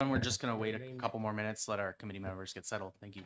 And we're just going to wait a couple more minutes, let our committee members get settled. Thank you.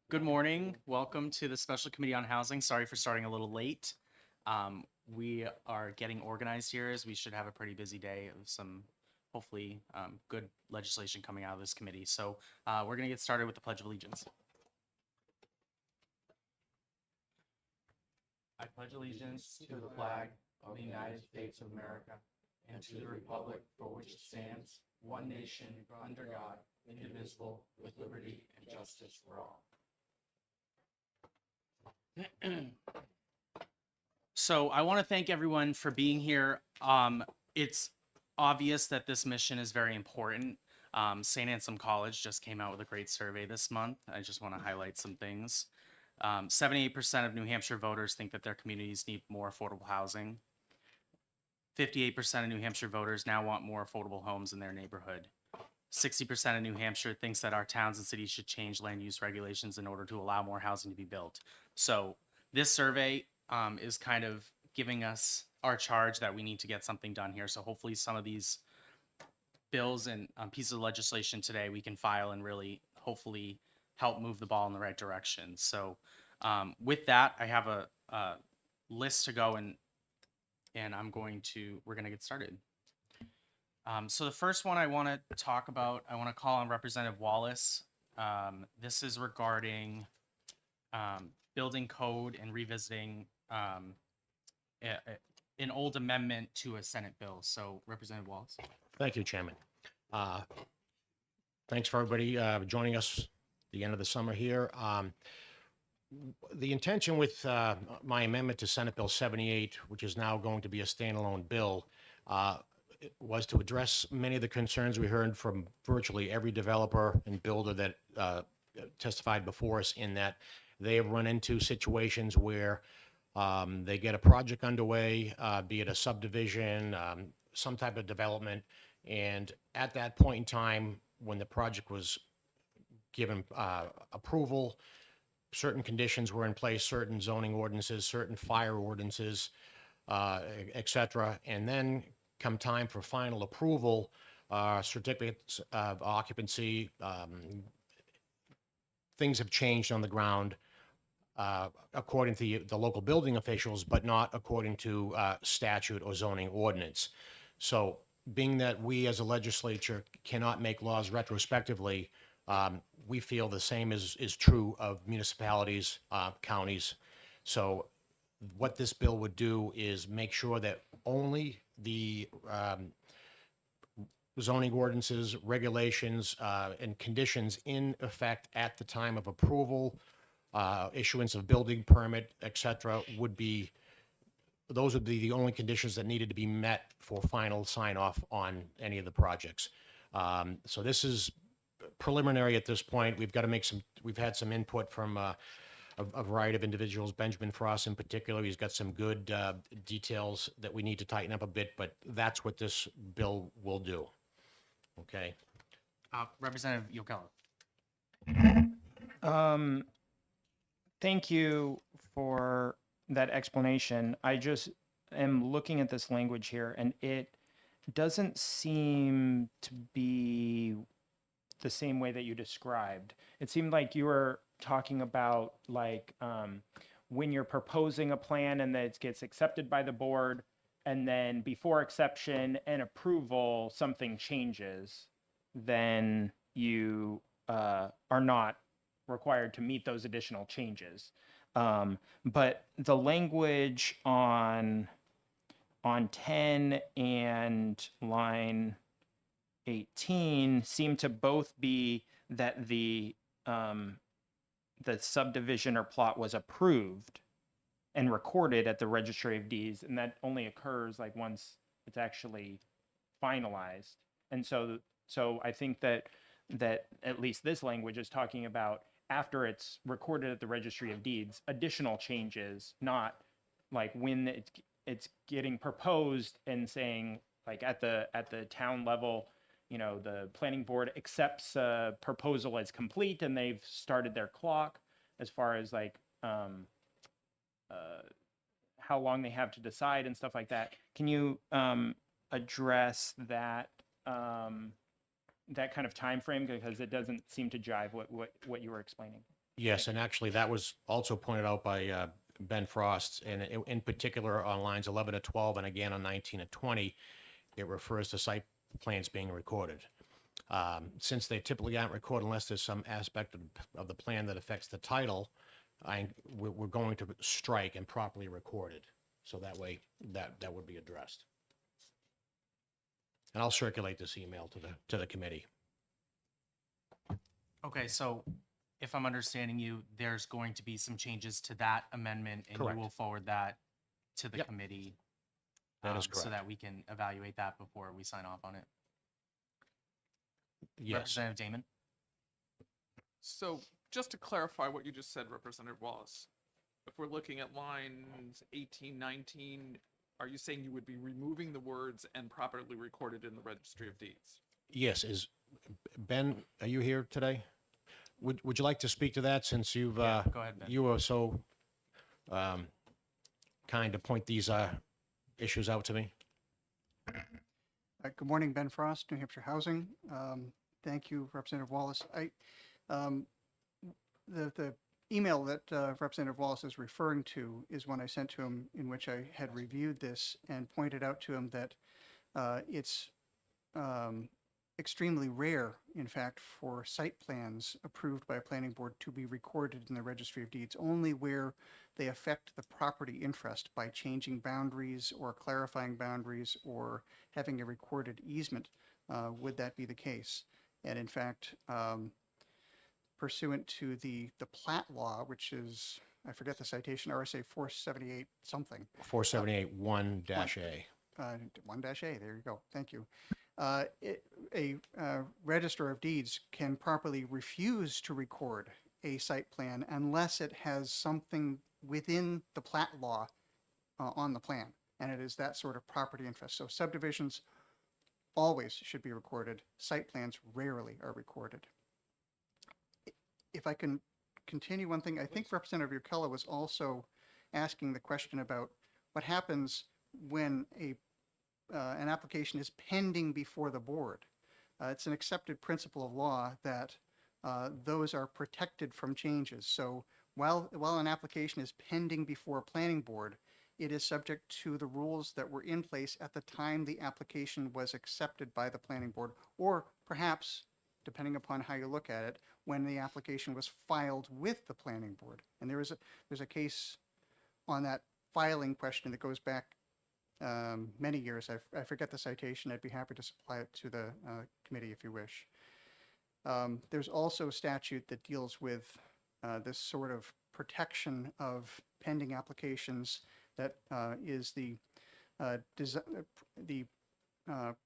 Good morning. Welcome to the Special Committee on Housing. Sorry for starting a little late. We are getting organized here as we should have a pretty busy day of some hopefully good legislation coming out of this committee. So we're going to get started with the Pledge of Allegiance. I pledge allegiance to the flag of the United States of America and to the republic for which it stands, one nation, under God, indivisible, with liberty and justice for all. So I want to thank everyone for being here. It's obvious that this mission is very important. St. Anselm College just came out with a great survey this month. I just want to highlight some things. 78% of New Hampshire voters think that their communities need more affordable housing. 58% of New Hampshire voters now want more affordable homes in their neighborhood. 60% of New Hampshire thinks that our towns and cities should change land use regulations in order to allow more housing to be built. So this survey is kind of giving us our charge that we need to get something done here. So hopefully some of these bills and pieces of legislation today we can file and really hopefully help move the ball in the right direction. So with that, I have a list to go and we're going to get started. So the first one I want to talk about, I want to call on Representative Wallace. This is regarding building code and revisiting an old amendment to a Senate bill. So Representative Wallace. Thank you, Chairman. Thanks for everybody joining us at the end of the summer here. The intention with my amendment to Senate Bill 78, which is now going to be a standalone bill, was to address many of the concerns we heard from virtually every developer and builder that testified before us, in that they have run into situations where they get a project underway, be it a subdivision, some type of development, and at that point in time, when the project was given approval, certain conditions were in place, certain zoning ordinances, certain fire ordinances, et cetera, and then come time for final approval, certificates of occupancy, things have changed on the ground according to the local building officials, but not according to statute or zoning ordinance. So being that we as a legislature cannot make laws retrospectively, we feel the same is true of municipalities, counties. So what this bill would do is make sure that only the zoning ordinances, regulations, and conditions in effect at the time of approval, issuance of building permit, et cetera, those would be the only conditions that needed to be met for final sign off on any of the projects. So this is preliminary at this point. We've had some input from a variety of individuals, Benjamin Frost in particular. He's got some good details that we need to tighten up a bit, but that's what this bill will do. Okay. Representative Yockello. Thank you for that explanation. I just am looking at this language here, and it doesn't seem to be the same way that you described. It seemed like you were talking about when you're proposing a plan and that it gets accepted by the board, and then before exception and approval, something changes, then you are not required to meet those additional changes. But the language on 10 and line 18 seem to both be that the subdivision or plot was approved and recorded at the Registry of Deeds, and that only occurs once it's actually finalized. And so I think that at least this language is talking about after it's recorded at the Registry of Deeds, additional changes, not when it's getting proposed and saying at the town level, the planning board accepts a proposal as complete and they've started their clock as far as how long they have to decide and stuff like that. Can you address that that kind of time frame, because it doesn't seem to jive what you were explaining? Yes, and actually that was also pointed out by Ben Frost, and in particular on lines 11 to 12, and again on 19 and 20, it refers to site plans being recorded. Since they typically aren't recorded unless there's some aspect of the plan that affects the title, we're going to strike and properly recorded. So that way, that would be addressed. And I'll circulate this email to the committee. Okay, so if I'm understanding you, there's going to be some changes to that amendment, and Correct. you will forward that to the Yep. committee. That is So correct. that we can evaluate that before we sign off on it. Yes. Representative Damon? So just to clarify what you just said, Representative Wallace, if we're looking at lines 18, 19, are you saying you would be removing the words "and properly recorded in the Registry of Deeds"? Yes, Ben, are you here today? Would you like to speak to that since you've, Yeah, go ahead, Ben. you were so kind to point these issues out to me? Good morning, Ben Frost, New Hampshire Housing. Thank you, Representative Wallace. The email that Representative Wallace is referring to is one I sent to him in which I had reviewed this and pointed out to him that it's extremely rare, in fact, for site plans approved by a planning board to be recorded in the Registry of Deeds, only where they affect the property interest by changing boundaries or clarifying boundaries or having a recorded easement, would that be the case. And in fact, pursuant to the plat law, which is, I forget the citation, RSA 478 something. 478 1-A. 1-A, there you go, thank you. A register of deeds can properly refuse to record a site plan unless it has something within the plat law on the plan, and it is that sort of property interest. So subdivisions always should be recorded. Site plans rarely are recorded. If I can continue one thing, I think Representative Yurkela was also asking the question about what happens when an application is pending before the board. It's an accepted principle of law that those are protected from changes. So while an application is pending before a planning board, it is subject to the rules that were in place at the time the application was accepted by the planning board, or perhaps, depending upon how you look at it, when the application was filed with the planning board. And there's a case on that filing question that goes back many years. I forget the citation. I'd be happy to supply it to the committee if you wish. There's also a statute that deals with this sort of protection of pending applications that is the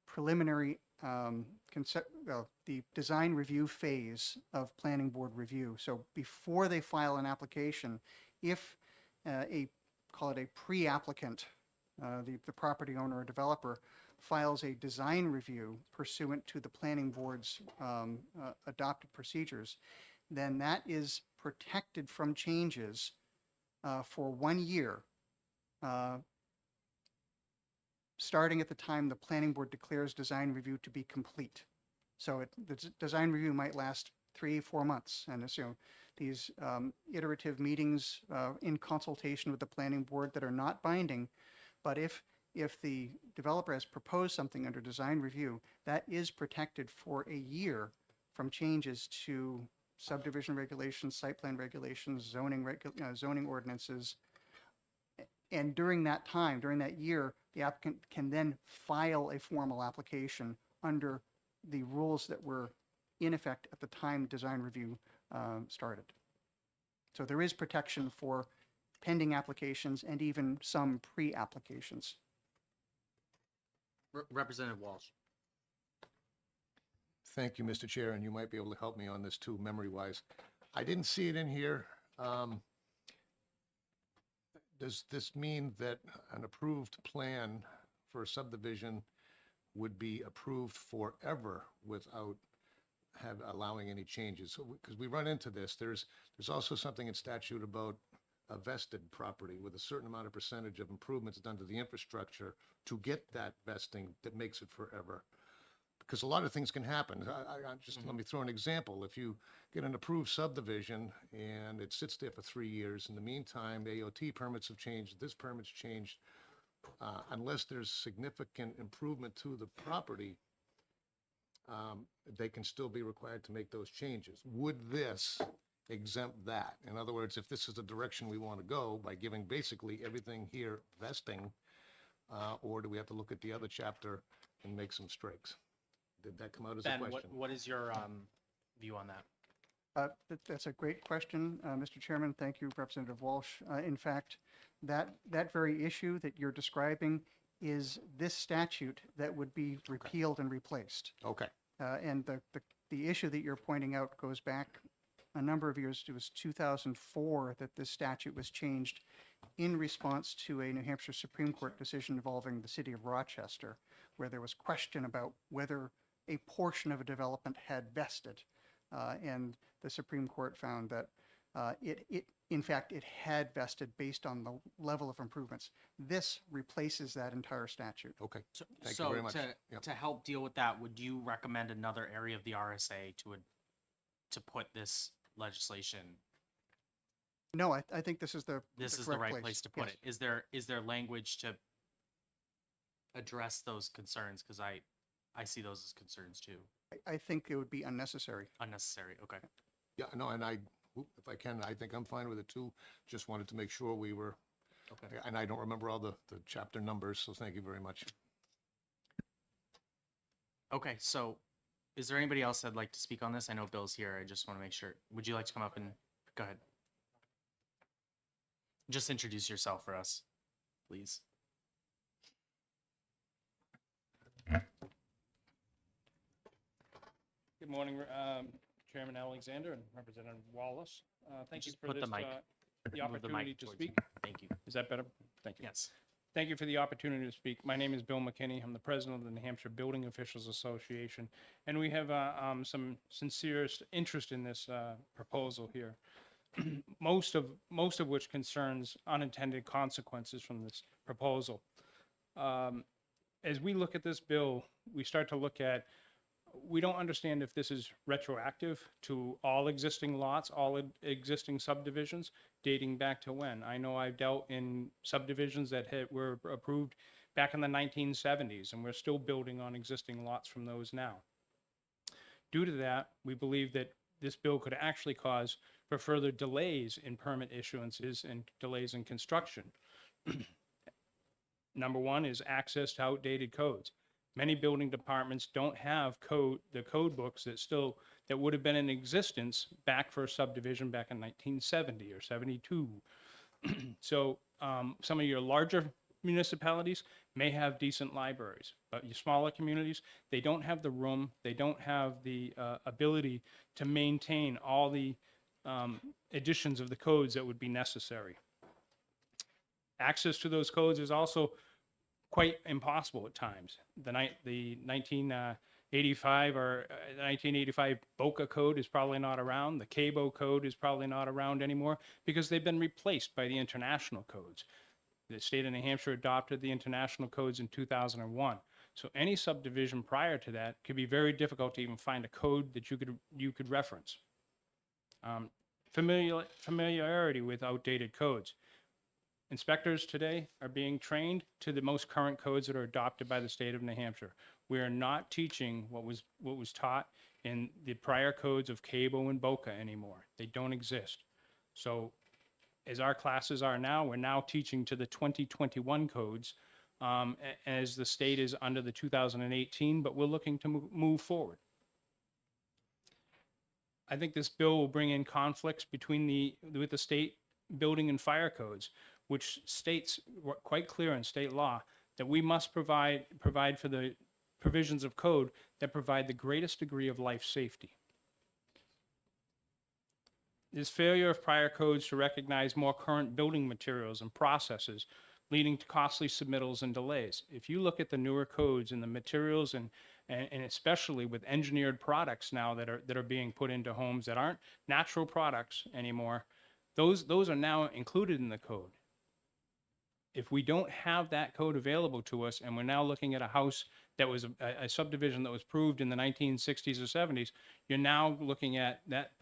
preliminary the design review phase of planning board review. So before they file an application, if call it a pre-applicant, the property owner or developer files a design review pursuant to the planning board's adopted procedures, then that is protected from changes for 1 year, starting at the time the planning board declares design review to be complete. So the design review might last 3-4 months, and it's, these iterative meetings in consultation with the planning board that are not binding. But if the developer has proposed something under design review, that is protected for a year from changes to subdivision regulations, site plan regulations, zoning ordinances. And during that time, during that year, the applicant can then file a formal application under the rules that were in effect at the time design review started. So there is protection for pending applications and even some pre-applications. Representative Walsh. Thank you, Mr. Chair, and you might be able to help me on this too, memory-wise. I didn't see it in here. Does this mean that an approved plan for a subdivision would be approved forever without allowing any changes? Because we run into this. There's also something in statute about a vested property with a certain amount of percentage of improvements done to the infrastructure to get that vesting that makes it forever. because a lot of things can happen. Let me throw an example. If you get an approved subdivision and it sits there for 3 years, in the meantime, AOT permits have changed, this permit's changed, unless there's significant improvement to the property, they can still be required to make those changes. Would this exempt that? In other words, if this is the direction we want to go by giving basically everything here vesting, or do we have to look at the other chapter and make some strikes? Did that come out as a Ben, question? what is your view on that? That's a great question, Mr. Chairman. Thank you, Representative Walsh. In fact, that very issue that you're describing is this statute that would be repealed and replaced. Okay, And the issue that you're pointing out goes back a number of years. It was 2004 that this statute was changed in response to a New Hampshire Supreme Court decision involving the city of Rochester, where there was question about whether a portion of a development had vested. And the Supreme Court found that in fact, it had vested based on the level of improvements. This replaces that entire statute. okay. So, Thank you very much. Yep. to help deal with that, would you recommend another area of the RSA to put this legislation? No, I think this is the Right correct place to put Yes. it. Is there language to address those concerns? Because I see those as concerns too. I think it would be unnecessary. Unnecessary. Okay. Yeah, no, and if I can, I think I'm fine with it too. Just wanted to make sure we were, Okay. and I don't remember all the chapter numbers, so thank you very much. Okay. So, is there anybody else that'd like to speak on this? I know Bill's here. I just want to make sure. Would you like to come up and go ahead? Just introduce yourself for us, please. Good morning, Chairman Alexander and Representative Wallace. Thank you Just for put the this, mic. the Move the mic opportunity to towards you. speak. Thank you. Is that better? Thank you. Yes. Thank you for the opportunity to speak. My name is Bill McKinney. I'm the president of the New Hampshire Building Officials Association, and we have some sincere interest in this proposal here. most of which concerns unintended consequences from this proposal. As we look at this bill, we start to look at, we don't understand if this is retroactive to all existing lots, all existing subdivisions, dating back to when. I know I've dealt in subdivisions that were approved back in the 1970s, and we're still building on existing lots from those now. Due to that, we believe that this bill could actually cause for further delays in permit issuances and delays in construction. Number one is access to outdated codes. Many building departments don't have the code books that would have been in existence back for a subdivision back in 1970 or 72. So some of your larger municipalities may have decent libraries, but your smaller communities, they don't have the room, they don't have the ability to maintain all the additions of the codes that would be necessary. Access to those codes is also quite impossible at times. The 1985 or 1985 BOCA code is probably not around. The CABO code is probably not around anymore because they've been replaced by the international codes. The state of New Hampshire adopted the international codes in 2001. So any subdivision prior to that could be very difficult to even find a code that you could reference. Familiarity with outdated codes. Inspectors today are being trained to the most current codes that are adopted by the state of New Hampshire. We are not teaching what was taught in the prior codes of CABO and BOCA anymore. They don't exist. So as our classes are now, we're now teaching to the 2021 codes as the state is under the 2018, but we're looking to move forward. I think this bill will bring in conflicts with the state building and fire codes, which states quite clear in state law that we must provide for the provisions of code that provide the greatest degree of life safety. There's failure of prior codes to recognize more current building materials and processes, leading to costly submittals and delays. If you look at the newer codes and the materials and especially with engineered products now that are being put into homes that aren't natural products anymore, those are now included in the code. If we don't have that code available to us, and we're now looking at a house that was a subdivision that was approved in the 1960s or 70s, you're now looking at that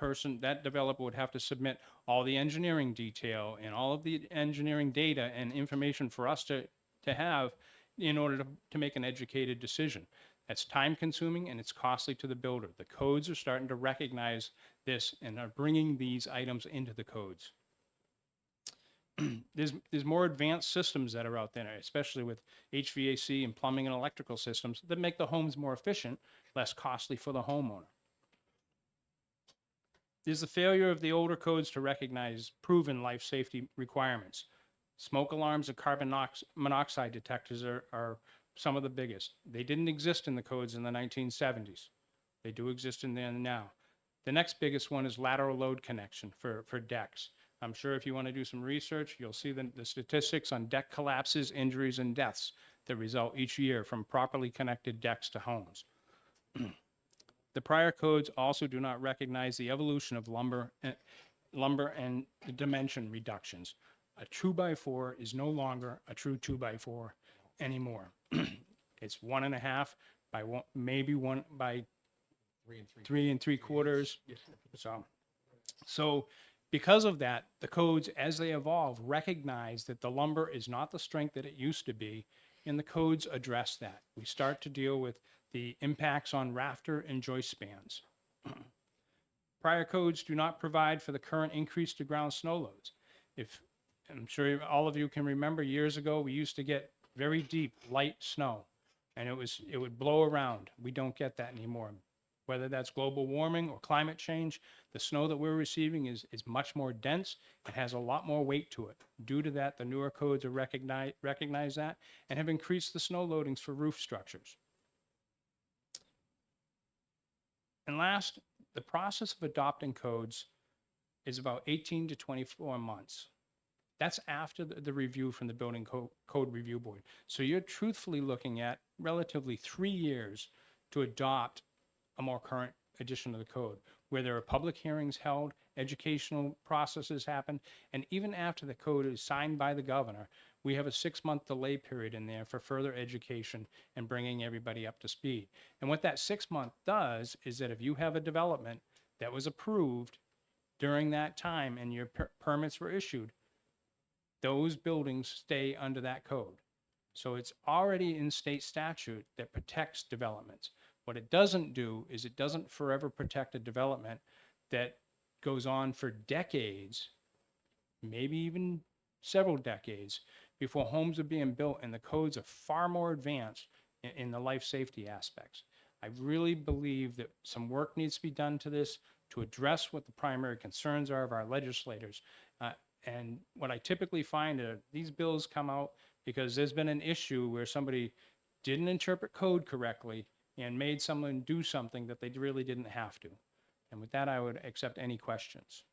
developer would have to submit all the engineering detail and all of the engineering data and information for us to have in order to make an educated decision. That's time consuming and it's costly to the builder. The codes are starting to recognize this and are bringing these items into the codes. There's more advanced systems that are out there, especially with HVAC and plumbing and electrical systems that make the homes more efficient, less costly for the homeowner. There's the failure of the older codes to recognize proven life safety requirements. Smoke alarms and carbon monoxide detectors are some of the biggest. They didn't exist in the codes in the 1970s. They do exist in there now. The next biggest one is lateral load connection for decks. I'm sure if you want to do some research, you'll see the statistics on deck collapses, injuries, and deaths that result each year from properly connected decks to homes. The prior codes also do not recognize the evolution of lumber and dimension reductions. A 2x4 is no longer a true 2x4 anymore. It's 1.5 by one, maybe 1 by 3 3/4. So because of that, the codes, as they evolve, recognize that the lumber is not the strength that it used to be, and the codes address that. We start to deal with the impacts on rafter and joist spans. Prior codes do not provide for the current increase to ground snow loads. I'm sure all of you can remember years ago, we used to get very deep, light snow, and it would blow around. We don't get that anymore. Whether that's global warming or climate change, the snow that we're receiving is much more dense. It has a lot more weight to it. Due to that, the newer codes are recognize that and have increased the snow loadings for roof structures. And last, the process of adopting codes is about 18 to 24 months. That's after the review from the Building Code Review Board. So you're truthfully looking at relatively 3 years to adopt a more current edition of the code, where there are public hearings held, educational processes happen, and even after the code is signed by the governor, we have a 6-month delay period in there for further education and bringing everybody up to speed. And what that 6 month does is that if you have a development that was approved during that time and your permits were issued, those buildings stay under that code. So it's already in state statute that protects developments. What it doesn't do is it doesn't forever protect a development that goes on for decades, maybe even several decades, before homes are being built and the codes are far more advanced in the life safety aspects. I really believe that some work needs to be done to this to address what the primary concerns are of our legislators. And what I typically find are these bills come out because there's been an issue where somebody didn't interpret code correctly and made someone do something that they really didn't have to. And with that, I would accept any questions.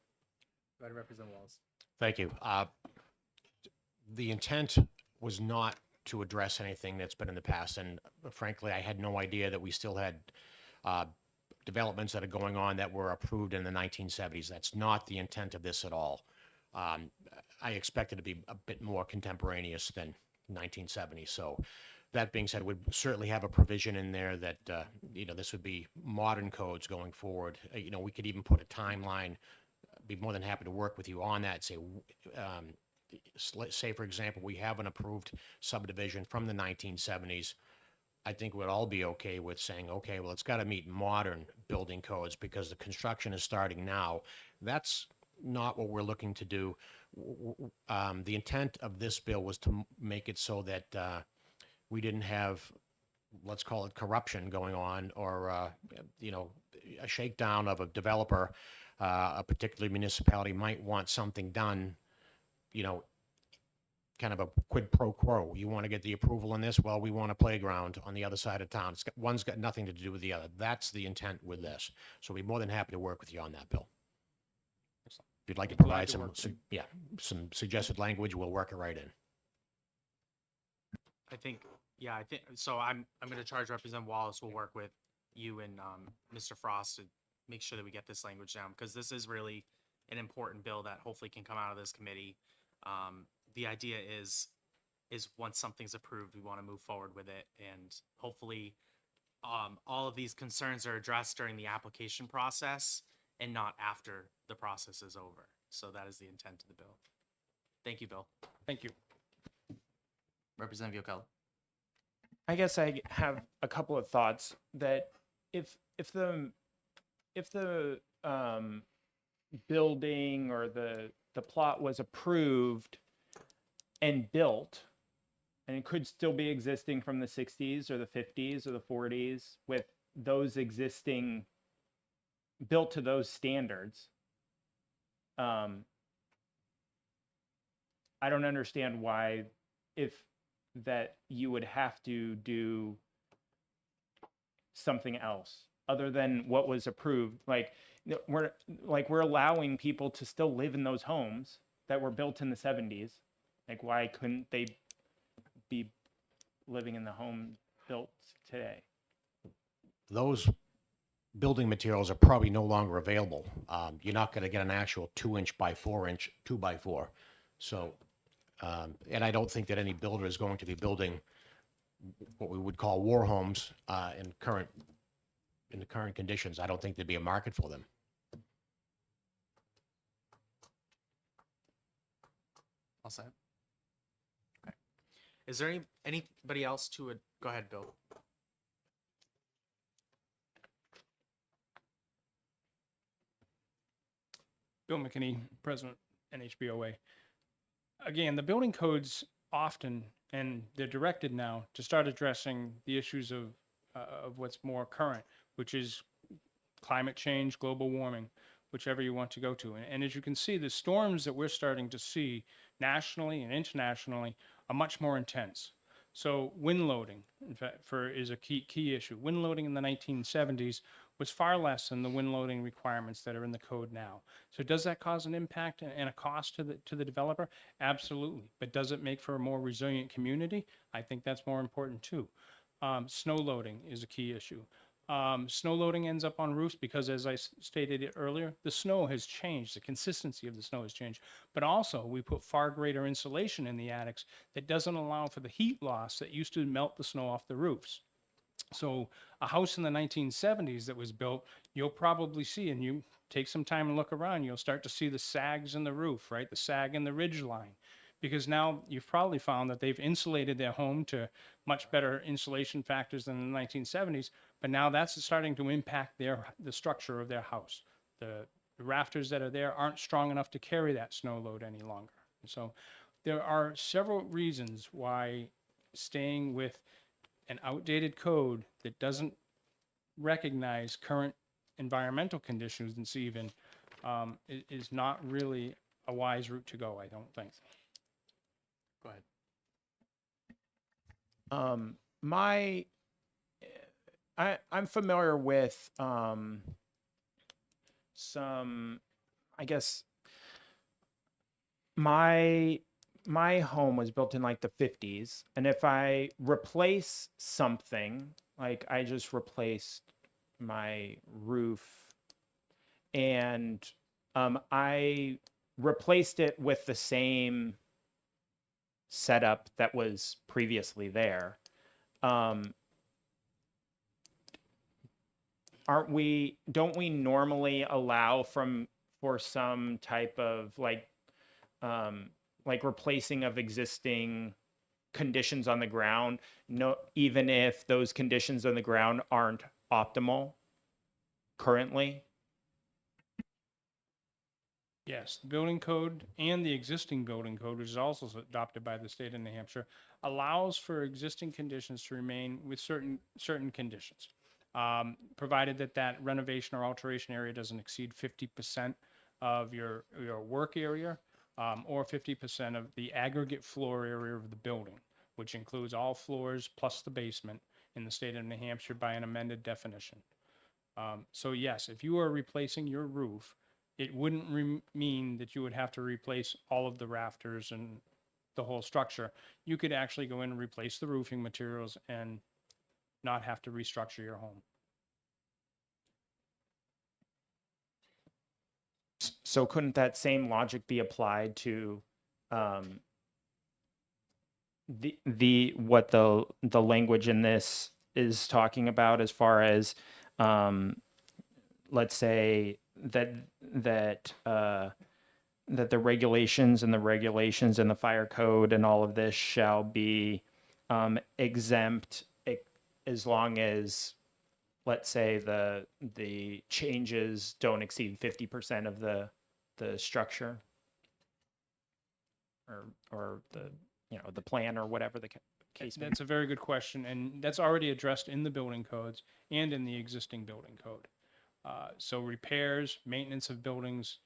Go ahead, Representative Wallace. Thank you. The intent was not to address anything that's been in the past, and frankly, I had no idea that we still had developments that are going on that were approved in the 1970s. That's not the intent of this at all. I expect it to be a bit more contemporaneous than 1970. So that being said, we'd certainly have a provision in there that, this would be modern codes going forward. We could even put a timeline. Be more than happy to work with you on that. Say, say for example, we have an approved subdivision from the 1970s. I think we'd all be okay with saying, okay, well, it's got to meet modern building codes because the construction is starting now. That's not what we're looking to do. The intent of this bill was to make it so that we didn't have, let's call it corruption going on, or a shakedown of a developer. A particular municipality might want something done, kind of a quid pro quo. You want to get the approval on this? Well, we want a playground on the other side of town. One's got nothing to do with the other. That's the intent with this. So we're more than happy to work with you on that, Bill. If you'd like to provide some suggested language, we'll work it right in. I think so. I'm going to charge Representative Wallace. Will work with you and Mr. Frost to make sure that we get this language down, because this is really an important bill that hopefully can come out of this committee. The idea is is once something's approved, we want to move forward with it, and hopefully all of these concerns are addressed during the application process and not after the process is over. So that is the intent of the bill. Thank you, Bill. Thank you. Representative Yockel. I guess I have a couple of thoughts that if the building or the plot was approved and built, and it could still be existing from the 60s or the 50s or the 40s with those existing built to those standards. I don't understand why that you would have to do something else other than what was approved. Like we're allowing people to still live in those homes that were built in the 70s. Like, why couldn't they be living in the home built today? Those building materials are probably no longer available. You're not going to get an actual 2-inch by 4-inch 2x4. So, and I don't think that any builder is going to be building what we would call war homes in the current conditions. I don't think there'd be a market for them. All set. Okay. Is there anybody else to go ahead, Bill? Bill McKinney, President, NHBOA. Again, the building codes often, and they're directed now to start addressing the issues of what's more current, which is climate change, global warming, whichever you want to go to. And as you can see, the storms that we're starting to see nationally and internationally are much more intense. So wind loading, in fact, is a key issue. Wind loading in the 1970s was far less than the wind loading requirements that are in the code now. So does that cause an impact and a cost to the developer? Absolutely. But does it make for a more resilient community? I think that's more important too. Snow loading is a key issue. Snow loading ends up on roofs because, as I stated earlier, the snow has changed. The consistency of the snow has changed. But also, we put far greater insulation in the attics that doesn't allow for the heat loss that used to melt the snow off the roofs. So a house in the 1970s that was built, you'll probably see, and you take some time and look around, you'll start to see the sags in the roof, right? The sag in the ridge line. Because now you've probably found that they've insulated their home to much better insulation factors than in the 1970s, but now that's starting to impact the structure of their house. The rafters that are there aren't strong enough to carry that snow load any longer. And so there are several reasons why staying with an outdated code that doesn't recognize current environmental conditions even is not really a wise route to go, I don't think. Go ahead. I'm familiar with some, I guess, my home was built in like the 50s, and if I replace something, like I just replaced my roof, and I replaced it with the same setup that was previously there. Don't we normally allow for some type of like replacing of existing conditions on the ground, even if those conditions on the ground aren't optimal currently? Yes, the building code and the existing building code, which is also adopted by the state of New Hampshire, allows for existing conditions to remain with certain conditions, provided that renovation or alteration area doesn't exceed 50% of your work area, or 50% of the aggregate floor area of the building, which includes all floors plus the basement in the state of New Hampshire by an amended definition. So yes, if you are replacing your roof, it wouldn't mean that you would have to replace all of the rafters and the whole structure. You could actually go in and replace the roofing materials and not have to restructure your home. So couldn't that same logic be applied to what the language in this is talking about as far as let's say that the regulations and the fire code and all of this shall be exempt as long as, let's say, the changes don't exceed 50% of the structure or the, the plan or whatever the case may be. That's a very good question, and that's already addressed in the building codes and in the existing building code. So repairs, maintenance of buildings,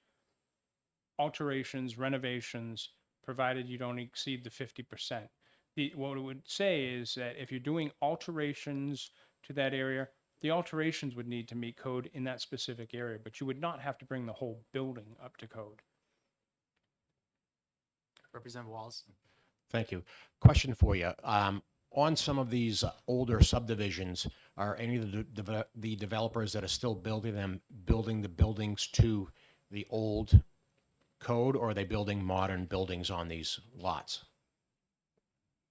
alterations, renovations, provided you don't exceed the 50%. What it would say is that if you're doing alterations to that area, the alterations would need to meet code in that specific area, but you would not have to bring the whole building up to code. Representative Walls. Thank you. Question for you. On some of these older subdivisions, are any of the developers that are still building the buildings to the old code, or are they building modern buildings on these lots?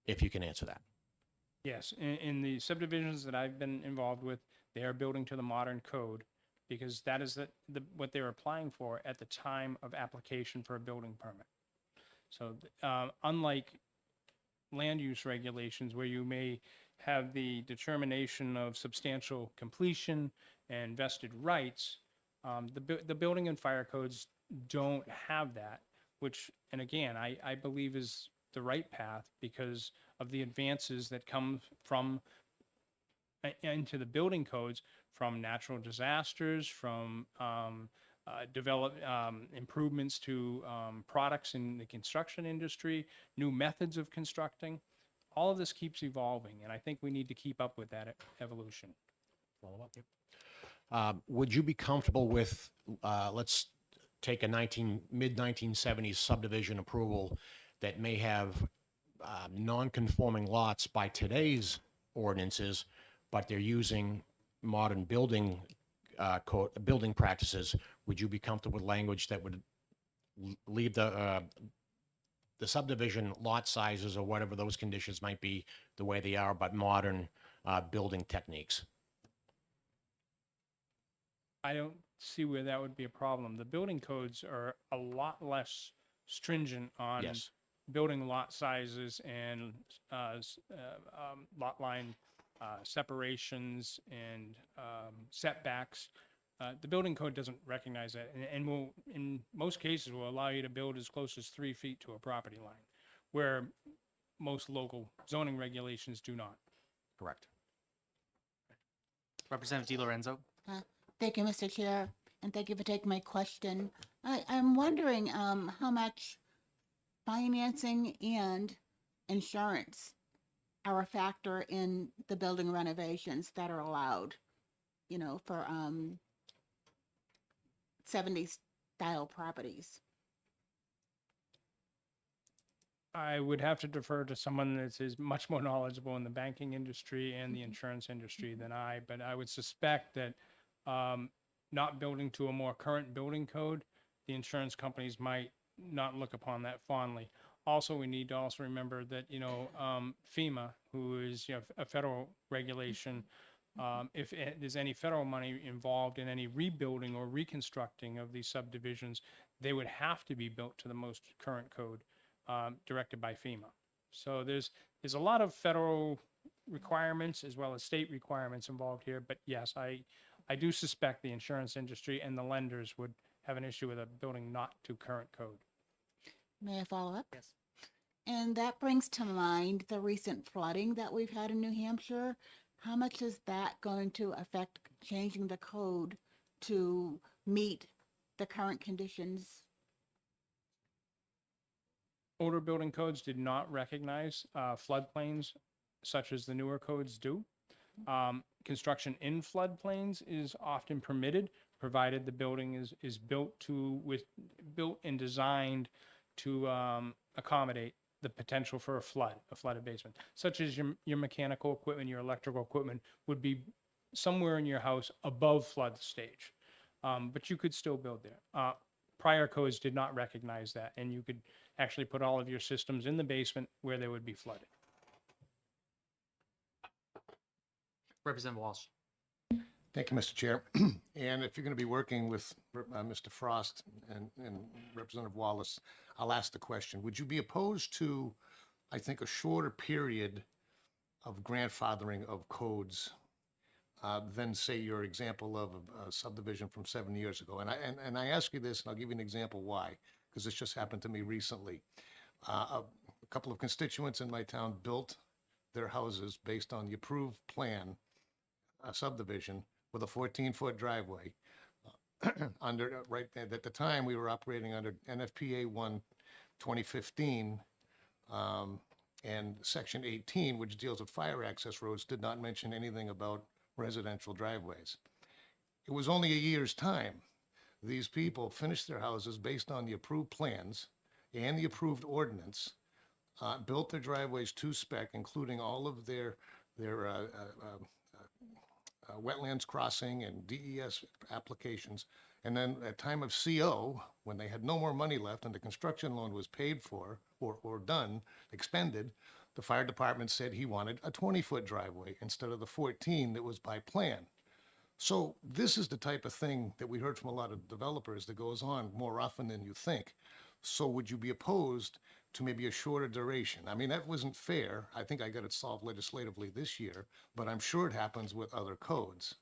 If you can answer that. Yes, in the subdivisions that I've been involved with, they are building to the modern code because that is what they're applying for at the time of application for a building permit. So unlike land use regulations where you may have the determination of substantial completion and vested rights, the building and fire codes don't have that, which, and again, I believe is the right path because of the advances that come from into the building codes from natural disasters, from improvements to products in the construction industry, new methods of constructing. All of this keeps evolving, and I think we need to keep up with that evolution. Follow up. Would you be comfortable with, let's take a mid-1970s subdivision approval that may have non-conforming lots by today's ordinances, but they're using modern building code, building practices? Would you be comfortable with language that would leave the subdivision lot sizes or whatever those conditions might be the way they are, but modern building techniques? I don't see where that would be a problem. The building codes are a lot less stringent on Yes. building lot sizes and lot line separations and setbacks. The building code doesn't recognize that, and will, in most cases, will allow you to build as close as 3 feet to a property line, where most local zoning regulations do not. Correct. Representative Di Lorenzo. Thank you, Mr. Chair, and thank you for taking my question. I'm wondering how much financing and insurance are a factor in the building renovations that are allowed, for 70s style properties. I would have to defer to someone that is much more knowledgeable in the banking industry and the insurance industry than I, but I would suspect that not building to a more current building code, the insurance companies might not look upon that fondly. Also, we need to also remember that, FEMA, who is a federal regulation, if there's any federal money involved in any rebuilding or reconstructing of these subdivisions, they would have to be built to the most current code directed by FEMA. So there's a lot of federal requirements as well as state requirements involved here. But yes, I do suspect the insurance industry and the lenders would have an issue with a building not to current code. May I follow up? Yes. And that brings to mind the recent flooding that we've had in New Hampshire. How much is that going to affect changing the code to meet the current conditions? Older building codes did not recognize floodplains such as the newer codes do. Construction in floodplains is often permitted, provided the building is built and designed to accommodate the potential for a flooded basement, such as your mechanical equipment, your electrical equipment would be somewhere in your house above flood stage. But you could still build there. Prior codes did not recognize that, and you could actually put all of your systems in the basement where they would be flooded. Representative Walsh. Thank you, Mr. Chair. And if you're going to be working with Mr. Frost and Representative Wallace, I'll ask the question. Would you be opposed to, I think, a shorter period of grandfathering of codes than, say, your example of a subdivision from 7 years ago? And I ask you this, and I'll give you an example why, because this just happened to me recently. A couple of constituents in my town built their houses based on the approved plan, a subdivision with a 14-foot driveway. Under, right at the time, we were operating under NFPA 1 2015, and Section 18, which deals with fire access roads, did not mention anything about residential driveways. It was only a year's time. These people finished their houses based on the approved plans and the approved ordinance, built their driveways to spec, including all of their wetlands crossing and DES applications. And then at time of CO, when they had no more money left and the construction loan was paid for or done, expended, the fire department said he wanted a 20-foot driveway instead of the 14 that was by plan. So this is the type of thing that we heard from a lot of developers that goes on more often than you think. So would you be opposed to maybe a shorter duration? I mean, that wasn't fair. I think I got it solved legislatively this year, but I'm sure it happens with other codes.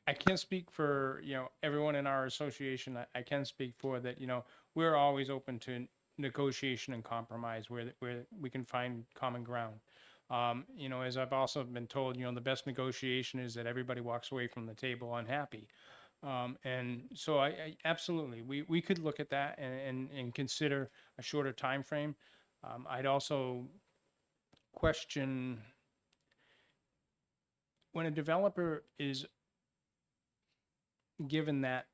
I can't speak for, everyone in our association. I can speak for that, we're always open to negotiation and compromise where we can find common ground. As I've also been told, the best negotiation is that everybody walks away from the table unhappy. And so I absolutely, we could look at that and consider a shorter time frame. I'd also question when a developer is given that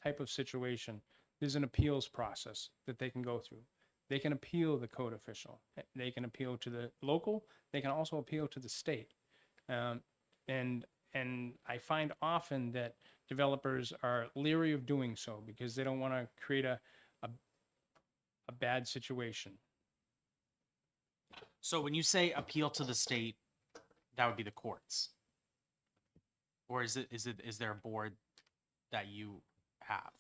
type of situation, there's an appeals process that they can go through. They can appeal the code official. They can appeal to the local. They can also appeal to the state. And I find often that developers are leery of doing so because they don't want to create a bad situation. So when you say appeal to the state, that would be the courts, or is there a board that you have?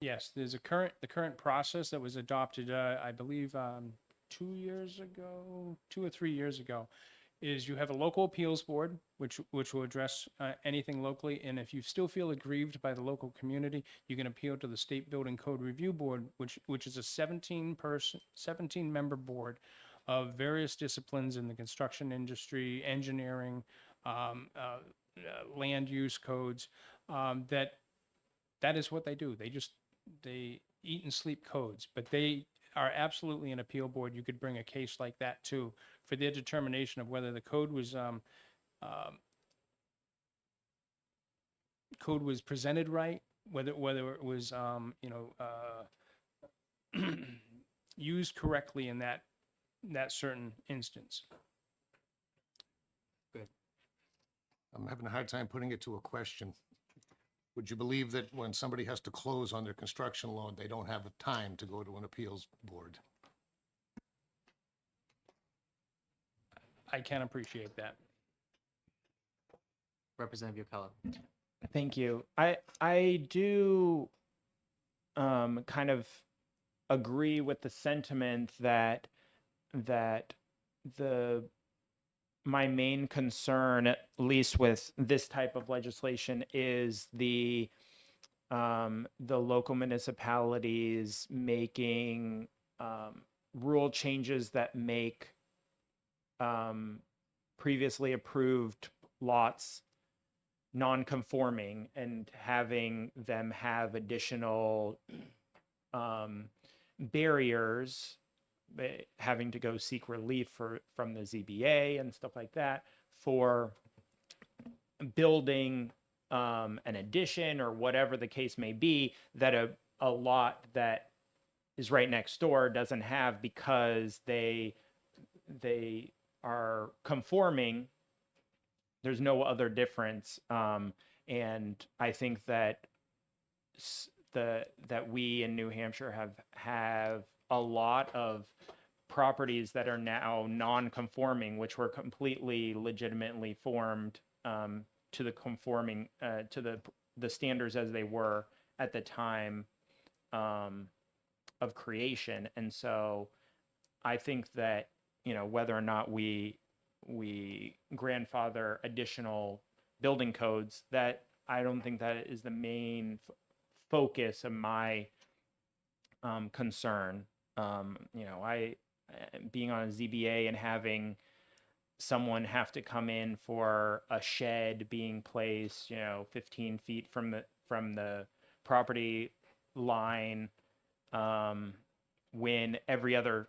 Yes, there's the current process that was adopted, I believe, 2 or 3 years ago, is you have a local appeals board, which will address anything locally. And if you still feel aggrieved by the local community, you can appeal to the State Building Code Review Board, which is a 17-member board of various disciplines in the construction industry, engineering, land use codes. That is what they do. They eat and sleep codes, but they are absolutely an appeal board. You could bring a case like that too for their determination of whether the code was presented right, whether it was used correctly in that certain instance. I'm having a hard time putting it to a question. Would you believe that when somebody has to close on their construction loan, they don't have the time to go to an appeals board? I can appreciate that. Representative Yockello. Thank you. I do kind of agree with the sentiment that my main concern, at least with this type of legislation, is the local municipalities making rule changes that make previously approved lots non-conforming and having them have additional barriers, having to go seek relief from the ZBA and stuff like that for building an addition or whatever the case may be that a lot that is right next door doesn't have because they are conforming. There's no other difference. And I think that that we in New Hampshire have a lot of properties that are now non-conforming, which were completely legitimately formed to the conforming to the standards as they were at the time of creation. And so I think that, you know, whether or not we grandfather additional building codes, that I don't think that is the main focus of my concern. You know, being on a ZBA and having someone have to come in for a shed being placed, you know, 15 feet from the property line, when every other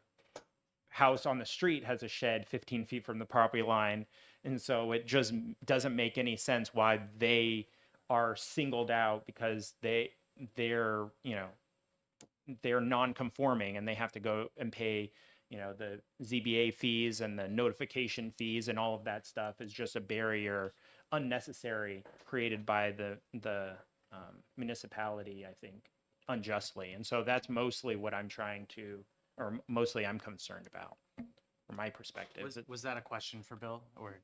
house on the street has a shed 15 feet from the property line. And so it just doesn't make any sense why they are singled out, because they're, you know, they're non-conforming and they have to go and pay, you know, the ZBA fees and the notification fees and all of that stuff is just a barrier unnecessary created by the municipality, I think, unjustly. And so that's mostly what I'm trying to, or mostly I'm concerned about from my perspective. Was that a question for Bill, or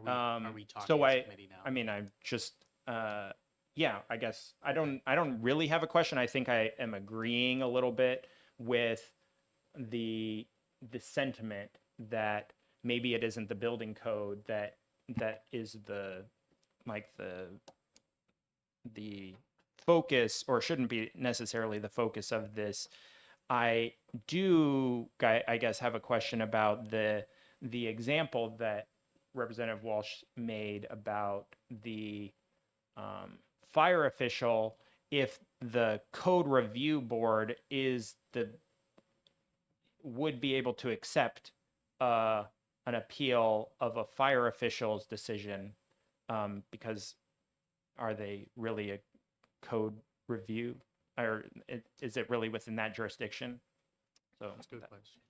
are we talking So as a committee now? I mean, I just, yeah, I guess I don't really have a question. I think I am agreeing a little bit with the sentiment that maybe it isn't the building code that is the focus, or shouldn't be necessarily the focus of this. I do, I guess, have a question about the example that Representative Walsh made about the fire official. If the code review board would be able to accept an appeal of a fire official's decision, because are they really a code review, or is it really within that jurisdiction? So That's a good question.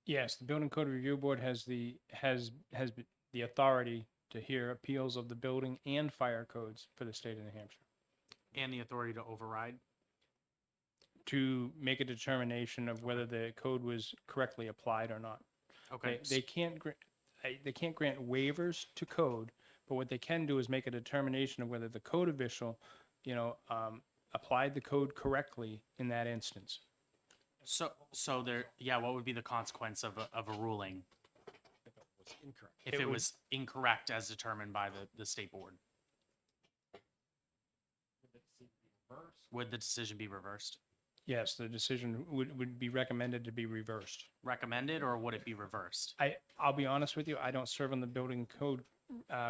Yes, the Building Code Review Board has the authority to hear appeals of the building and fire codes for the state of New Hampshire, And the authority to override. to make a determination of whether the code was correctly applied or not. Okay. They can't grant waivers to code, but what they can do is make a determination of whether the code official, you know, applied the code correctly in that instance. So there, yeah, what would be the consequence of a ruling if it was incorrect as determined by the state board? Would the decision be reversed? Yes, the decision would be recommended to be reversed. Recommended, or would it be reversed? I'll be honest with you, I don't serve on the Building Code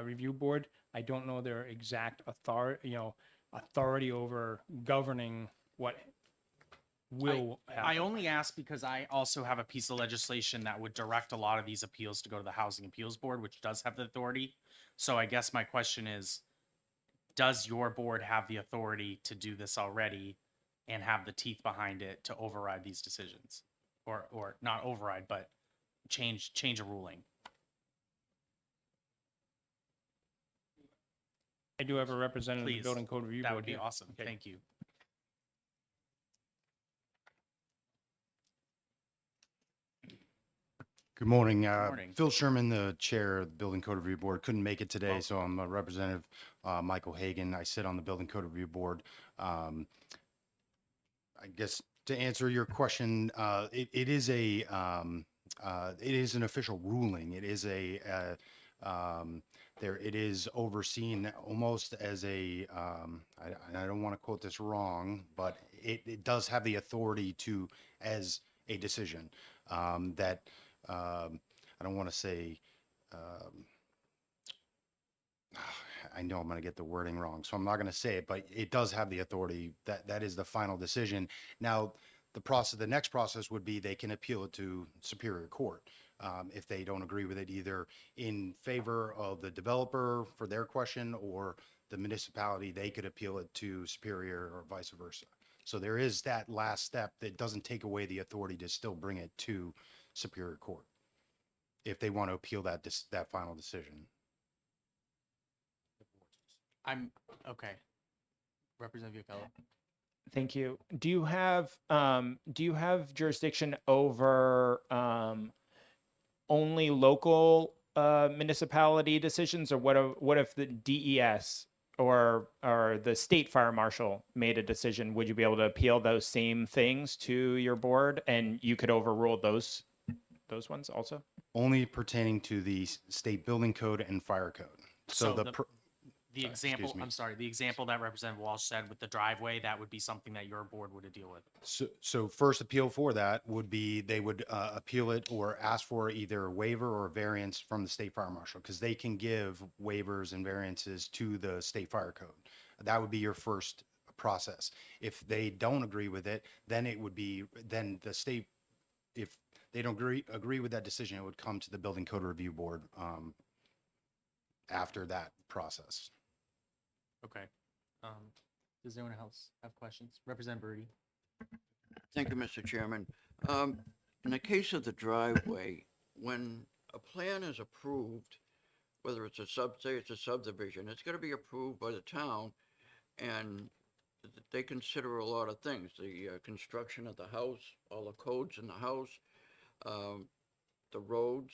Review Board. I don't know their exact authority over governing what will happen. I only ask because I also have a piece of legislation that would direct a lot of these appeals to go to the Housing Appeals Board, which does have the authority. So I guess my question is, does your board have the authority to do this already and have the teeth behind it to override these decisions? Or not override, but change a ruling? I do have a representative of Please. the Building Code Review That Board would be here. awesome. Okay. Thank you. Good morning. morning. Phil Sherman, the chair of the Building Code Review Board, couldn't make it today, so I'm a Representative Michael Hagan. I sit on the Building Code Review Board. I guess to answer your question, it is an official ruling. It is it is overseen almost as I don't want to quote this wrong, but it does have the authority to, as a decision, that I don't want to say, I know I'm going to get the wording wrong, so I'm not going to say it, but it does have the authority. That is the final decision. Now, the next process would be they can appeal it to Superior Court. If they don't agree with it, either in favor of the developer for their question or the municipality, they could appeal it to Superior or vice versa. So there is that last step that doesn't take away the authority to still bring it to Superior Court if they want to appeal that final decision. I'm okay. Representative Viocello. Thank you. Do you have jurisdiction over only local municipality decisions, or what if the DES or the state fire marshal made a decision? Would you be able to appeal those same things to your board, and you could overrule those ones also? Only pertaining to the state building code and fire code. So So the, the example, excuse me. I'm sorry, the example that Representative Walsh said with the driveway, that would be something that your board would deal with. so first appeal for that would be they would appeal it or ask for either a waiver or a variance from the state fire marshal, because they can give waivers and variances to the state fire code. That would be your first process. If they don't agree with it, then it would be, then the state, if they don't agree with that decision, it would come to the building code review board after that process. Okay. Does anyone else have questions? Representative Birdie. Thank you, Mr. Chairman. In the case of the driveway, when a plan is approved, whether it's a subdivision, it's going to be approved by the town, and they consider a lot of things, the construction of the house, all the codes in the house, the roads,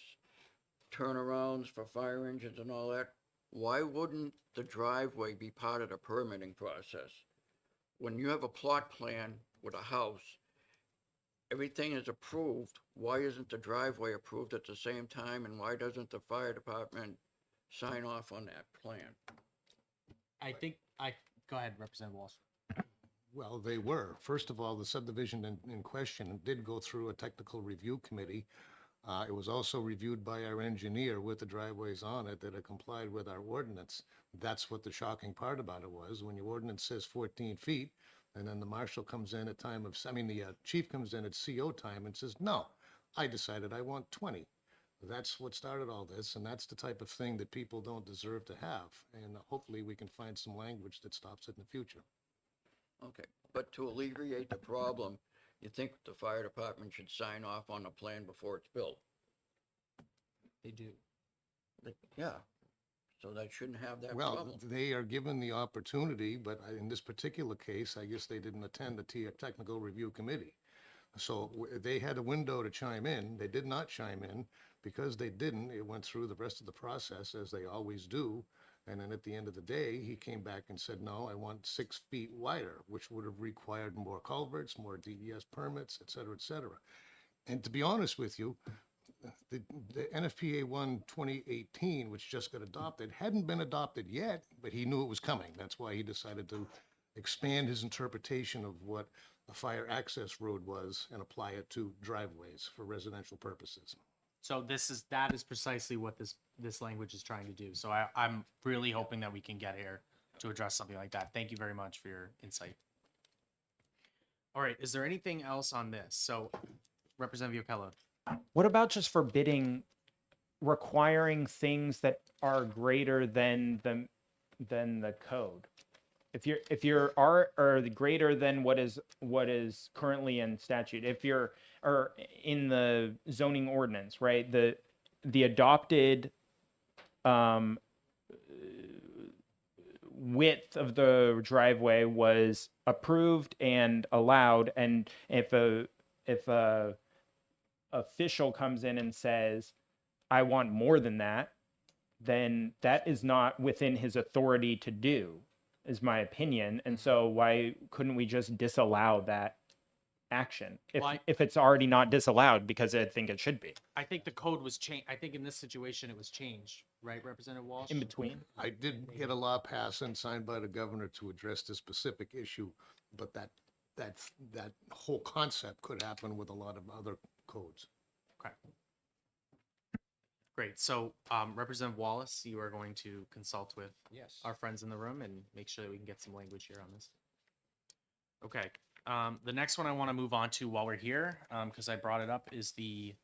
turnarounds for fire engines and all that. Why wouldn't the driveway be part of the permitting process? When you have a plot plan with a house, everything is approved. Why isn't the driveway approved at the same time, and why doesn't the fire department sign off on that plan? Go ahead, Representative Walsh. Well, they were. First of all, the subdivision in question did go through a technical review committee. It was also reviewed by our engineer with the driveways on it that it complied with our ordinance. That's what the shocking part about it was, when your ordinance says 14 feet, and then the marshal comes in at time of, the chief comes in at CO time and says, no, I decided I want 20. That's what started all this, and that's the type of thing that people don't deserve to have. And hopefully we can find some language that stops it in the future. Okay, but to alleviate the problem, you think the fire department should sign off on the plan before it's built? They do. Yeah, so that shouldn't have that Well, problem. they are given the opportunity, but in this particular case, I guess they didn't attend the technical review committee. So they had a window to chime in. They did not chime in. Because they didn't, it went through the rest of the process, as they always do. And then at the end of the day, he came back and said, no, I want 6 feet wider, which would have required more culverts, more DES permits, et cetera, et cetera. And to be honest with you, the NFPA 1 2018, which just got adopted, hadn't been adopted yet, but he knew it was coming. That's why he decided to expand his interpretation of what a fire access road was and apply it to driveways for residential purposes. So that is precisely what this language is trying to do. So I'm really hoping that we can get here to address something like that. Thank you very much for your insight. All right, is there anything else on this? So, Representative Viochello. What about just requiring things that are greater than the code? If you're or greater than what is currently in statute, if you're or in the zoning ordinance, right? The adopted width of the driveway was approved and allowed, and if a official comes in and says, I want more than that, then that is not within his authority to do, is my opinion. And so why couldn't we just disallow that action if it's already not disallowed, because I think it should be? I think the code was changed. I think in this situation it was changed, right, Representative Walsh? In between. I did get a law passed and signed by the governor to address this specific issue, but that whole concept could happen with a lot of other codes. Okay. Great. So, Representative Wallace, you are going to consult with our friends in the room and make sure that we can get some language here on this. Okay. The next one I want to move on to while we're here, because I brought it up, is the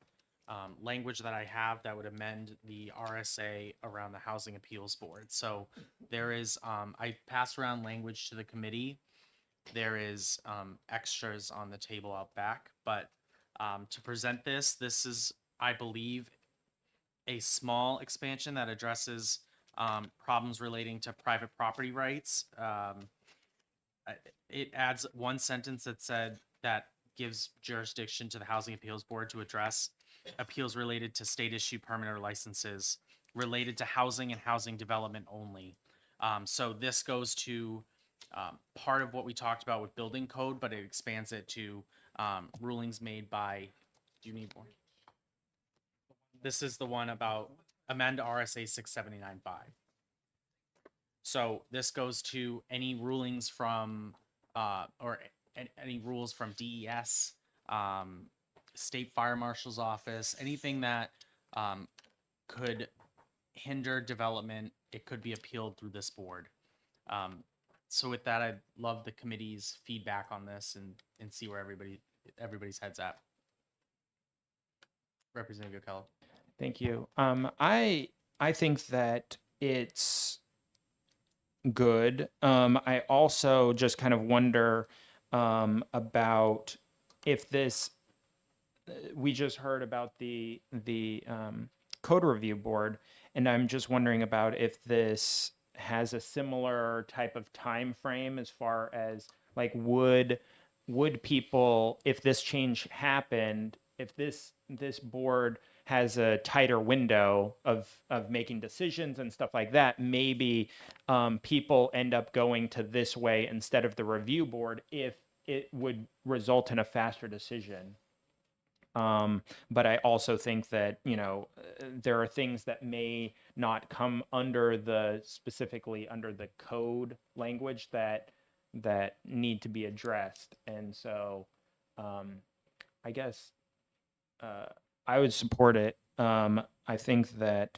language that I have that would amend the RSA around the Housing Appeals Board. So there is, I passed around language to the committee. There is extras on the table out back, but to present this is, I believe, a small expansion that addresses problems relating to private property rights. it adds one sentence that said that gives jurisdiction to the Housing Appeals Board to address appeals related to state issue permit or licenses related to housing and housing development only. So this goes to part of what we talked about with building code, but it expands it to rulings made by. Do you need more? This is the one about amend RSA 679.5. So this goes to any rulings from any rules from DES, state fire marshal's office, anything that could hinder development. It could be appealed through this board. So with that, I'd love the committee's feedback on this and see where everybody's heads at. Representative Yockello. Thank you. I think that it's good. I also just kind of wonder about if this. We just heard about the code review board, and I'm just wondering about if this has a similar type of time frame as far as like would people, if this change happened, if this board has a tighter window of making decisions and stuff like that, maybe people end up going to this way instead of the review board if it would result in a faster decision. But I also think that, there are things that may not come under specifically under the code language that need to be addressed. And so I guess I would support it. I think that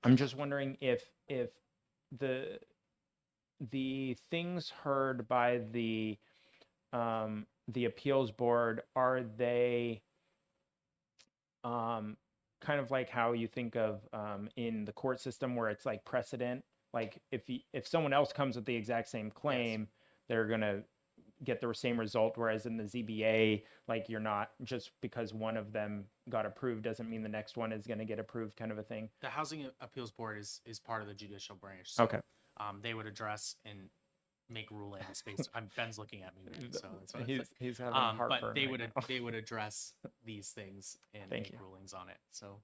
I'm just wondering if the things heard by the appeals board, are they kind of like how you think of in the court system where it's like precedent? Like if someone else comes with the exact same claim, they're going to get the same result. Whereas in the ZBA, like you're not, just because one of them got approved doesn't mean the next one is going to get approved, kind of a thing. The Housing Appeals Board is part of the judicial branch. So, Okay. They would address and make rulings based. Ben's looking at me, so that's what He's having but heartburn they right would now. they would address these things and Thank make you. rulings on it. So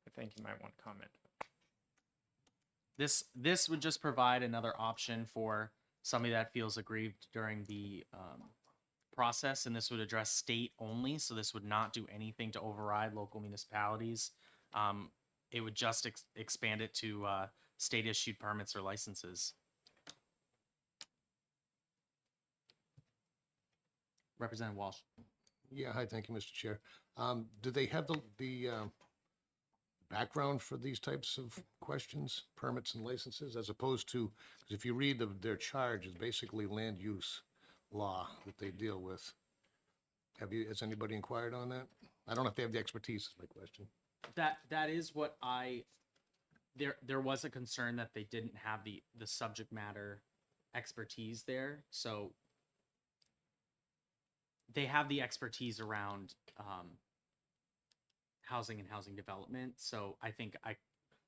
I think you might want to comment. this would just provide another option for somebody that feels aggrieved during the process, and this would address state only. So this would not do anything to override local municipalities. It would just expand it to state issued permits or licenses. Representative Walsh. Yeah, hi, thank you, Mr. Chair. Do they have the background for these types of questions, permits and licenses, as opposed to, because if you read their charge, it's basically land use law that they deal with. Has anybody inquired on that? I don't know if they have the expertise, is my question. That is what there was a concern that they didn't have the subject matter expertise there. So they have the expertise around housing and housing development. So I think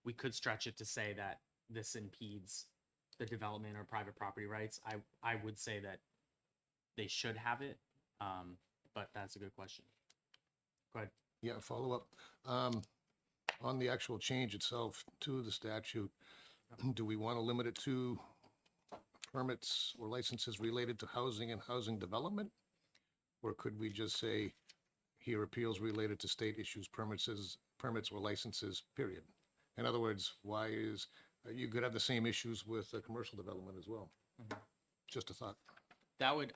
we could stretch it to say that this impedes the development or private property rights. I would say that they should have it, but that's a good question. Go ahead. Yeah, follow up. On the actual change itself to the statute, do we want to limit it to permits or licenses related to housing and housing development? Or could we just say, here appeals related to state issues, permits or licenses, period? In other words, you could have the same issues with commercial development as well. Just a thought. That would,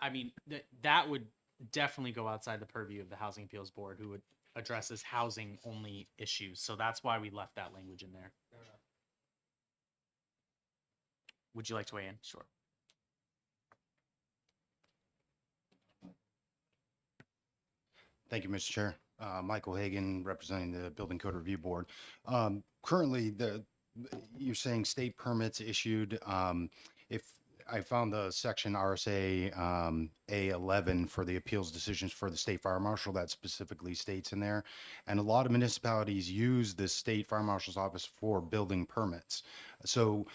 that would definitely go outside the purview of the Housing Appeals Board, who would addresses housing only issues. So that's why we left that language in there. Would you like to weigh in? Sure. Thank you, Mr. Chair. Michael Hagan, representing the Building Code Review Board. Currently, you're saying state permits issued. If I found the section RSA A11 for the appeals decisions for the state fire marshal, that specifically states in there. And a lot of municipalities use the state fire marshal's office for building permits. So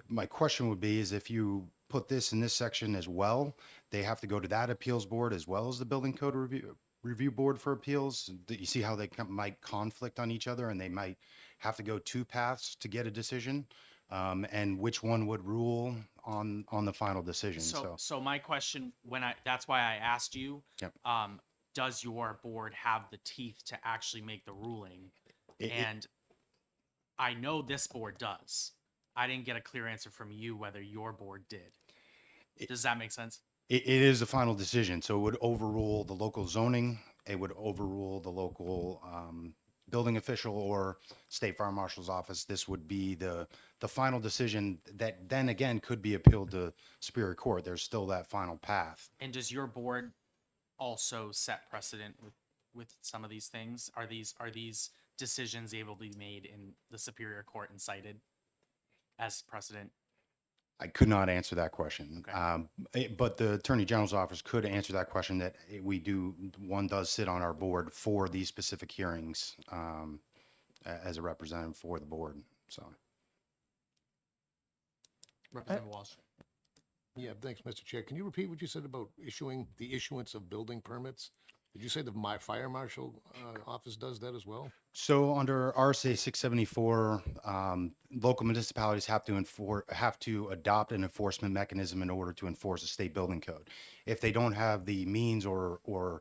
my question would be is if you put this in this section as well, they have to go to that appeals board as well as the building code review board for appeals. You see how they might conflict on each other, and they might have to go two paths to get a decision, and which one would rule on the final decision. So my question, that's why I asked you, Yep. does your board have the teeth to actually make the ruling? It- And I know this board does. I didn't get a clear answer from you whether your board did. Does that make sense? It is the final decision, so it would overrule the local zoning, it would overrule the local building official or state fire marshal's office. This would be the final decision that then again could be appealed to Superior Court. There's still that final path. And does your board also set precedent with some of these things? Are these decisions able to be made in the Superior Court and cited as precedent? I could not answer that question. Okay. But the Attorney General's office could answer that question, that one does sit on our board for these specific hearings as a representative for the board, so. Representative Walsh. Yeah, thanks, Mr. Chair. Can you repeat what you said about the issuance of building permits? Did you say my fire marshal office does that as well? So under RSA 674, local municipalities have to adopt an enforcement mechanism in order to enforce a state building code. If they don't have the means or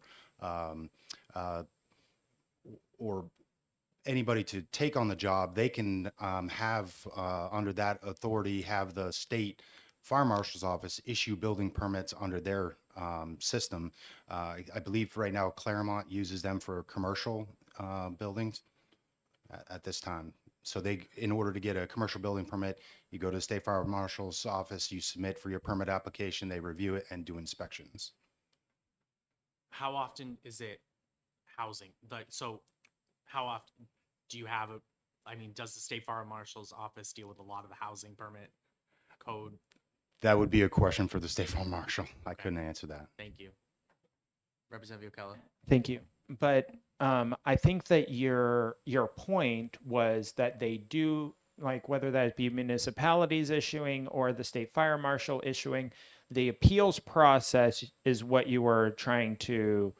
anybody to take on the job, they can have under that authority have the state fire marshal's office issue building permits under their system. I believe right now Claremont uses them for commercial buildings at this time. So in order to get a commercial building permit, you go to the state fire marshal's office, you submit for your permit application, they review it and do inspections. How often is it housing? So how often do you have does the state fire marshal's office deal with a lot of the housing permit code? That would be a question for the state fire marshal. I couldn't answer that. Thank you. Representative Ocala. Thank you. But I think that your point was that they do, like, whether that be municipalities issuing or the state fire marshal issuing, the appeals process is what you were trying to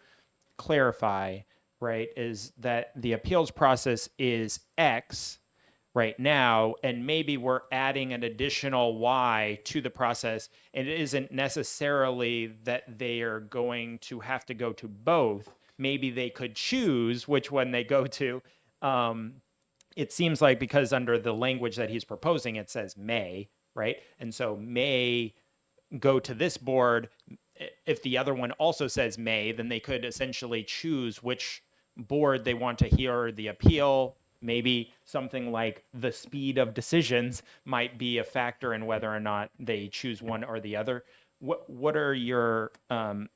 clarify, right? Is that the appeals process is X right now, and maybe we're adding an additional Y to the process, and it isn't necessarily that they are going to have to go to both. Maybe they could choose which one they go to. It seems like, because under the language that he's proposing, it says may, right? And so may go to this board. If the other one also says may, then they could essentially choose which board they want to hear the appeal. Maybe something like the speed of decisions might be a factor in whether or not they choose one or the other. What are your, can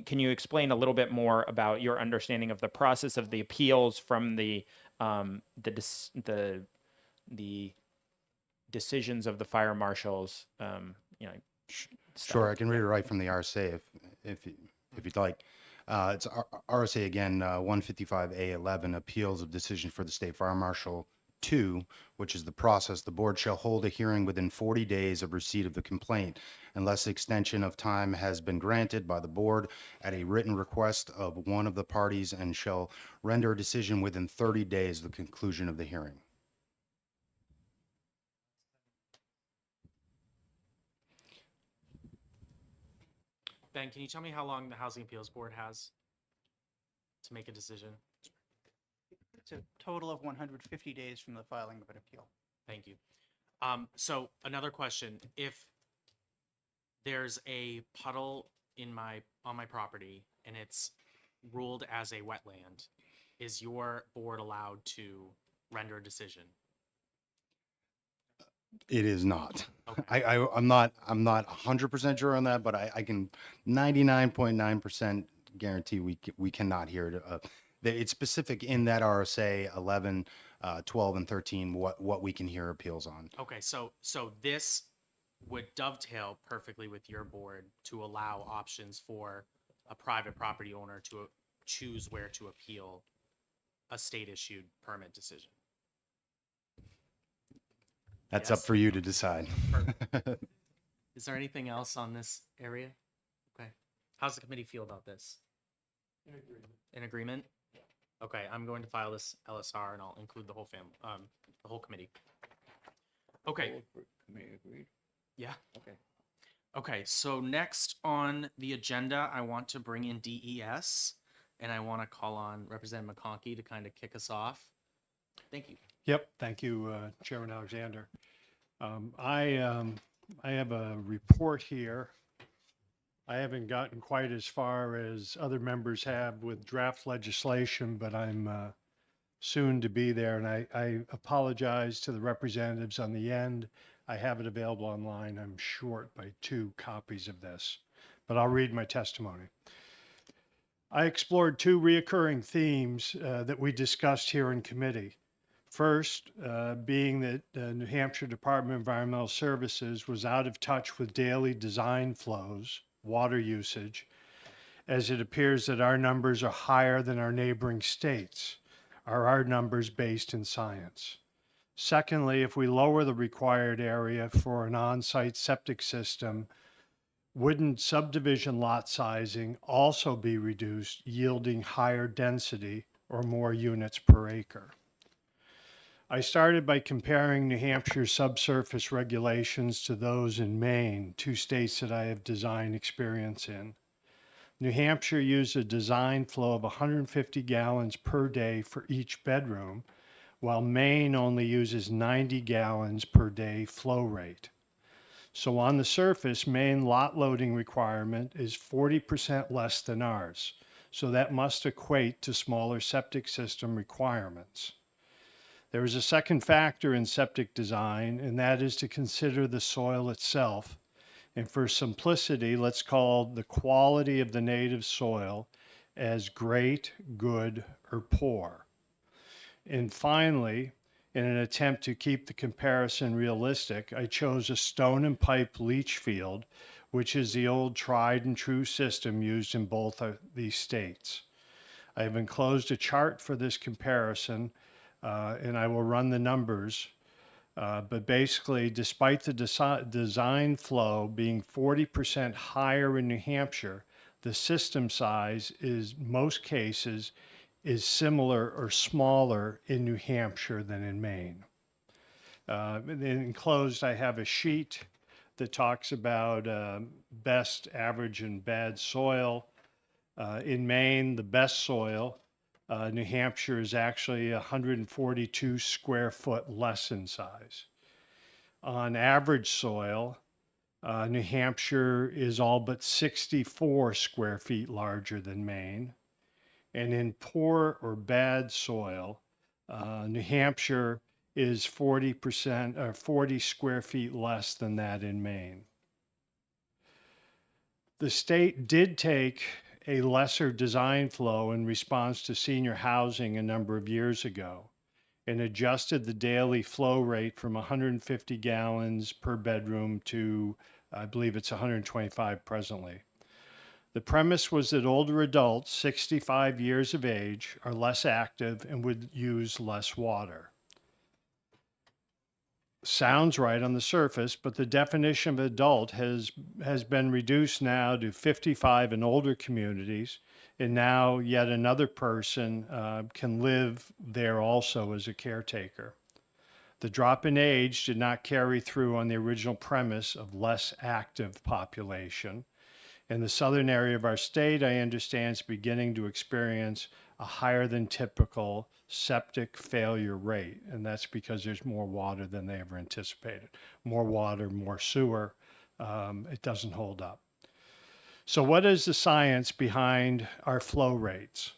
you explain a little bit more about your understanding of the process of the appeals from the decisions of the fire marshals? Sure, I can read it right from the RSA if you'd like. It's RSA again, 155A11, appeals of decision for the state fire marshal. 2, which is the process. The board shall hold a hearing within 40 days of receipt of the complaint, unless extension of time has been granted by the board at a written request of one of the parties, and shall render a decision within 30 days of the conclusion of the hearing. Ben, can you tell me how long the Housing Appeals Board has to make a decision? It's a total of 150 days from the filing of an appeal. Thank you. So another question: if there's a puddle on my property and it's ruled as a wetland, is your board allowed to render a decision? It is not. Okay. I'm not 100% sure on that, but I can 99.9% guarantee we cannot hear it. It's specific in that RSA 11, 12, and 13 what we can hear appeals on. Okay, so this would dovetail perfectly with your board to allow options for a private property owner to choose where to appeal a state-issued permit decision. That's Yes. up for you to decide. Is there anything else on this area? Okay. How's the committee feel about this? In agreement? Okay, I'm going to file this LSR and I'll include the whole the whole committee. Okay. Yeah. Okay. Okay, so next on the agenda, I want to bring in DES and I want to call on Representative McConkey to kind of kick us off. Thank you. Yep, thank you, Chairman Alexander. I have a report here. I haven't gotten quite as far as other members have with draft legislation, but I'm soon to be there. And I apologize to the representatives on the end. I have it available online. I'm short by 2 copies of this, but I'll read my testimony. I explored 2 reoccurring themes that we discussed here in committee. First, being that the New Hampshire Department of Environmental Services was out of touch with daily design flows, water usage, as it appears that our numbers are higher than our neighboring states. Are our numbers based in science? Secondly, if we lower the required area for an on-site septic system, wouldn't subdivision lot sizing also be reduced, yielding higher density or more units per acre? I started by comparing New Hampshire's subsurface regulations to those in Maine, 2 states that I have design experience in. New Hampshire used a design flow of 150 gallons per day for each bedroom, while Maine only uses 90 gallons per day flow rate. So on the surface, Maine lot loading requirement is 40% less than ours. So that must equate to smaller septic system requirements. There is a second factor in septic design, and that is to consider the soil itself. And for simplicity, let's call the quality of the native soil as great, good, or poor. And finally, in an attempt to keep the comparison realistic, I chose a stone and pipe leach field, which is the old tried and true system used in both of these states. I have enclosed a chart for this comparison, and I will run the numbers. But basically, despite the design flow being 40% higher in New Hampshire, the system size is, most cases, is similar or smaller in New Hampshire than in Maine. Enclosed, I have a sheet that talks about best, average, and bad soil. In Maine, the best soil, New Hampshire is actually 142 square foot less in size. On average soil, New Hampshire is all but 64 square feet larger than Maine. And in poor or bad soil, New Hampshire is 40% or 40 square feet less than that in Maine. The state did take a lesser design flow in response to senior housing a number of years ago and adjusted the daily flow rate from 150 gallons per bedroom to, I believe it's 125 presently. The premise was that older adults, 65 years of age, are less active and would use less water. Sounds right on the surface, but the definition of adult has been reduced now to 55 and older communities, and now yet another person can live there also as a caretaker. The drop in age did not carry through on the original premise of less active population. In the southern area of our state, I understand is beginning to experience a higher than typical septic failure rate. And that's because there's more water than they ever anticipated. More water, more sewer. It doesn't hold up. So what is the science behind our flow rates?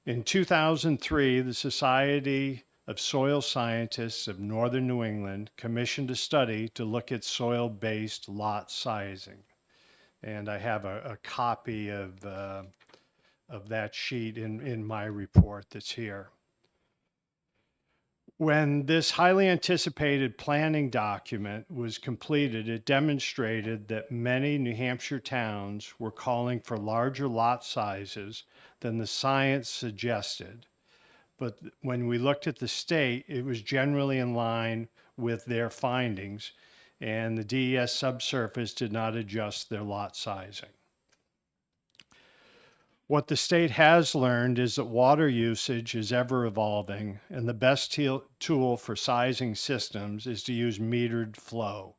In 2003, the Society of Soil Scientists of Northern New England commissioned a study to look at soil-based lot sizing. And I have a copy of that sheet in my report that's here. When this highly anticipated planning document was completed, it demonstrated that many New Hampshire towns were calling for larger lot sizes than the science suggested. But when we looked at the state, it was generally in line with their findings. and the DES subsurface did not adjust their lot sizing. What the state has learned is that water usage is ever evolving, and the best tool for sizing systems is to use metered flow.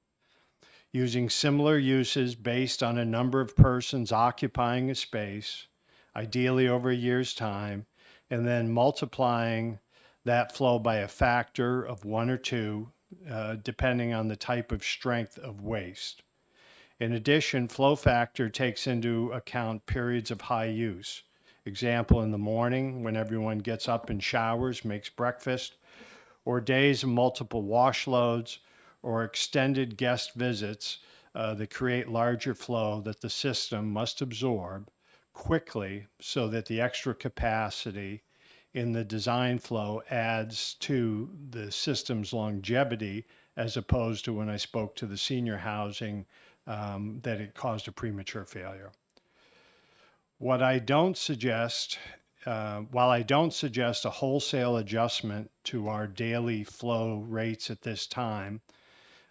Using similar uses based on a number of persons occupying a space, ideally over a year's time, and then multiplying that flow by a factor of 1 or 2, depending on the type of strength of waste. In addition, flow factor takes into account periods of high use. Example, in the morning when everyone gets up and showers, makes breakfast, or days of multiple wash loads, or extended guest visits that create larger flow that the system must absorb quickly so that the extra capacity in the design flow adds to the system's longevity, as opposed to when I spoke to the senior housing that it caused a premature failure. What I don't suggest, while I don't suggest a wholesale adjustment to our daily flow rates at this time,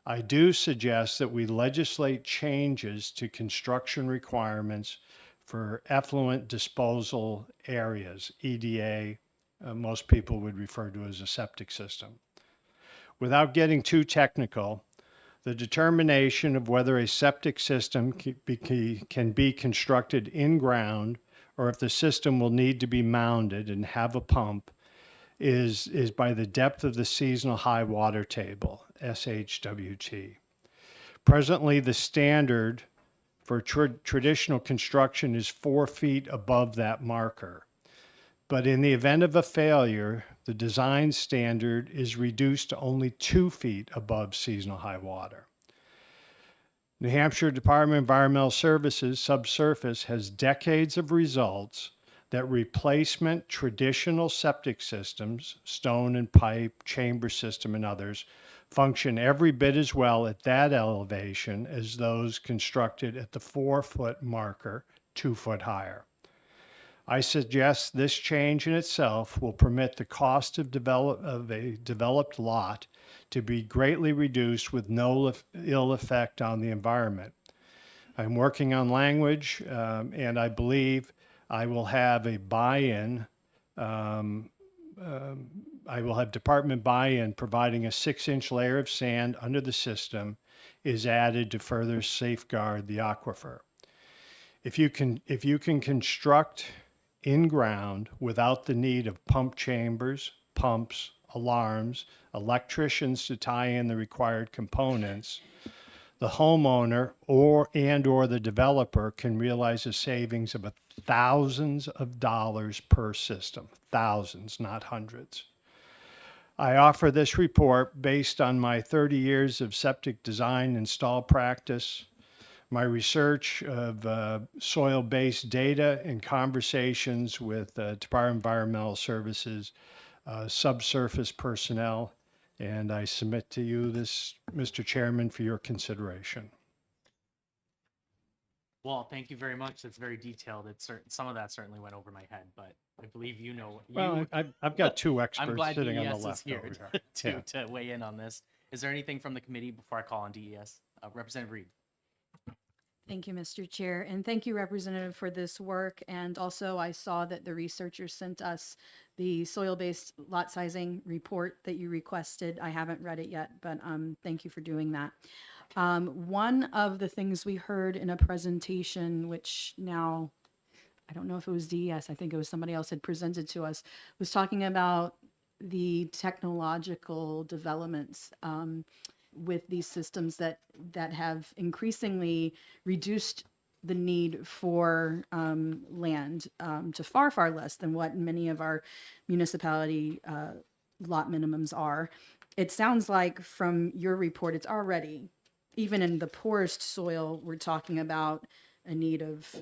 I do suggest that we legislate changes to construction requirements for effluent disposal areas, EDA, most people would refer to as a septic system. Without getting too technical, the determination of whether a septic system can be constructed in ground or if the system will need to be mounted and have a pump is by the depth of the seasonal high water table, SHWT. Presently, the standard for traditional construction is 4 feet above that marker. But in the event of a failure, the design standard is reduced to only 2 feet above seasonal high water. New Hampshire Department of Environmental Services subsurface has decades of results that replacement traditional septic systems, stone and pipe, chamber system, and others, function every bit as well at that elevation as those constructed at the 4-foot marker, 2 foot higher. I suggest this change in itself will permit the cost of a developed lot to be greatly reduced with no ill effect on the environment. I'm working on language, and I believe I will have a buy-in. I will have department buy-in, providing a 6-inch layer of sand under the system is added to further safeguard the aquifer. If you can construct in ground without the need of pump chambers, pumps, alarms, electricians to tie in the required components, the homeowner or the developer can realize a savings of thousands of dollars per system, thousands, not hundreds. I offer this report based on my 30 years of septic design and install practice, my research of soil-based data and conversations with Department of Environmental Services, subsurface personnel, and I submit to you this, Mr. Chairman, for your consideration. Well, thank you very much. That's very detailed. Some of that certainly went over my head, but I believe you know. Well, I've got 2 I'm experts glad sitting on the DES is left here over here. to weigh in on this. Is there anything from the committee before I call on DES? Representative Reed. Thank you, Mr. Chair, and thank you, Representative, for this work. And also, I saw that the researchers sent us the soil-based lot sizing report that you requested. I haven't read it yet, but thank you for doing that. One of the things we heard in a presentation, which now, I don't know if it was DES, I think it was somebody else had presented to us, was talking about the technological developments with these systems that have increasingly reduced the need for land to far, far less than what many of our municipality lot minimums are. It sounds like from your report, it's already, even in the poorest soil, we're talking about a need of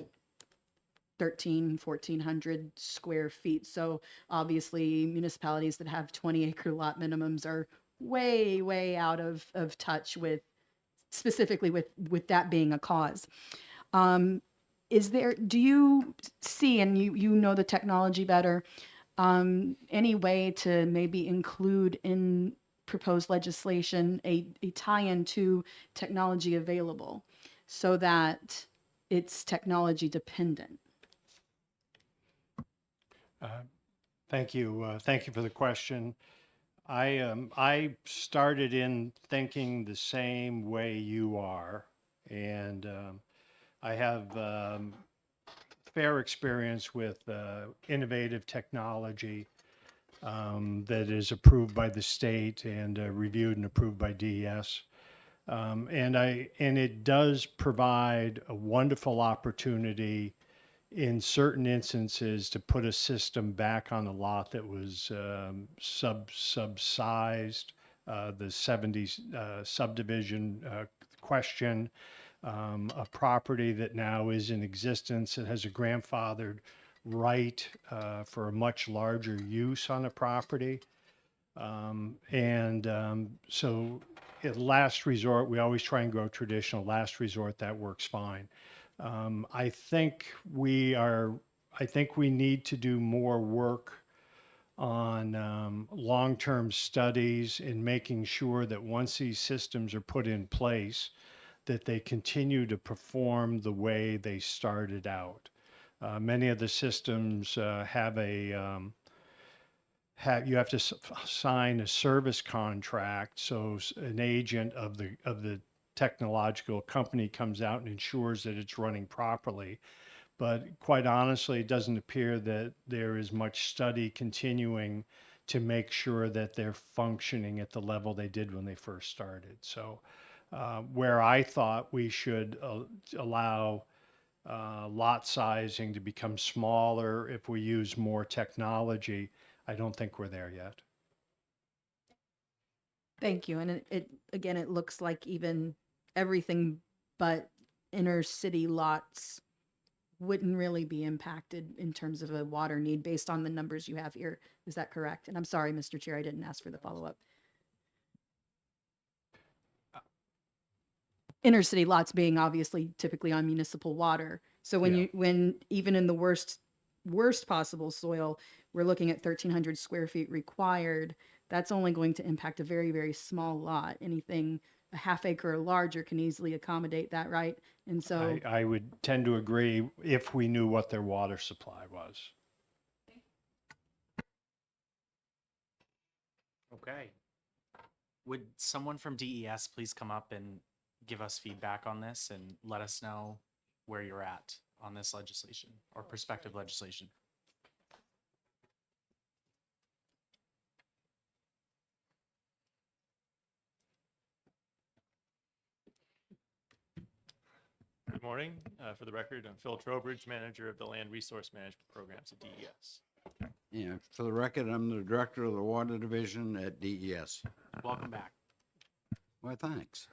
1,400 square feet. So obviously municipalities that have 20-acre lot minimums are way, way out of touch with, specifically with that being a cause. Do you see, and you know the technology better, any way to maybe include in proposed legislation a tie-in to technology available so that it's technology dependent? Thank you. Thank you for the question. I started in thinking the same way you are, and I have fair experience with innovative technology that is approved by the state and reviewed and approved by DES. And it does provide a wonderful opportunity in certain instances to put a system back on a lot that was subsized, the 70s subdivision question, a property that now is in existence that has a grandfathered right for a much larger use on a property. So at last resort, we always try and go traditional. Last resort, that works fine. I think we need to do more work on long-term studies and making sure that once these systems are put in place, that they continue to perform the way they started out. Many of the systems have you have to sign a service contract, so an agent of the technological company comes out and ensures that it's running properly. But quite honestly, it doesn't appear that there is much study continuing to make sure that they're functioning at the level they did when they first started. So where I thought we should allow lot sizing to become smaller if we use more technology, I don't think we're there yet. Thank you. And it again, it looks like even everything but inner city lots wouldn't really be impacted in terms of a water need based on the numbers you have here. Is that correct? And I'm sorry, Mr. Chair, I didn't ask for the follow-up. Inner city lots being obviously typically on municipal water. So when even in the worst possible soil, we're looking at 1,300 square feet required, that's only going to impact a very, very small lot. Anything a half acre or larger can easily accommodate that, right? And so I would tend to agree if we knew what their water supply was. Okay. Would someone from DES please come up and give us feedback on this and let us know where you're at on this legislation or prospective legislation? Good morning. For the record, I'm Phil Trowbridge, manager of the Land Resource Management Programs at DES. Yeah, for the record, I'm the director of the Water Division at DES. Welcome back. Why, thanks.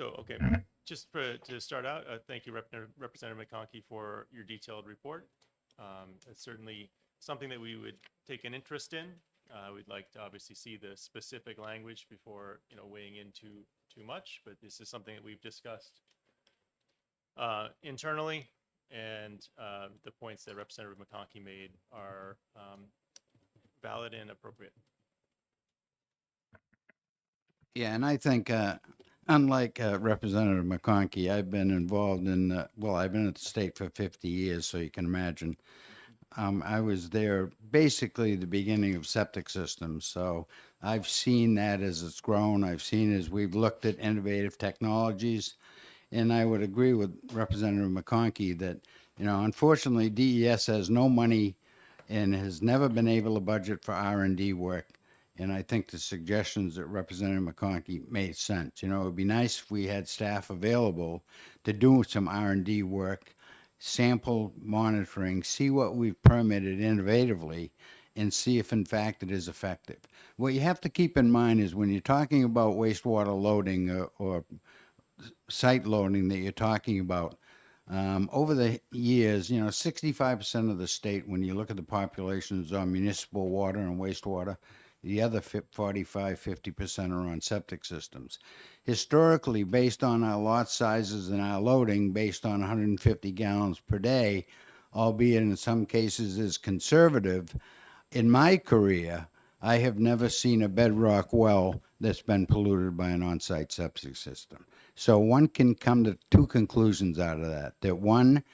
Okay, just to start out, thank you, Representative McConkey, for your detailed report. It's certainly something that we would take an interest in. We'd like to obviously see the specific language before, weighing into too much, but this is something that we've discussed internally, and the points that Representative McConkey made are valid and appropriate. Yeah, and I think, unlike Representative McConkey, I've been involved in, I've been at the state for 50 years, so you can imagine. I was there basically the beginning of septic systems, so I've seen that as it's grown. I've seen as we've looked at innovative technologies, and I would agree with Representative McConkey that, unfortunately, DES has no money and has never been able to budget for R&D work. And I think the suggestions that Representative McConkey made sense. It would be nice if we had staff available to do some R&D work, sample monitoring, see what we've permitted innovatively, and see if in fact it is effective. What you have to keep in mind is when you're talking about wastewater loading or site loading that you're talking about, over the years, 65% of the state, when you look at the populations on municipal water and wastewater, the other 50% are on septic systems. Historically, based on our lot sizes and our loading, based on 150 gallons per day, albeit in some cases is conservative, in my career, I have never seen a bedrock well that's been polluted by an on-site septic system. So one can come to two conclusions out of that. That one,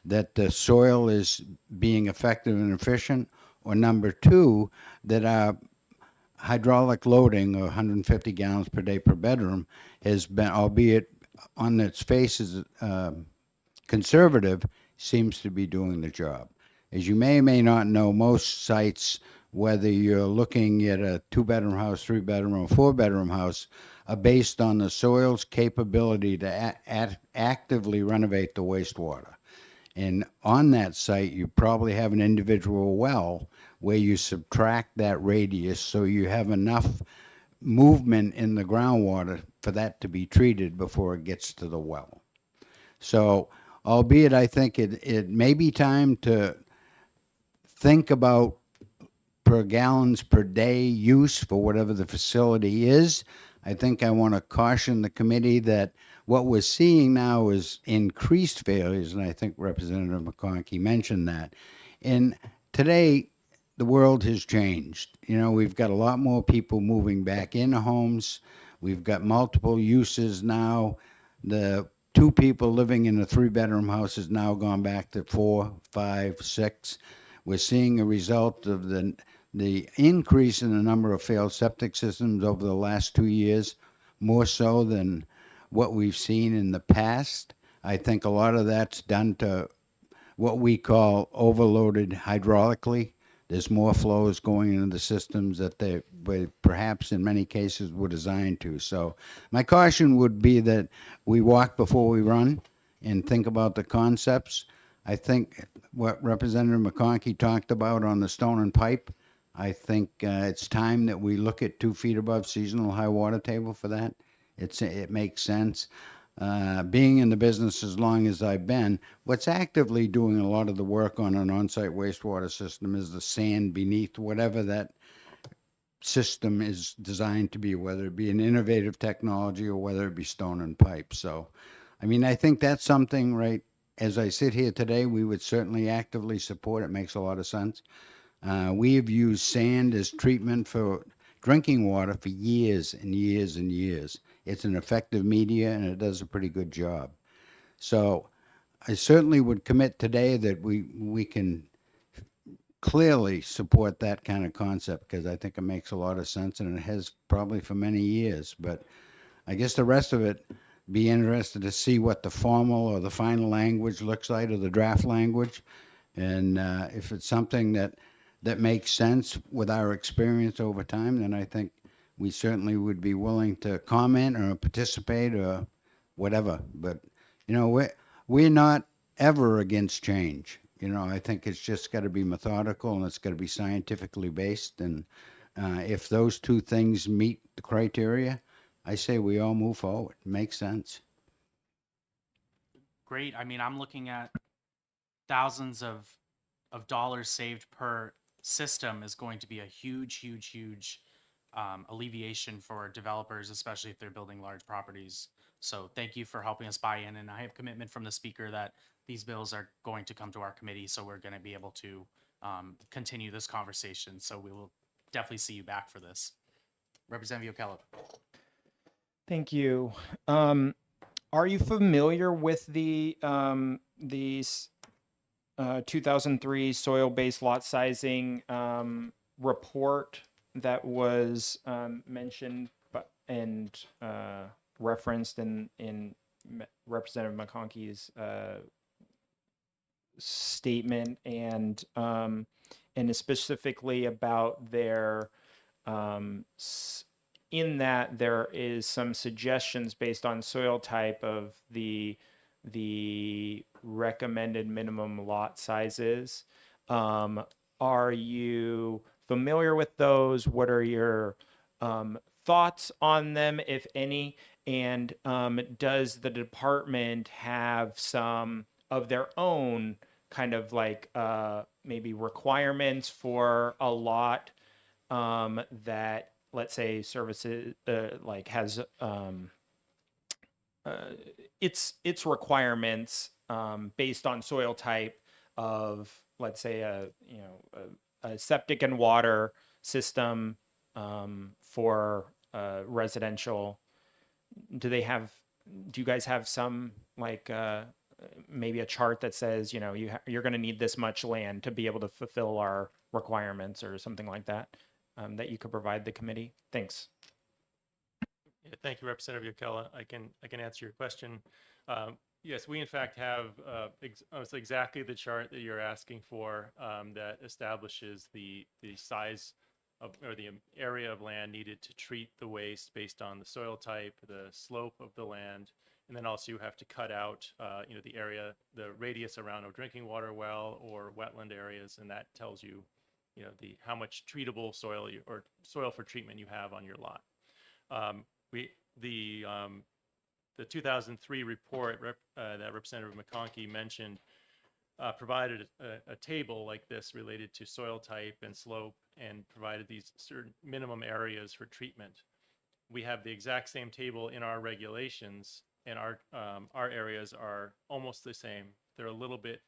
that the soil is being effective and efficient, or number two, that our hydraulic loading of 150 gallons per day per bedroom has been, albeit on its face is conservative, seems to be doing the job. As you may or may not know, most sites, whether you're looking at a 2-bedroom house, 3-bedroom, or 4-bedroom house, are based on the soil's capability to actively renovate the wastewater. And on that site, you probably have an individual well where you subtract that radius so you have enough movement in the groundwater for that to be treated before it gets to the well. So, albeit I think it may be time to think about per gallons per day use for whatever the facility is. I think I want to caution the committee that what we're seeing now is increased failures, and I think Representative McConkey mentioned that. And today, the world has changed. You know, we've got a lot more people moving back into homes. We've got multiple uses now. The 2 people living in a 3-bedroom house has now gone back to 4, 5, 6. We're seeing a result of the increase in the number of failed septic systems over the last 2 years, more so than what we've seen in the past. I think a lot of that's done to what we call overloaded hydraulically. There's more flows going into the systems that they perhaps in many cases were designed to. So my caution would be that we walk before we run and think about the concepts. I think what Representative McConkey talked about on the stone and pipe, I think it's time that we look at 2 feet above seasonal high water table for that. It makes sense. Being in the business as long as I've been, what's actively doing a lot of the work on an on-site wastewater system is the sand beneath whatever that system is designed to be, whether it be an innovative technology or whether it be stone and pipe. So, I mean, I think that's something, right, as I sit here today, we would certainly actively support. It makes a lot of sense. We have used sand as treatment for drinking water for years and years and years. It's an effective media and it does a pretty good job. So I certainly would commit today that we can clearly support that kind of concept because I think it makes a lot of sense and it has probably for many years. But I guess the rest of it, be interested to see what the formal or the final language looks like or the draft language. And if it's something that makes sense with our experience over time, then I think we certainly would be willing to comment or participate or whatever. But, you know, we're not ever against change. You know, I think it's just got to be methodical and it's got to be scientifically based. And if those 2 things meet the criteria, I say we all move forward. It makes sense. Great. I mean, I'm looking at thousands of dollars saved per system is going to be a huge alleviation for developers, especially if they're building large properties. So thank you for helping us buy in. And I have commitment from the speaker that these bills are going to come to our committee. So we're going to be able to continue this conversation. So we will definitely see you back for this. Representative Ocala. Thank you. Are you familiar with the 2003 soil-based lot sizing report that was mentioned and referenced in Representative McConkey's statement, and specifically about their in that there is some suggestions based on soil type of the recommended minimum lot sizes. Are you familiar with those? What are your thoughts on them, if any? And does the department have some of their own kind of like maybe requirements for a lot that, let's say, services like has its requirements based on soil type of, let's say, a a septic and water system for residential. Do you guys have some like maybe a chart that says, you know, you're going to need this much land to be able to fulfill our requirements or something like that, that you could provide the committee? Thanks. Yeah, thank you, Representative Yokela. I can answer your question. Yes, we in fact have almost exactly the chart that you're asking for, that establishes the size of, or the area of land needed to treat the waste based on the soil type, the slope of the land, and then also you have to cut out, you know, the area, the radius around a drinking water well or wetland areas, and that tells you, you know, how much treatable soil or soil for treatment you have on your lot. The 2003 report that Representative McConkey mentioned provided a table like this related to soil type and slope, and provided these certain minimum areas for treatment. We have the exact same table in our regulations, and our areas are almost the same. They're a little bit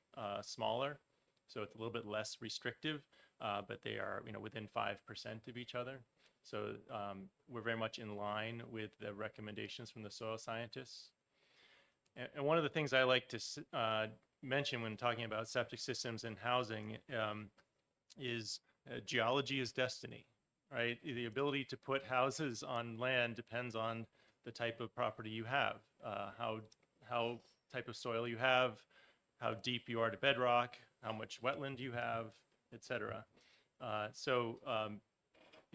smaller, so it's a little bit less restrictive, but they are, you know, within 5% of each other. So we're very much in line with the recommendations from the soil scientists. And one of the things I like to mention when talking about septic systems and housing is geology is destiny, right? The ability to put houses on land depends on the type of property you have, how type of soil you have, how deep you are to bedrock, how much wetland you have, etc.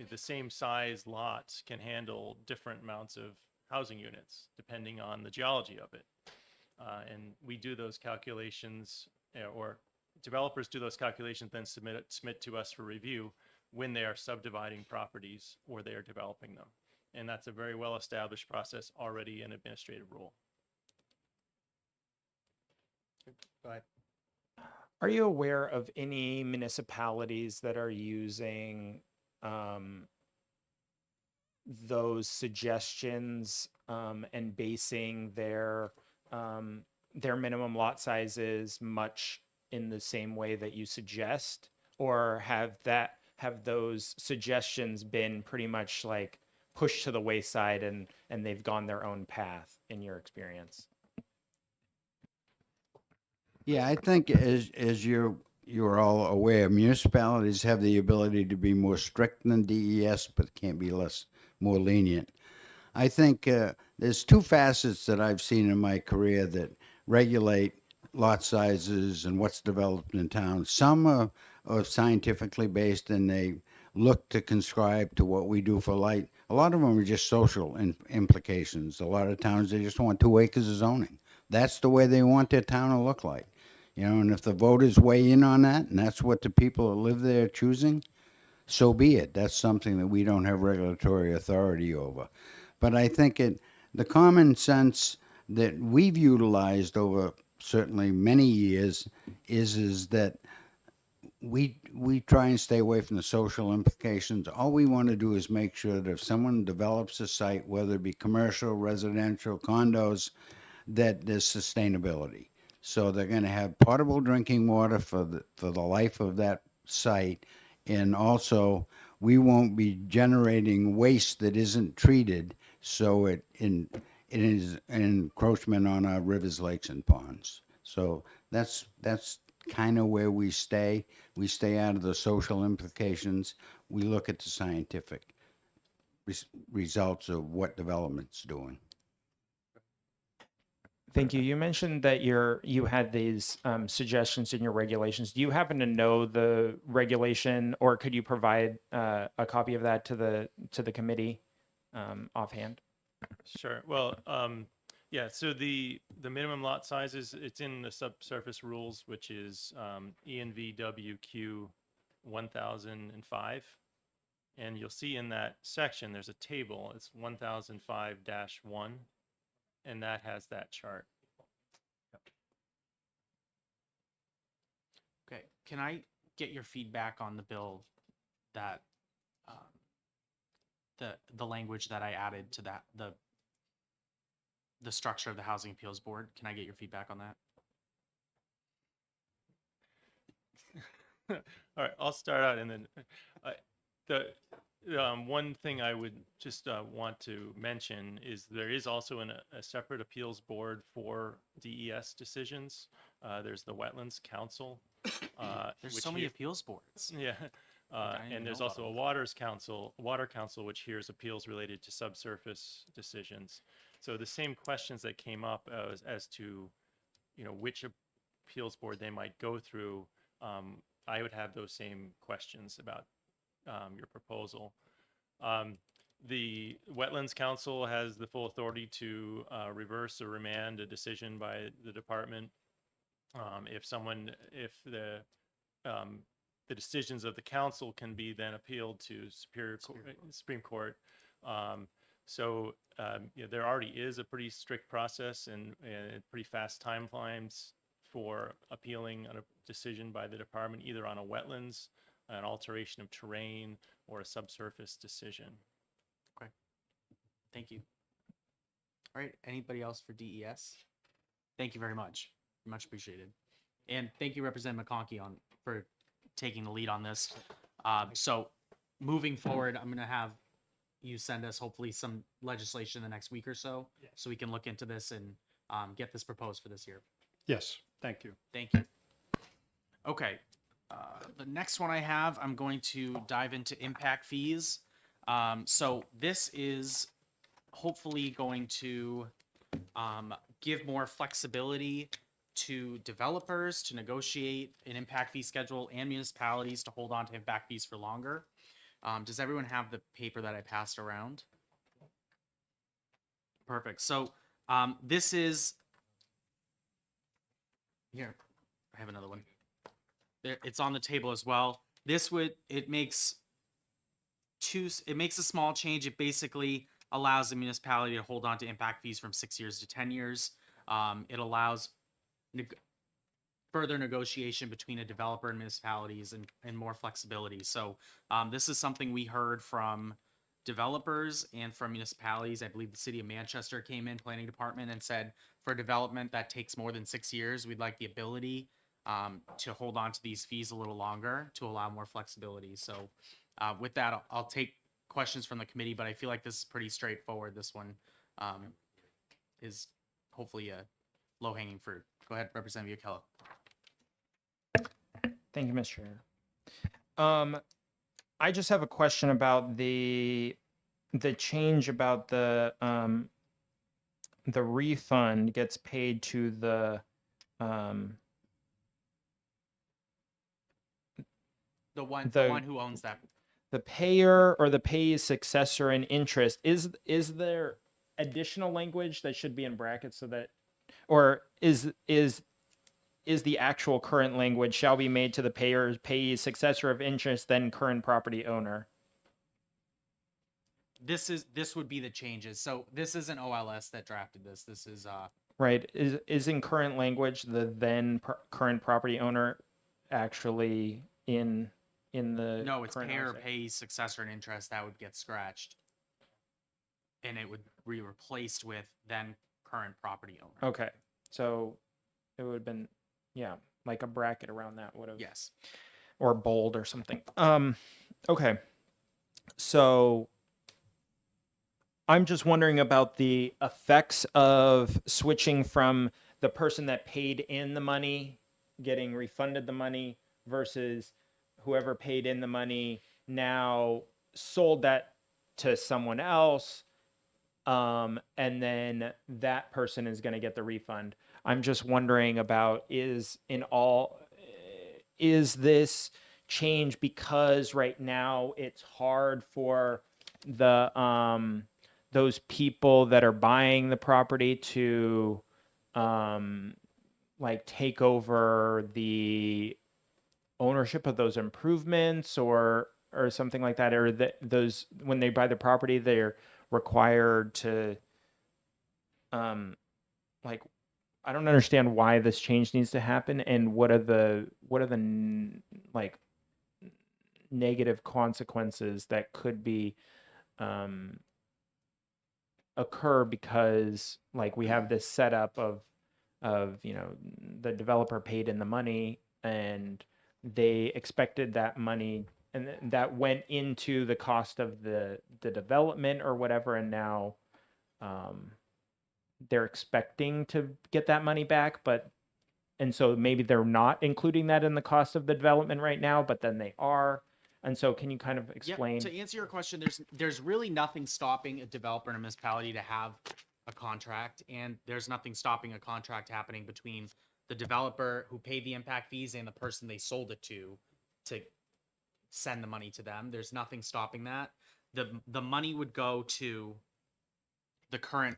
The same size lots can handle different amounts of housing units depending on the geology of it. And we do those calculations, or developers do those calculations, then submit to us for review when they are subdividing properties or they are developing them. And that's a very well-established process, already an administrative rule. Go ahead. Are you aware of any municipalities that are using those suggestions and basing their minimum lot sizes much in the same way that you suggest, or have those suggestions been pretty much like pushed to the wayside and they've gone their own path in your experience? Yeah, I think as you're all aware, municipalities have the ability to be more strict than DES, but can't be more lenient. I think there's two facets that I've seen in my career that regulate lot sizes and what's developed in town. Some are scientifically based, and they look to conscribe to what we do for light. A lot of them are just social implications. A lot of towns, they just want 2 acres of zoning. That's the way they want their town to look like. You know, and if the voters weigh in on that, and that's what the people that live there are choosing, so be it. That's something that we don't have regulatory authority over. But I think the common sense that we've utilized over certainly many years is that we try and stay away from the social implications. All we want to do is make sure that if someone develops a site, whether it be commercial, residential, condos, that there's sustainability. So they're going to have potable drinking water for the life of that site. And also, we won't be generating waste that isn't treated, so it is an encroachment on our rivers, lakes, and ponds. So that's kind of where we stay. We stay out of the social implications. We look at the scientific results of what development's doing. Thank you. You mentioned that you had these suggestions in your regulations. Do you happen to know the regulation, or could you provide a copy of that to the committee offhand? Sure. Well, yeah. So the minimum lot sizes, it's in the subsurface rules, which is ENVWQ 1005, and you'll see in that section there's a table. It's 1005-1. And that has that chart. Okay, can I get your feedback on the bill that the language that I added to that, the structure of the Housing Appeals Board? Can I get your feedback on that? All right, I'll start out and then the one thing I would just want to mention is there is also a separate appeals board for DES decisions. There's the Wetlands Council. There's which so many hear- appeals boards. Yeah. I didn't even And there's know about also a water council, which hears appeals related to subsurface decisions. So the same questions that came up as to, which appeals board they might go through, I would have those same questions about your proposal. The Wetlands Council has the full authority to reverse or remand a decision by the department. If the decisions of the council can be then appealed to Supreme Court. There already is a pretty strict process and pretty fast timelines for appealing a decision by the department, either on a wetlands, an alteration of terrain, or a subsurface decision. Okay. Thank you. All right. Anybody else for DES? Thank you very much. Much appreciated. And thank you, Representative McConkey, for taking the lead on this. So moving forward, I'm going to have you send us hopefully some legislation the next week or so, so we can look into this and get this proposed for this year. Yes, thank you. Thank you. Okay. The next one I have, I'm going to dive into impact fees. So this is hopefully going to give more flexibility to developers to negotiate an impact fee schedule and municipalities to hold on to impact fees for longer. Does everyone have the paper that I passed around? Perfect. So this is here. I have another one. There, it's on the table as well. It makes a small change. It basically allows the municipality to hold on to impact fees from 6 years to 10 years. It allows further negotiation between a developer and municipalities and more flexibility. So this is something we heard from developers and from municipalities. I believe the city of Manchester came in, planning department, and said for development that takes more than 6 years, we'd like the ability to hold on to these fees a little longer to allow more flexibility. So with that, I'll take questions from the committee, but I feel like this is pretty straightforward. This one is hopefully a low-hanging fruit. Go ahead, Representative Yukela. Thank you, Mr. Chair. I just have a question about the change about the refund gets paid to the the one who owns that. the payer or the payee's successor in interest. Is there additional language that should be in brackets so that, or is the actual current language shall be made to the payee's successor of interest than current property owner? This would be the changes. So this isn't OLS that drafted this. This is Right. Is in current language the then current property owner actually in the no, it's current payer RSA? pays successor and interest that would get scratched, and it would be replaced with then current property owner. Okay, so it would have been, yeah, like a bracket around that would have, Yes. or bold or something. Okay, so I'm just wondering about the effects of switching from the person that paid in the money getting refunded the money versus whoever paid in the money now sold that to someone else, and then that person is going to get the refund. I'm just wondering about is this change because right now it's hard for the those people that are buying the property to like take over the ownership of those improvements or something like that, or that those when they buy the property they're required to like, I don't understand why this change needs to happen and what are the like negative consequences that could be occur because like we have this setup of the developer paid in the money and they expected that money and that went into the cost of the development or whatever, and now they're expecting to get that money back, but and so maybe they're not including that in the cost of the development right now, but then they are. And so can you kind of explain? To answer your question, there's really nothing stopping a developer and a municipality to have a contract, and there's nothing stopping a contract happening between the developer who paid the impact fees and the person they sold it to send the money to them. There's nothing stopping that. The money would go to the current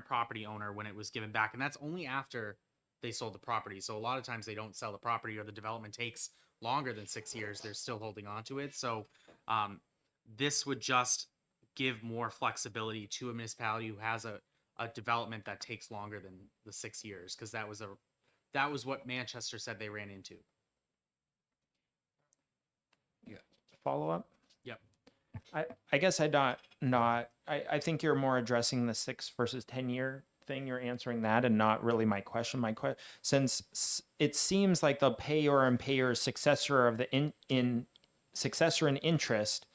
property owner when it was given back, and that's only after they sold the property. So a lot of times they don't sell the property, or the development takes longer than 6 years. They're still holding on to it. So this would just give more flexibility to a municipality who has a development that takes longer than the 6 years, because that was what Manchester said they ran into. Follow up? Yep. I guess I think you're more addressing the 6 versus 10 year thing. You're answering that and not really my question. Since it seems like the payer and payer's successor of the successor in interest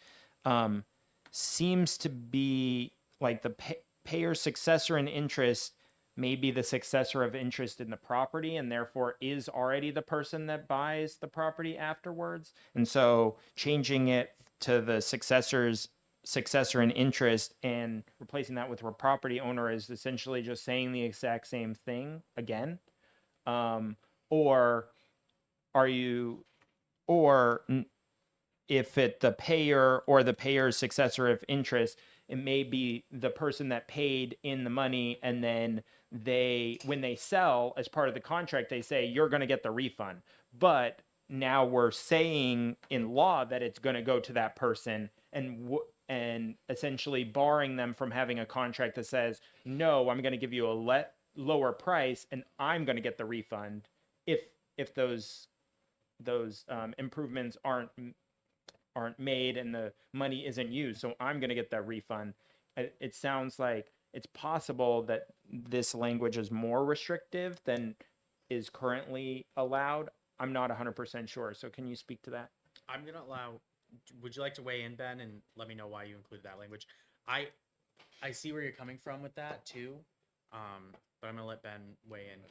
seems to be like the payer's successor in interest may be the successor of interest in the property, and therefore is already the person that buys the property afterwards. And so changing it to the successor in interest and replacing that with a property owner is essentially just saying the exact same thing again. Or if the payer or the payer's successor of interest, it may be the person that paid in the money, and then when they sell as part of the contract, they say you're going to get the refund. But now we're saying in law that it's going to go to that person, and essentially barring them from having a contract that says, no, I'm going to give you a lower price and I'm going to get the refund if those improvements aren't made and the money isn't used. So I'm going to get that refund. It sounds like it's possible that this language is more restrictive than is currently allowed. I'm not 100% sure. So can you speak to that? I'm gonna allow. Would you like to weigh in, Ben, and let me know why you included that language? I see where you're coming from with that too, but I'm gonna let Ben weigh in.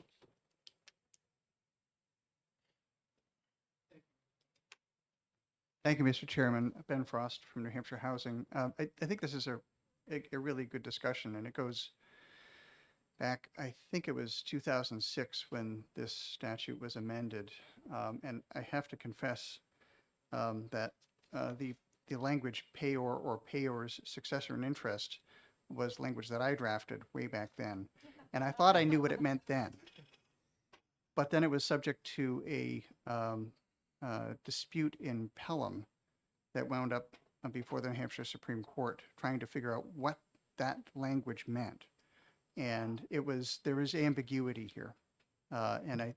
Thank you, Mr. Chairman. Ben Frost from New Hampshire Housing. I think this is a really good discussion, and it goes back, I think it was 2006 when this statute was amended. And I have to confess that the language payor or payors successor in interest was language that I drafted way back then. And I thought I knew what it meant then. But then it was subject to a dispute in Pelham that wound up before the New Hampshire Supreme Court, trying to figure out what that language meant. And there is ambiguity here. And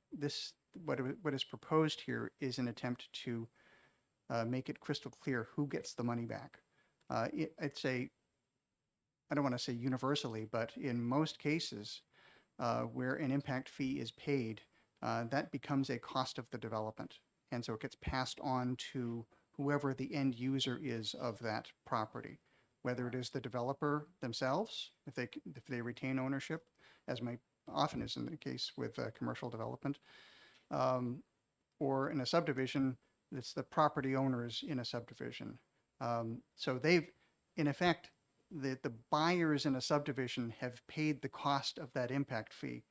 what is proposed here is an attempt to make it crystal clear who gets the money back. I don't want to say universally, but in most cases where an impact fee is paid, that becomes a cost of the development. And so it gets passed on to whoever the end user is of that property, whether it is the developer themselves, if they retain ownership, as often is in the case with commercial development, or in a subdivision, it's the property owners in a subdivision. So in effect, the buyers in a subdivision have paid the cost of that impact fee.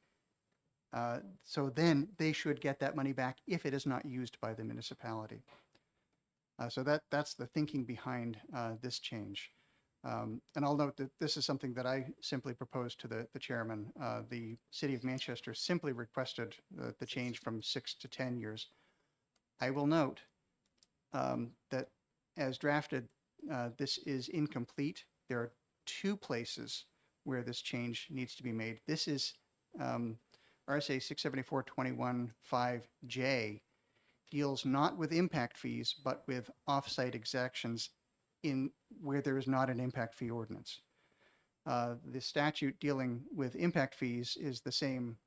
So then they should get that money back if it is not used by the municipality. So that's the thinking behind this change. And I'll note that this is something that I simply proposed to the chairman. The City of Manchester simply requested the change from 6 to 10 years. I will note that as drafted, this is incomplete. There are 2 places where this change needs to be made. This is RSA 674-21-5J deals not with impact fees, but with off-site exactions where there is not an impact fee ordinance. The statute dealing with impact fees is the same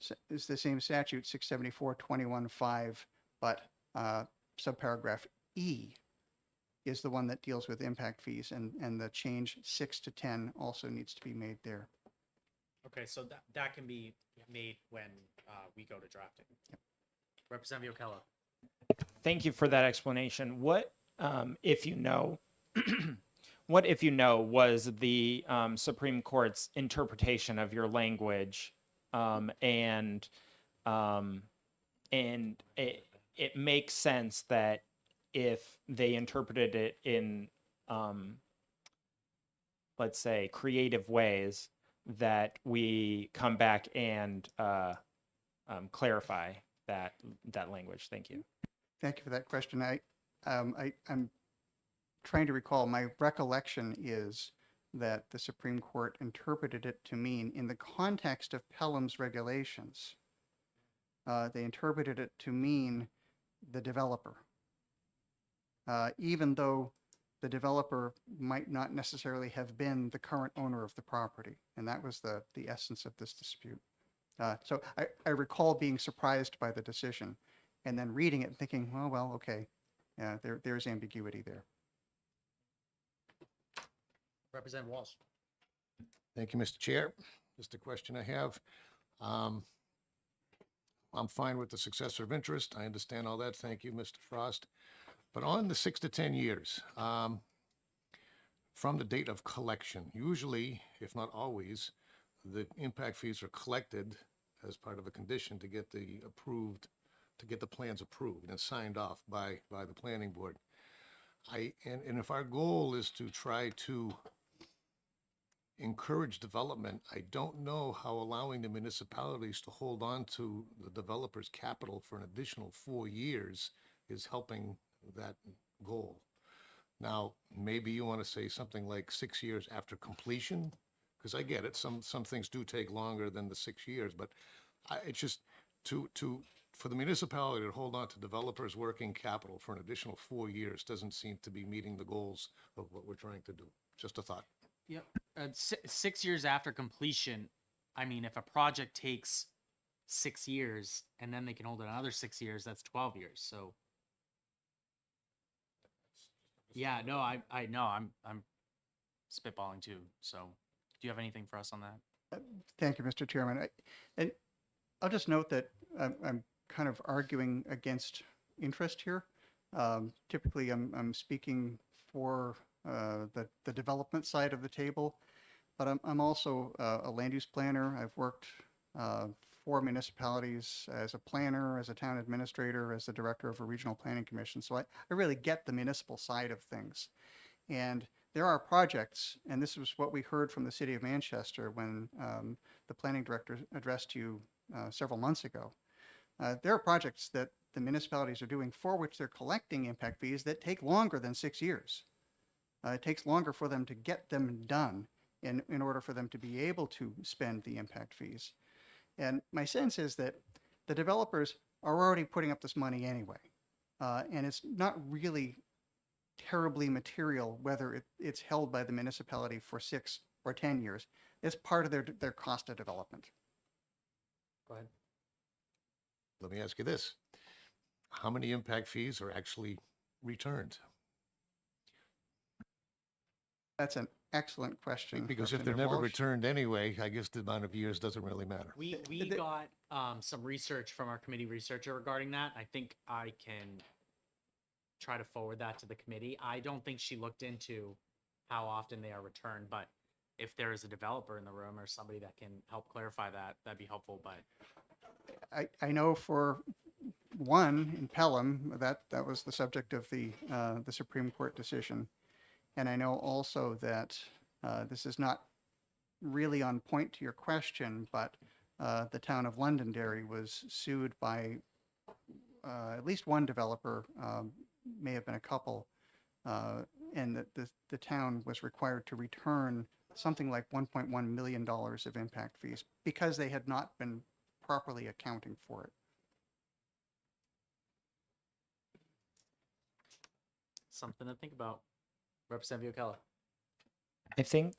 statute, 674-21-5, but subparagraph E is the one that deals with impact fees, and the change 6 to 10 also needs to be made there. Okay, so that can be made when we go to drafting. Representative Ocala. Thank you for that explanation. What, if you know, what, if you know, was the Supreme Court's interpretation of your language, and it makes sense that if they interpreted it in, let's say, creative ways, that we come back and clarify that language. Thank you. Thank you for that question. I'm trying to recall. My recollection is that the Supreme Court interpreted it to mean, in the context of Pelham's regulations, they interpreted it to mean the developer, even though the developer might not necessarily have been the current owner of the property. And that was the essence of this dispute. So I recall being surprised by the decision and then reading it and thinking, well, okay, there's ambiguity there. Representative Walsh. Thank you, Mr. Chair. Just a question I have. I'm fine with the successor of interest. I understand all that. Thank you, Mr. Frost. But on the 6 to 10 years, from the date of collection, usually, if not always, the impact fees are collected as part of a condition to get the plans approved and signed off by the planning board. And if our goal is to try to encourage development, I don't know how allowing the municipalities to hold on to the developer's capital for an additional 4 years is helping that goal. Now, maybe you want to say something like 6 years after completion, because I get it. Some things do take longer than the 6 years, but it's just for the municipality to hold on to developers' working capital for an additional 4 years doesn't seem to be meeting the goals of what we're trying to do. Just a thought. Yep. 6 years after completion, I mean, if a project takes 6 years and then they can hold it another 6 years, that's 12 years. So, yeah, no, I know I'm spitballing too. So, do you have anything for us on that? Thank you, Mr. Chairman. And I'll just note that I'm kind of arguing against interest here. Typically, I'm speaking for the development side of the table, but I'm also a land use planner. I've worked for municipalities as a planner, as a town administrator, as the director of a regional planning commission. So I really get the municipal side of things. And there are projects, and this was what we heard from the city of Manchester when the planning director addressed you several months ago. There are projects that the municipalities are doing for which they're collecting impact fees that take longer than 6 years. It takes longer for them to get them done in order for them to be able to spend the impact fees. And my sense is that the developers are already putting up this money anyway. And it's not really terribly material whether it's held by the municipality for 6 or 10 years. It's part of their cost of development. Go ahead. Let me ask you this. How many impact fees are actually returned? That's an excellent question. Because if they're Representative never Walsh. returned anyway, I guess the amount of years doesn't really matter. We got some research from our committee researcher regarding that. I think I can try to forward that to the committee. I don't think she looked into how often they are returned, but if there is a developer in the room or somebody that can help clarify that, that'd be helpful. But I know for one in Pelham that was the subject of the Supreme Court decision, and I know also that this is not really on point to your question, but the town of Londonderry was sued by at least one developer, may have been a couple, and that the town was required to return something like $1.1 million of impact fees because they had not been properly accounting for it. something to think about. Representative Ocala. I think,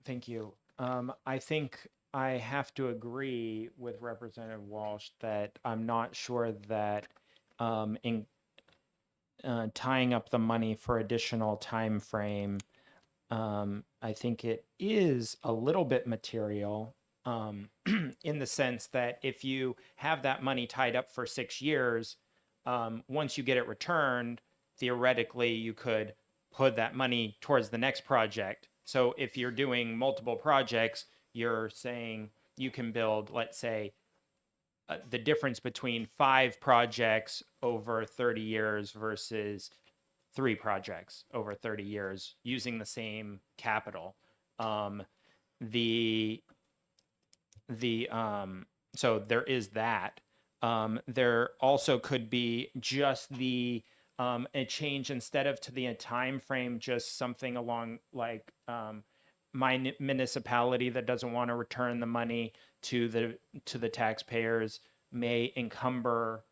thank you. I think I have to agree with Representative Walsh that I'm not sure that in tying up the money for additional time frame, I think it is a little bit material, in the sense that if you have that money tied up for 6 years, once you get it returned, theoretically you could put that money towards the next project. So if you're doing multiple projects, you're saying you can build, let's say, the difference between 5 projects over 30 years versus 3 projects over 30 years using the same capital. So there is that. There also could be just a change, instead of to the time frame, just something along like my municipality that doesn't want to return the money to the taxpayers may encumber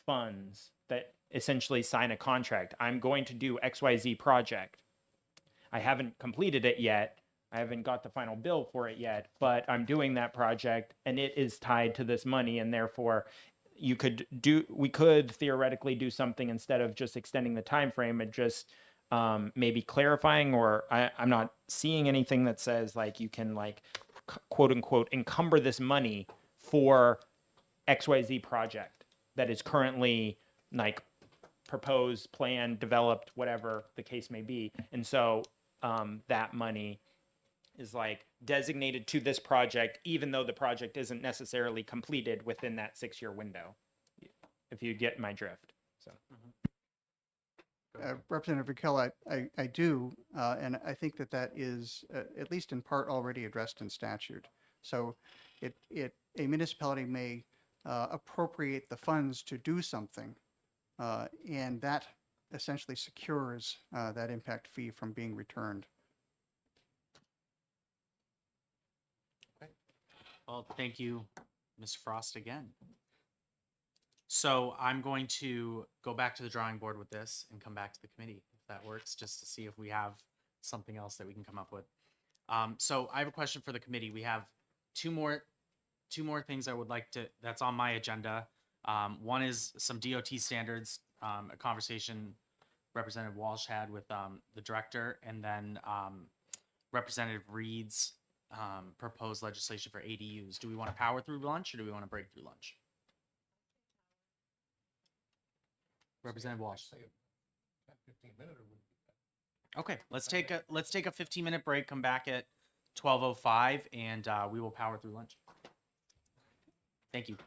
funds that essentially sign a contract. I'm going to do XYZ project. I haven't completed it yet. I haven't got the final bill for it yet, but I'm doing that project and it is tied to this money, and therefore we could theoretically do something instead of just extending the time frame and just maybe clarifying, or I'm not seeing anything that says like you can like quote unquote encumber this money for XYZ project that is currently like proposed, planned, developed, whatever the case may be. And so that money is like designated to this project, even though the project isn't necessarily completed within that 6-year window, if you get my drift. So. Representative Raquel, I do, and I think that is at least in part already addressed in statute. So a municipality may appropriate the funds to do something, and that essentially secures that impact fee from being returned. Well, thank you, Ms. Frost, again. So I'm going to go back to the drawing board with this and come back to the committee, if that works, just to see if we have something else that we can come up with. So I have a question for the committee. We have two more things I would like to, that's on my agenda. One is some DOT standards, a conversation Representative Walsh had with the director, and then Representative Reed's proposed legislation for ADUs. Do we want to power through lunch or do we want to break through lunch? Representative Walsh. 15-minute. Okay, let's take a 15-minute break. Come back at 12:05, and we will power through lunch. Thank you.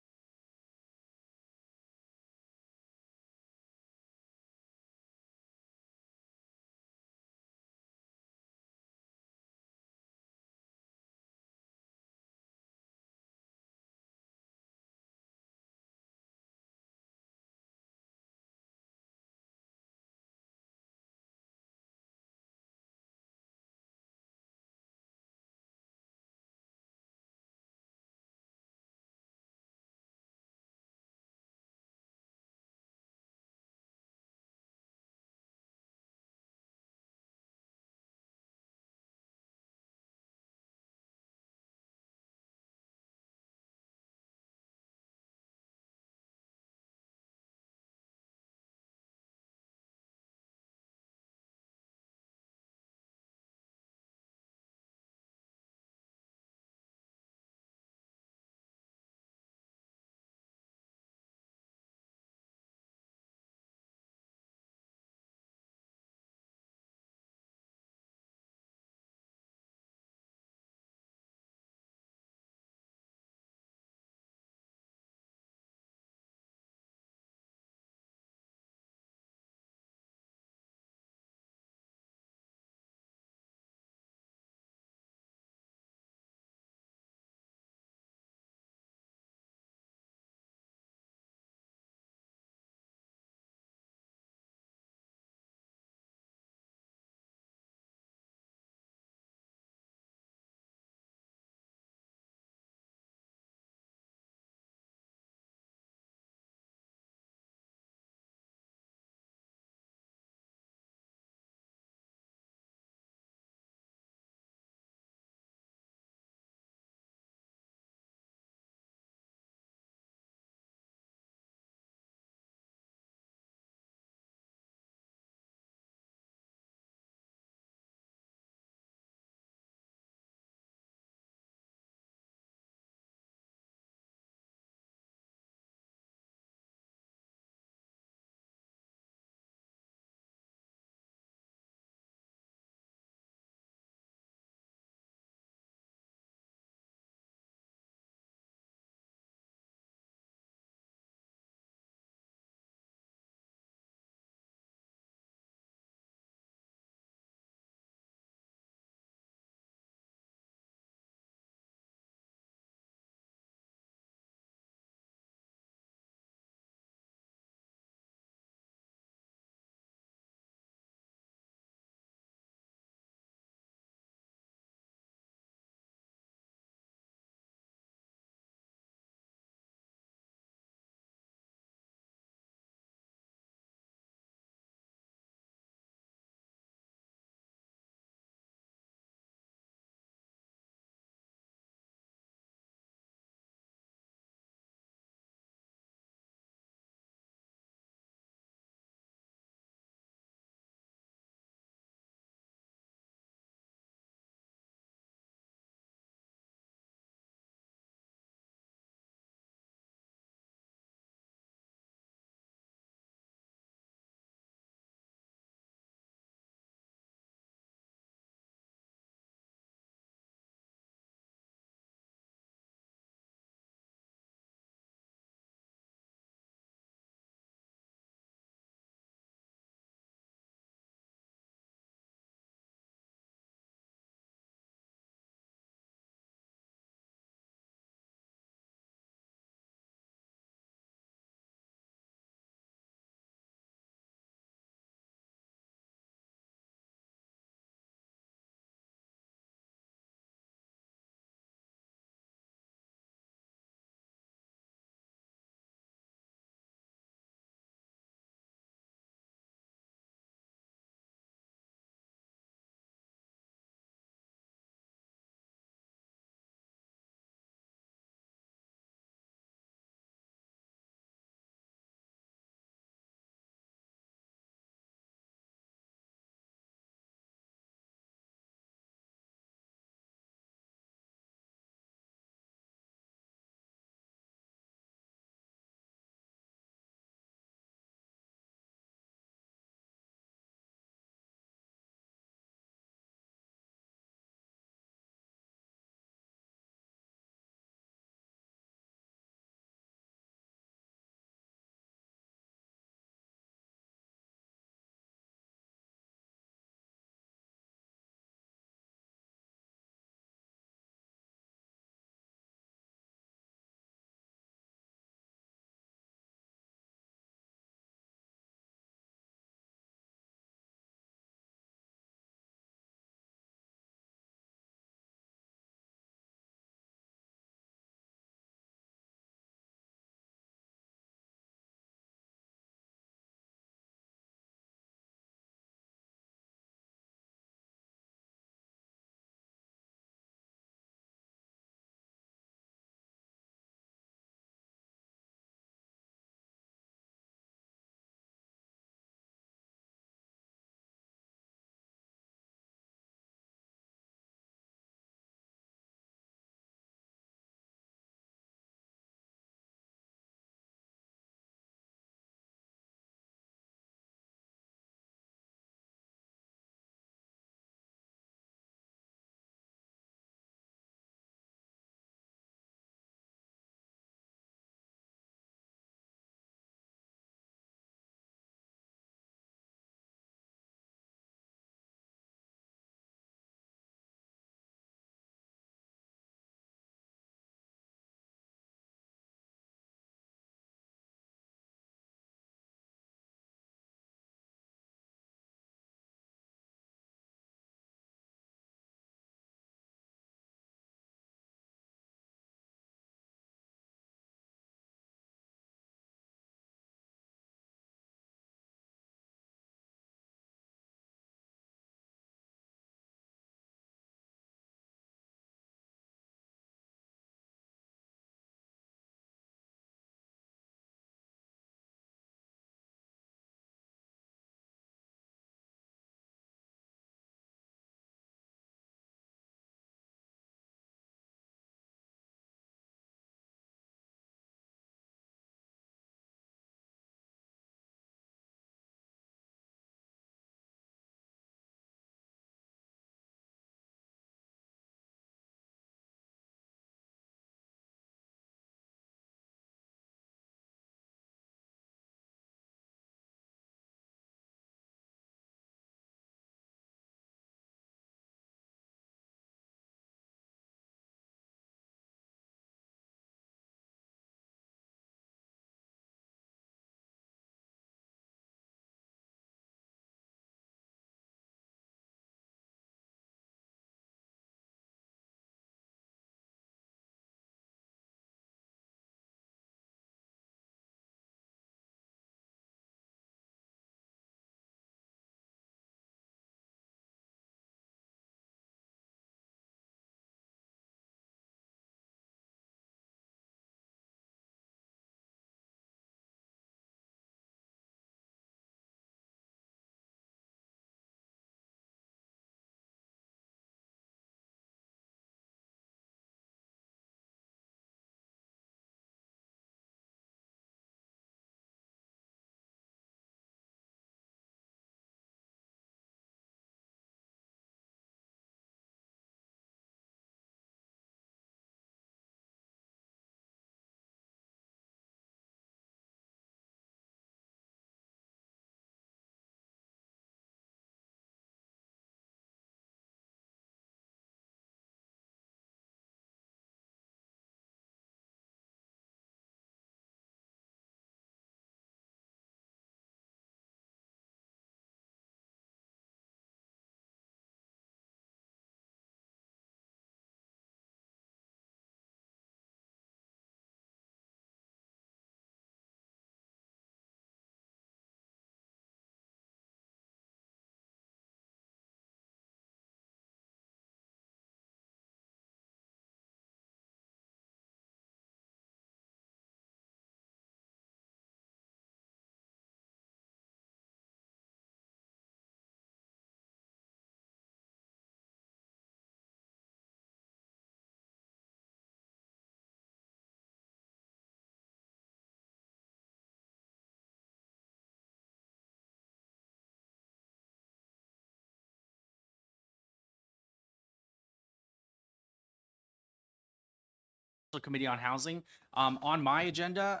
Special Committee on Housing. On my agenda,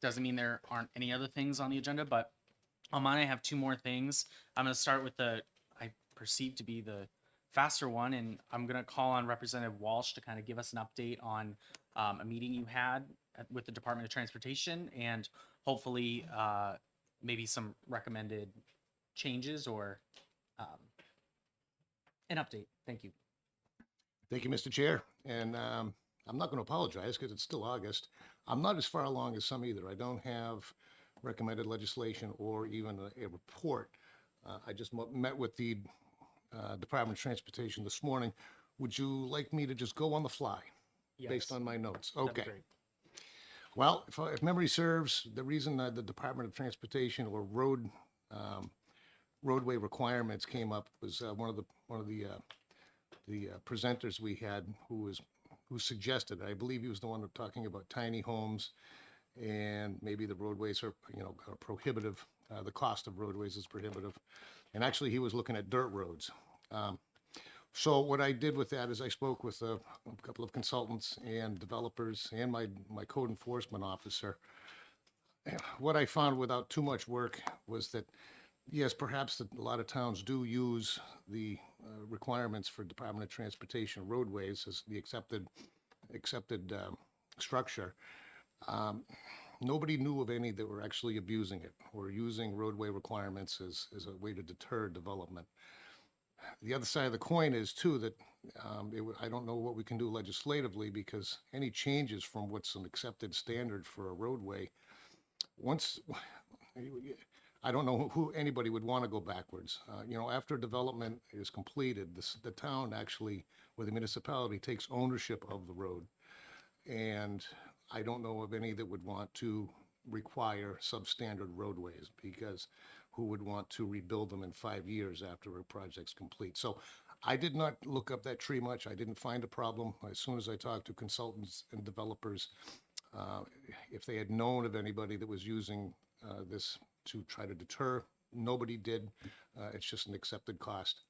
doesn't mean there aren't any other things on the agenda, but on mine I have two more things. I'm going to start with the, I perceive to be the faster one, and I'm going to call on Representative Walsh to kind of give us an update on a meeting you had with the Department of Transportation, and hopefully maybe some recommended changes or an update. Thank you. Thank you, Mr. Chair. And I'm not going to apologize because it's still August. I'm not as far along as some either. I don't have recommended legislation or even a report. I just met with the Department of Transportation this morning. Would you like me to just go on the fly based on my notes? That'd be Okay. great. Well, if memory serves, the reason that the Department of Transportation or roadway requirements came up was one of the presenters we had who suggested, I believe he was the one talking about tiny homes, and maybe the roadways are prohibitive. The cost of roadways is prohibitive, and actually he was looking at dirt roads. So what I did with that is I spoke with a couple of consultants and developers and my code enforcement officer. What I found without too much work was that, yes, perhaps a lot of towns do use the requirements for Department of Transportation roadways as the accepted structure. Nobody knew of any that were actually abusing it or using roadway requirements as a way to deter development. The other side of the coin is too that I don't know what we can do legislatively, because any changes from what's an accepted standard for a roadway, I don't know who anybody would want to go backwards. After development is completed, the town actually, or the municipality, takes ownership of the road. And I don't know of any that would want to require substandard roadways, because who would want to rebuild them in 5 years after a project's complete? So I did not look up that tree much. I didn't find a problem. As soon as I talked to consultants and developers, if they had known of anybody that was using this to try to deter, nobody did. It's just an accepted cost.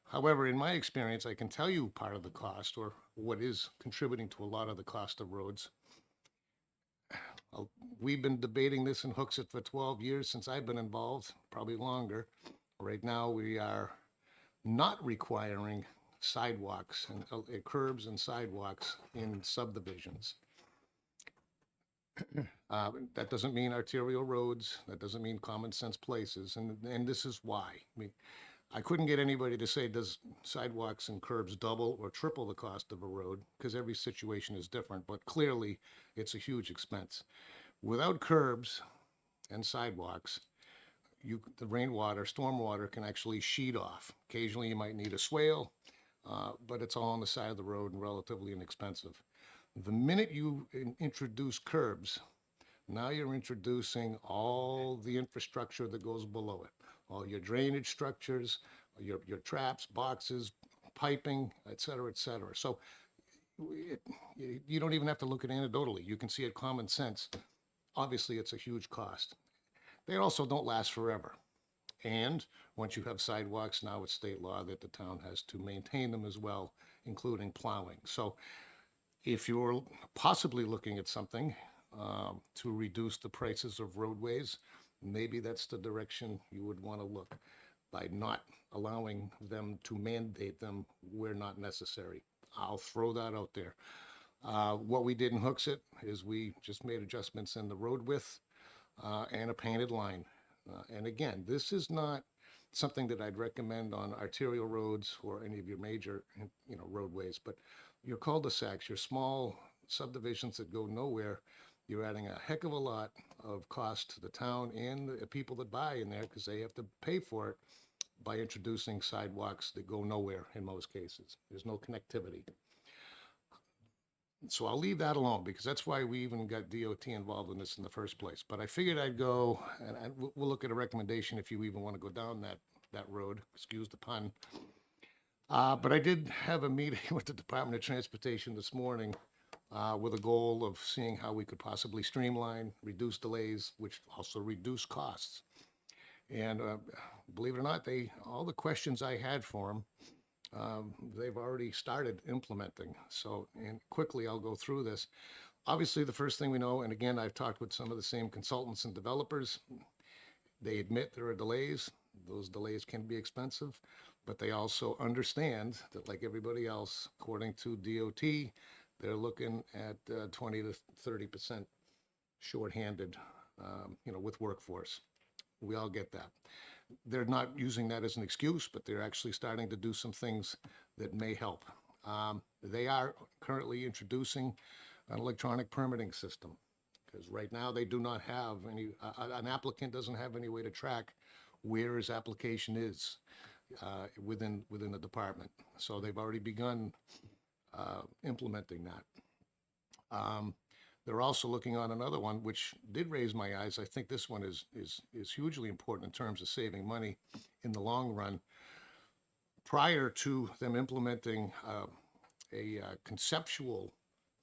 However, in my experience, I can tell you part of the cost, or what is contributing to a lot of the cost of roads. We've been debating this in Hooksett for 12 years since I've been involved, probably longer. Right now, we are not requiring sidewalks and curbs and sidewalks in subdivisions. That doesn't mean arterial roads. That doesn't mean common sense places. And this is why. I mean, I couldn't get anybody to say, does sidewalks and curbs double or triple the cost of a road? Because every situation is different, but clearly it's a huge expense. Without curbs and sidewalks, the rainwater, stormwater can actually sheet off. Occasionally you might need a swale, but it's all on the side of the road and relatively inexpensive. The minute you introduce curbs, now you're introducing all the infrastructure that goes below it. All your drainage structures, your traps, boxes, piping, et cetera, et cetera. So you don't even have to look at anecdotally. You can see it common sense. Obviously, it's a huge cost. They also don't last forever. And once you have sidewalks, now it's state law that the town has to maintain them as well, including plowing. So if you're possibly looking at something to reduce the prices of roadways, maybe that's the direction you would want to look, by not allowing them to mandate them where not necessary. I'll throw that out there. What we did in Hooksett is we just made adjustments in the road width and a painted line. And again, this is not something that I'd recommend on arterial roads or any of your major, roadways, but your cul-de-sacs, your small subdivisions that go nowhere, you're adding a heck of a lot of cost to the town and the people that buy in there, because they have to pay for it by introducing sidewalks that go nowhere in most cases. There's no connectivity. So I'll leave that alone, because that's why we even got DOT involved in this in the first place. But I figured I'd go, and we'll look at a recommendation if you even want to go down that road, excuse the pun. But I did have a meeting with the Department of Transportation this morning with a goal of seeing how we could possibly streamline, reduce delays, which also reduce costs. And believe it or not, all the questions I had for them, they've already started implementing. So, and quickly I'll go through this. Obviously, the first thing we know, and again, I've talked with some of the same consultants and developers, they admit there are delays. Those delays can be expensive, but they also understand that, like everybody else, according to DOT, they're looking at 20 to 30% shorthanded, with workforce. We all get that. They're not using that as an excuse, but they're actually starting to do some things that may help. They are currently introducing an electronic permitting system, because right now they do not have any, an applicant doesn't have any way to track where his application is within the department. So they've already begun implementing that. They're also looking on another one, which did raise my eyes. I think this one is hugely important in terms of saving money in the long run. Prior to them implementing a conceptual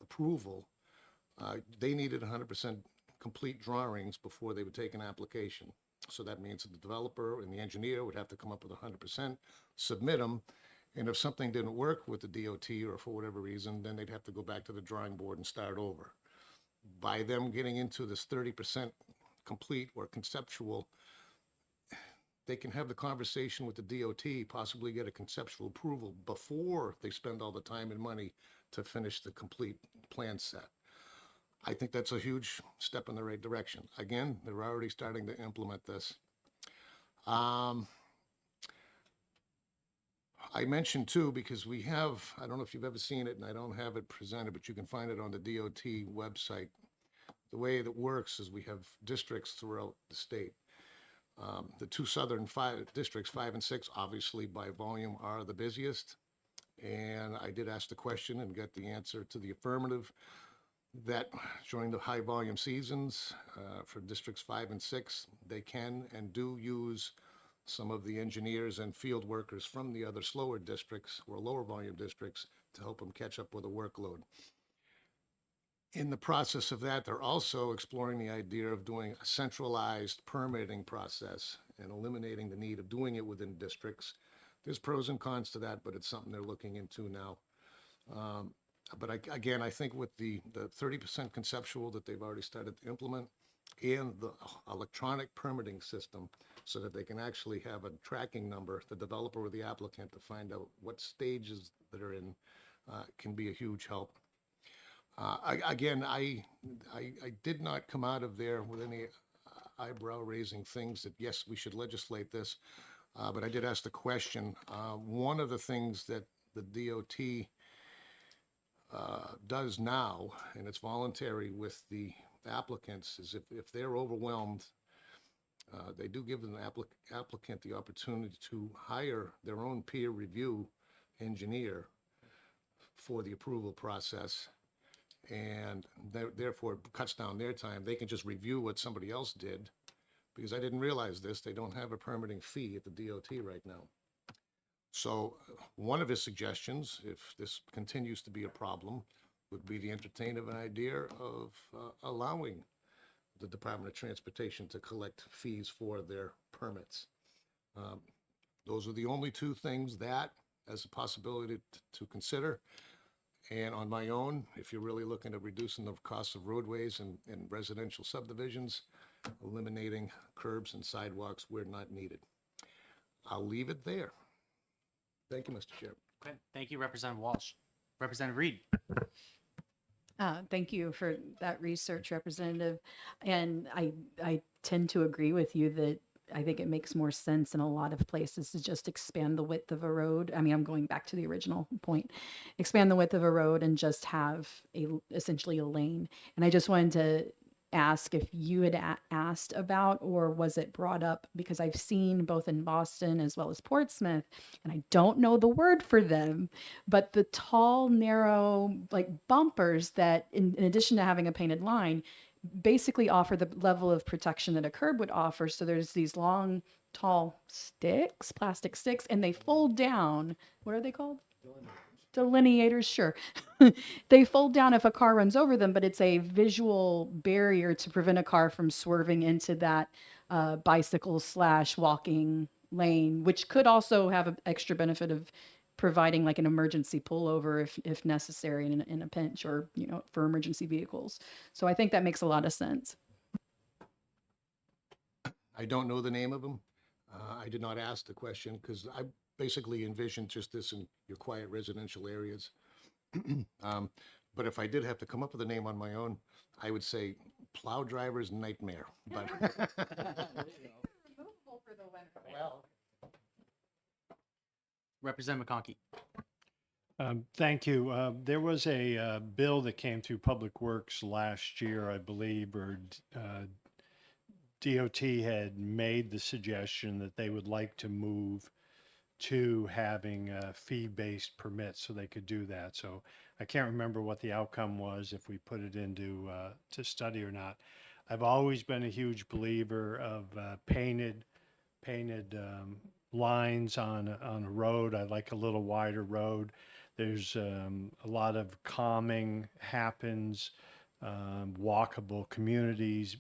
approval, they needed 100% complete drawings before they would take an application. So that means that the developer and the engineer would have to come up with 100%, submit them, and if something didn't work with the DOT or for whatever reason, then they'd have to go back to the drawing board and start over. By them getting into this 30% complete or conceptual, they can have the conversation with the DOT, possibly get a conceptual approval before they spend all the time and money to finish the complete plan set. I think that's a huge step in the right direction. Again, they're already starting to implement this. I mentioned too, because we have, I don't know if you've ever seen it and I don't have it presented, but you can find it on the DOT website. The way that works is we have districts throughout the state. The two southern districts, 5 and 6, obviously by volume are the busiest. And I did ask the question and got the answer to the affirmative that during the high volume seasons for districts 5 and 6, they can and do use some of the engineers and field workers from the other slower districts or lower volume districts to help them catch up with the workload. In the process of that, they're also exploring the idea of doing a centralized permitting process and eliminating the need of doing it within districts. There's pros and cons to that, but it's something they're looking into now. But again, I think with the 30% conceptual that they've already started to implement and the electronic permitting system so that they can actually have a tracking number, the developer or the applicant, to find out what stages that are in, can be a huge help. I did not come out of there with any eyebrow raising things that, yes, we should legislate this, but I did ask the question. One of the things that the DOT does now, and it's voluntary with the applicants, is if they're overwhelmed, they do give an applicant the opportunity to hire their own peer review engineer for the approval process, and therefore it cuts down their time. They can just review what somebody else did, because I didn't realize this, they don't have a permitting fee at the DOT right now. So one of his suggestions, if this continues to be a problem, would be to entertain of an idea of allowing the Department of Transportation to collect fees for their permits. Those are the only two things that, as a possibility to consider. And on my own, if you're really looking at reducing the cost of roadways and residential subdivisions, eliminating curbs and sidewalks where not needed. I'll leave it there. Thank you, Mr. Chair. Okay, thank you, Representative Walsh. Representative Reed. Thank you for that research, Representative. And I tend to agree with you that I think it makes more sense in a lot of places to just expand the width of a road. I mean, I'm going back to the original point. Expand the width of a road and just have essentially a lane. And I just wanted to ask if you had asked about, or was it brought up, because I've seen both in Boston as well as Portsmouth, and I don't know the word for them, but the tall, narrow, like bumpers that in addition to having a painted line, basically offer the level of protection that a curb would offer. So there's these long, tall sticks, plastic sticks, and they fold down. What are they called? Delineators, sure. They fold down if a car runs over them, but it's a visual barrier to prevent a car from swerving into that bicycle / walking lane, which could also have an extra benefit of providing like an emergency pullover if necessary in a pinch, or, for emergency vehicles. So I think that makes a lot of sense. I don't know the name of them. I did not ask the question because I basically envisioned just this in your quiet residential areas. But if I did have to come up with a name on my own, I would say plow driver's nightmare. But Representative McConkey. Thank you. There was a bill that came through Public Works last year, I believe, or DOT had made the suggestion that they would like to move to having fee-based permits so they could do that. So I can't remember what the outcome was, if we put it into to study or not. I've always been a huge believer of painted lines on a road. I like a little wider road. There's a lot of calming happens. Walkable communities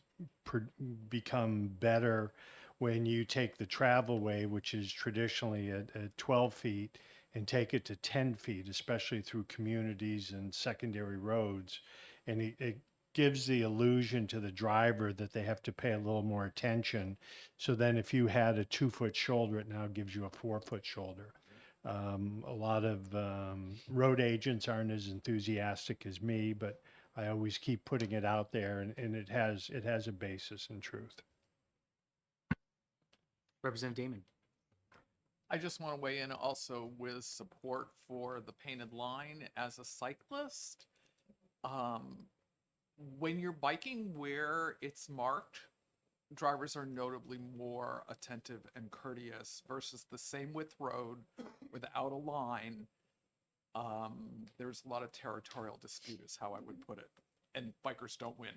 become better when you take the travel way, which is traditionally at 12 feet, and take it to 10 feet, especially through communities and secondary roads. And it gives the illusion to the driver that they have to pay a little more attention. So then if you had a 2-foot shoulder, it now gives you a 4-foot shoulder. A lot of road agents aren't as enthusiastic as me, but I always keep putting it out there, and it has a basis in truth. Representative Damon. I just want to weigh in also with support for the painted line as a cyclist. When you're biking where it's marked, drivers are notably more attentive and courteous versus the same width road without a line. There's a lot of territorial dispute is how I would put it, and bikers don't win.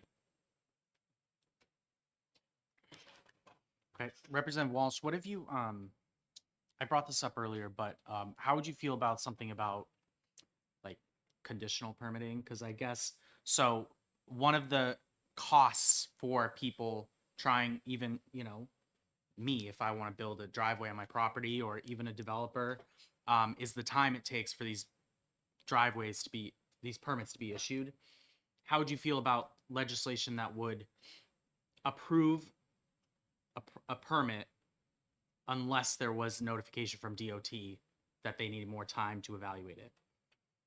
Okay, Representative Walsh, what have you, I brought this up earlier, but how would you feel about something about like conditional permitting? Because I guess, so one of the costs for people trying, even, me, if I want to build a driveway on my property, or even a developer, is the time it takes for these permits to be issued. How would you feel about legislation that would approve a permit unless there was notification from DOT that they needed more time to evaluate it?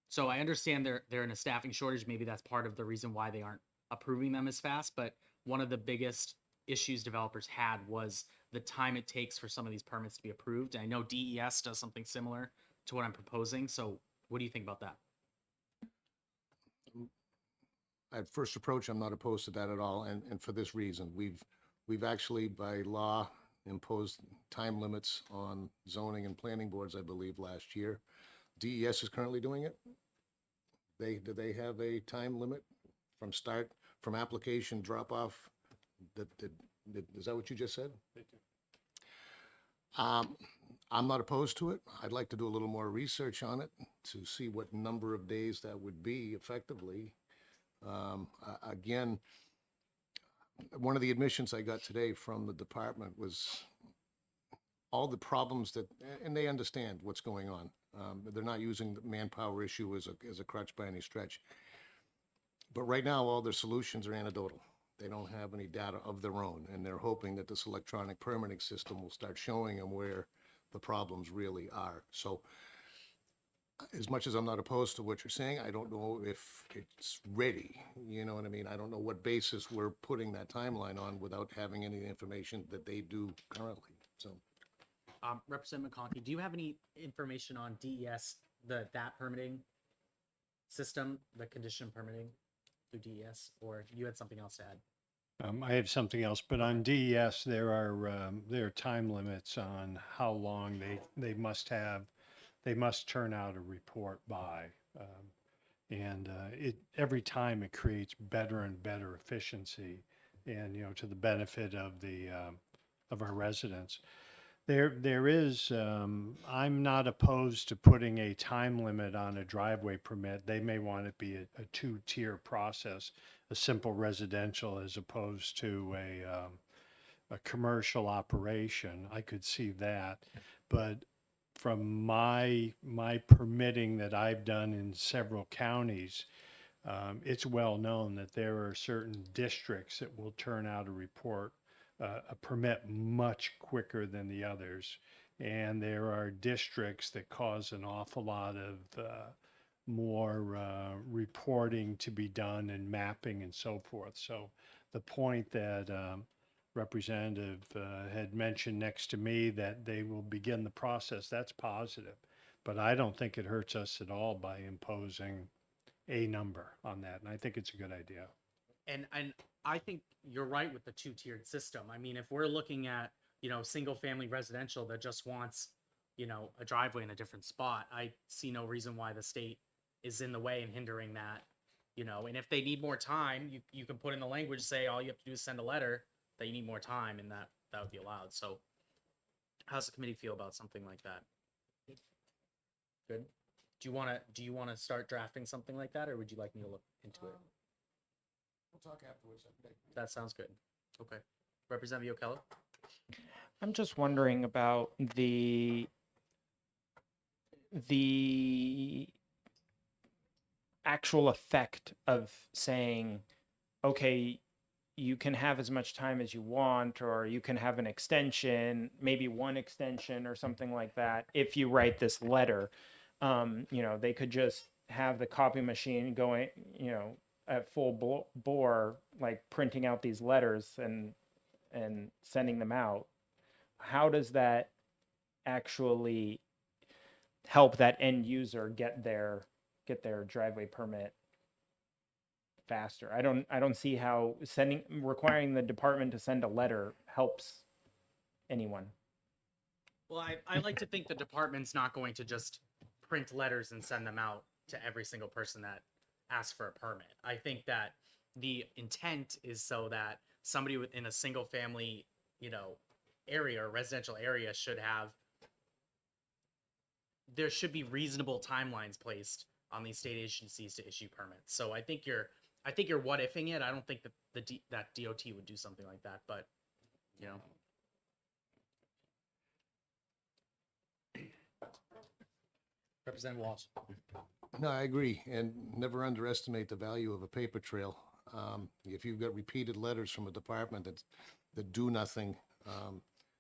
So I understand they're in a staffing shortage. Maybe that's part of the reason why they aren't approving them as fast. But one of the biggest issues developers had was the time it takes for some of these permits to be approved. And I know DES does something similar to what I'm proposing. So what do you think about that? at first approach, I'm not opposed to that at all, and for this reason. We've actually, by law, imposed time limits on zoning and planning boards, I believe, last year. DES is currently doing it. Do they have a time limit from application drop off? Is that what you just said? I'm not opposed to it. I'd like to do a little more research on it to see what number of days that would be effectively. Again, one of the admissions I got today from the department was all the problems and they understand what's going on. They're not using the manpower issue as a crutch by any stretch. But right now, all their solutions are anecdotal. They don't have any data of their own, and they're hoping that this electronic permitting system will start showing them where the problems really are. So as much as I'm not opposed to what you're saying, I don't know if it's ready. You know what I mean? I don't know what basis we're putting that timeline on without having any information that they do currently. So, Representative McConkey, do you have any information on DES, that permitting system, the condition permitting through DES, or you had something else to add? I have something else, but on DES, there are time limits on how long they must turn out a report by. Every time it creates better and better efficiency and, to the benefit of of our residents. There is, I'm not opposed to putting a time limit on a driveway permit. They may want it be a two-tier process, a simple residential as opposed to a commercial operation. I could see that. But from my permitting that I've done in several counties, it's well known that there are certain districts that will turn out a report, a permit much quicker than the others. And there are districts that cause an awful lot of more reporting to be done and mapping and so forth. So the point that Representative had mentioned next to me, that they will begin the process, that's positive. But I don't think it hurts us at all by imposing a number on that. And I think it's a good idea. And I think you're right with the two-tiered system. I mean, if we're looking at, single family residential that just wants, a driveway in a different spot, I see no reason why the state is in the way and hindering that, and if they need more time, you can put in the language, say all you have to do is send a letter that you need more time, and that would be allowed. So how's the committee feel about something like that? Good. Do you want to start drafting something like that, or would you like me to look into it? We'll talk afterwards. That sounds good. Okay. Representative Ochello? I'm just wondering about the actual effect of saying, okay, you can have as much time as you want, or you can have an extension, maybe one extension or something like that. If you write this letter, they could just have the copy machine going, at full bore, like printing out these letters and sending them out. How does that actually help that end user get their driveway permit faster? I don't see how requiring the department to send a letter helps anyone. Well, I like to think the department's not going to just print letters and send them out to every single person that asks for a permit. I think that the intent is so that somebody within a single family, area or residential area there should be reasonable timelines placed on these state agencies to issue permits. So I think you're what ifing it. I don't think that that DOT would do something like that, but Representative Walsh. No, I agree, and never underestimate the value of a paper trail. If you've got repeated letters from a department that do nothing,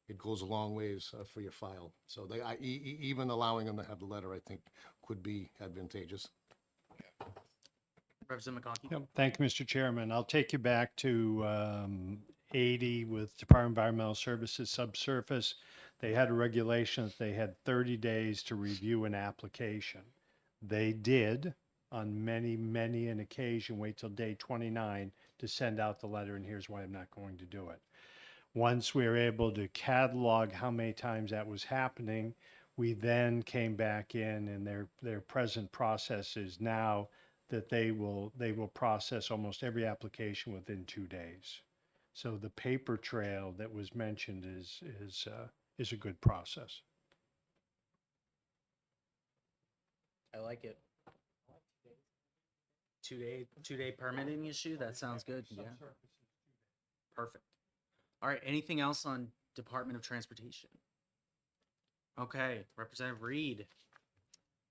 it goes a long ways for your file. So even allowing them to have the letter, I think, could be advantageous. Representative McConkey. Yep. Thank you, Mr. Chairman. I'll take you back to 80 with Department of Environmental Services subsurface. They had a regulation that they had 30 days to review an application. They did, on many, many an occasion, wait till day 29 to send out the letter, and here's why I'm not going to do it. Once we were able to catalog how many times that was happening, we then came back in, and their present process is now that they will process almost every application within 2 days. So the paper trail that was mentioned is a good process. I like it. Two-day permitting issue. That sounds good. Yeah. Perfect. All right. Anything else on Department of Transportation? Okay. Representative Reed.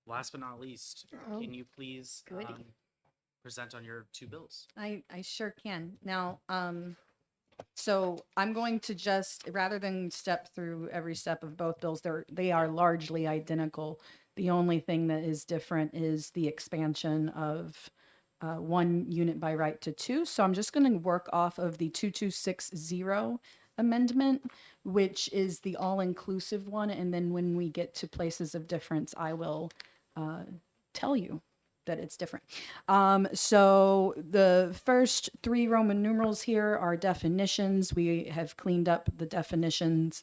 Last but not least, can you please present on your two bills? I sure can. Now, so I'm going to just, rather than step through every step of both bills, they are largely identical. The only thing that is different is the expansion of 1 unit by right to 2. So I'm just going to work off of the 2260 amendment, which is the all-inclusive one. And then when we get to places of difference, I will tell you that it's different. So the first 3 Roman numerals here are definitions. We have cleaned up the definitions.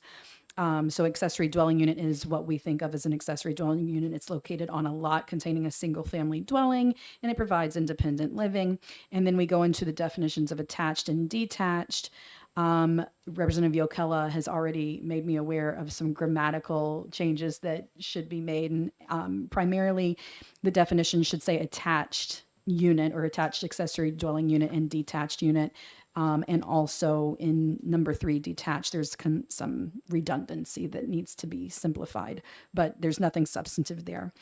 So accessory dwelling unit is what we think of as an accessory dwelling unit. It's located on a lot containing a single family dwelling, and it provides independent living. And then we go into the definitions of attached and detached. Representative Yokella has already made me aware of some grammatical changes that should be made. And primarily, the definition should say attached unit or attached accessory dwelling unit and detached unit. And also in number 3, detached, there's some redundancy that needs to be simplified, but there's nothing substantive there.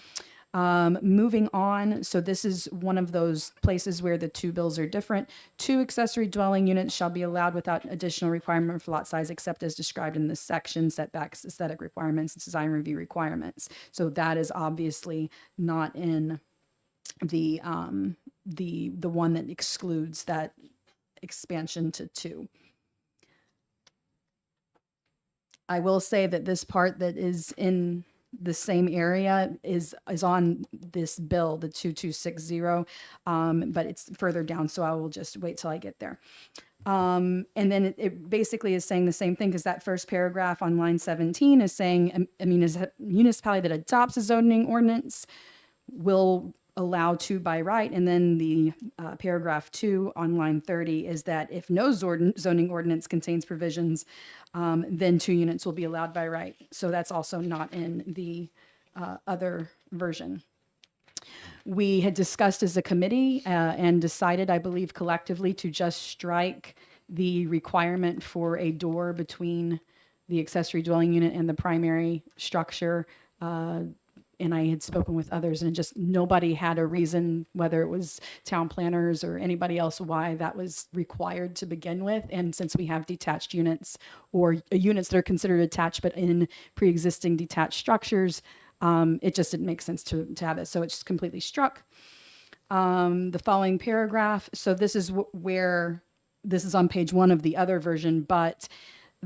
Moving on, so this is one of those places where the two bills are different. 2 accessory dwelling units shall be allowed without additional requirement for lot size except as described in this section: setbacks, aesthetic requirements, design review requirements. So that is obviously not in the one that excludes that expansion to 2. I will say that this part that is in the same area is on this bill, the 2260, but it's further down, so I will just wait till I get there. And then it basically is saying the same thing, because that first paragraph on line 17 is saying a municipality that adopts a zoning ordinance will allow 2 by right. And then the paragraph 2 on line 30 is that if no zoning ordinance contains provisions, then 2 units will be allowed by right. So that's also not in the other version. We had discussed as a committee and decided, I believe collectively, to just strike the requirement for a door between the accessory dwelling unit and the primary structure. And I had spoken with others, and just nobody had a reason, whether it was town planners or anybody else, why that was required to begin with. And since we have detached units, or units that are considered attached but in pre-existing detached structures, it just didn't make sense to have it. So it's just completely struck. The following paragraph. So this is where this is on page 1 of the other version, but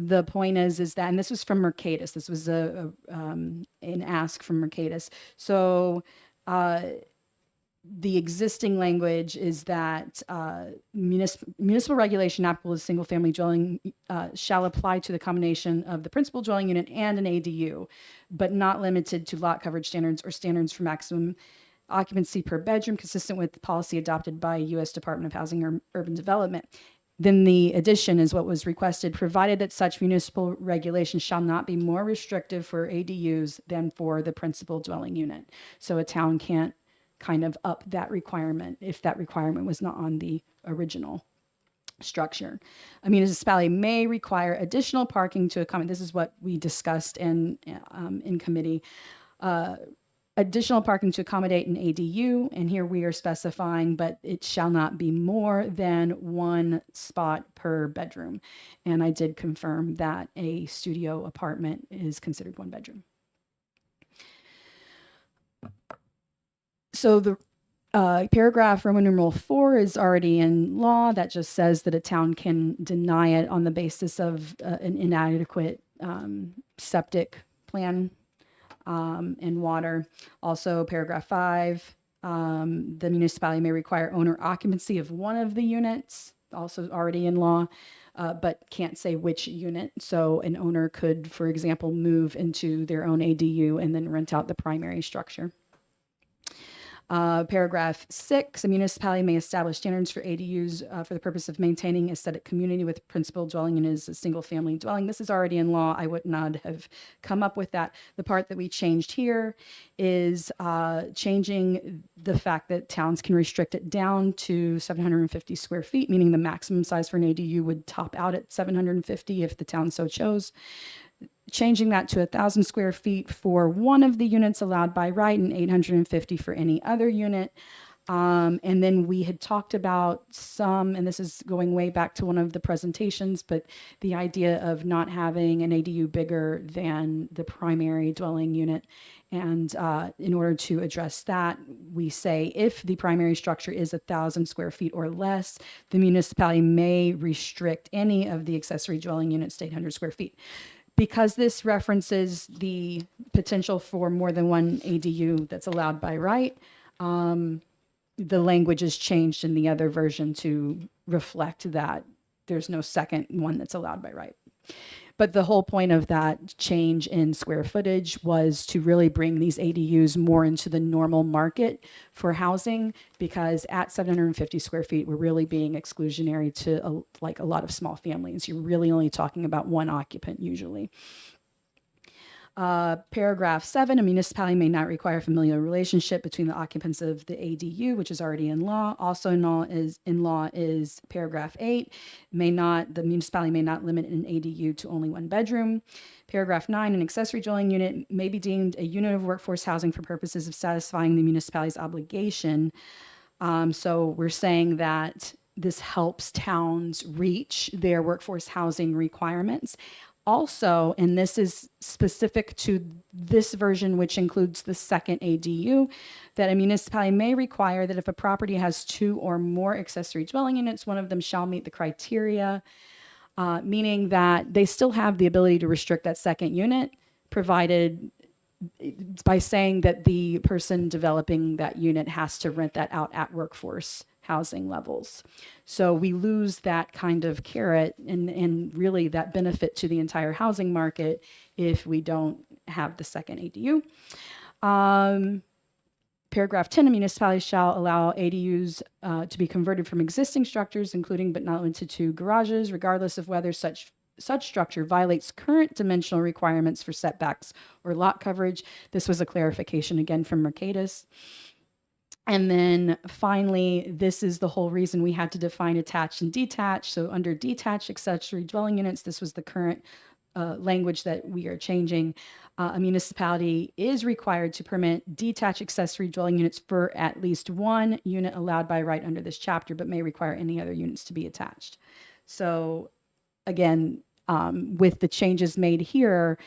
the point is that, and this was from Mercatus. This was an ask from Mercatus. So the existing language is that municipal regulation applicable to single-family dwelling shall apply to the combination of the principal dwelling unit and an ADU, but not limited to lot coverage standards or standards for maximum occupancy per bedroom, consistent with the policy adopted by U.S. Department of Housing or Urban Development. Then the addition is what was requested: provided that such municipal regulation shall not be more restrictive for ADUs than for the principal dwelling unit. So a town can't kind of up that requirement if that requirement was not on the original structure. A municipality may require additional parking to accommodate. This is what we discussed in committee. Additional parking to accommodate an ADU, and here we are specifying, but it shall not be more than 1 spot per bedroom. And I did confirm that a studio apartment is considered 1 bedroom. So the paragraph Roman numeral 4 is already in law. That just says that a town can deny it on the basis of an inadequate septic plan and water. Also, paragraph 5, the municipality may require owner occupancy of 1 of the units, also already in law, but can't say which unit. So an owner could, for example, move into their own ADU and then rent out the primary structure. Paragraph 6, a municipality may establish standards for ADUs for the purpose of maintaining aesthetic community with principal dwelling unit as a single family dwelling. This is already in law. I would not have come up with that. The part that we changed here is changing the fact that towns can restrict it down to 750 square feet, meaning the maximum size for an ADU would top out at 750 if the town so chose. Changing that to 1,000 square feet for 1 of the units allowed by right and 850 for any other unit. And then we had talked about some, and this is going way back to one of the presentations, but the idea of not having an ADU bigger than the primary dwelling unit. And in order to address that, we say if the primary structure is 1,000 square feet or less, the municipality may restrict any of the accessory dwelling units to 800 square feet. Because this references the potential for more than 1 ADU that's allowed by right, the language is changed in the other version to reflect that there's no second one that's allowed by right. But the whole point of that change in square footage was to really bring these ADUs more into the normal market for housing, because at 750 square feet, we're really being exclusionary to a lot of small families. You're really only talking about 1 occupant usually. Paragraph 7, a municipality may not require a familial relationship between the occupants of the ADU, which is already in law. Also in law is paragraph 8, the municipality may not limit an ADU to only one bedroom. Paragraph 9, an accessory dwelling unit may be deemed a unit of workforce housing for purposes of satisfying the municipality's obligation. So we're saying that this helps towns reach their workforce housing requirements. Also, and this is specific to this version, which includes the second ADU, that a municipality may require that if a property has 2 or more accessory dwelling units, one of them shall meet the criteria, meaning that they still have the ability to restrict that second unit, provided by saying that the person developing that unit has to rent that out at workforce housing levels. So we lose that kind of carrot and really that benefit to the entire housing market if we don't have the second ADU. Paragraph 10, a municipality shall allow ADUs to be converted from existing structures, including but not limited to garages, regardless of whether such structure violates current dimensional requirements for setbacks or lot coverage. This was a clarification again from Mercatus. And then finally, this is the whole reason we had to define attached and detached. So under detached accessory dwelling units, this was the current language that we are changing. A municipality is required to permit detached accessory dwelling units for at least one unit allowed by right under this chapter, but may require any other units to be attached. So again, with the changes made here,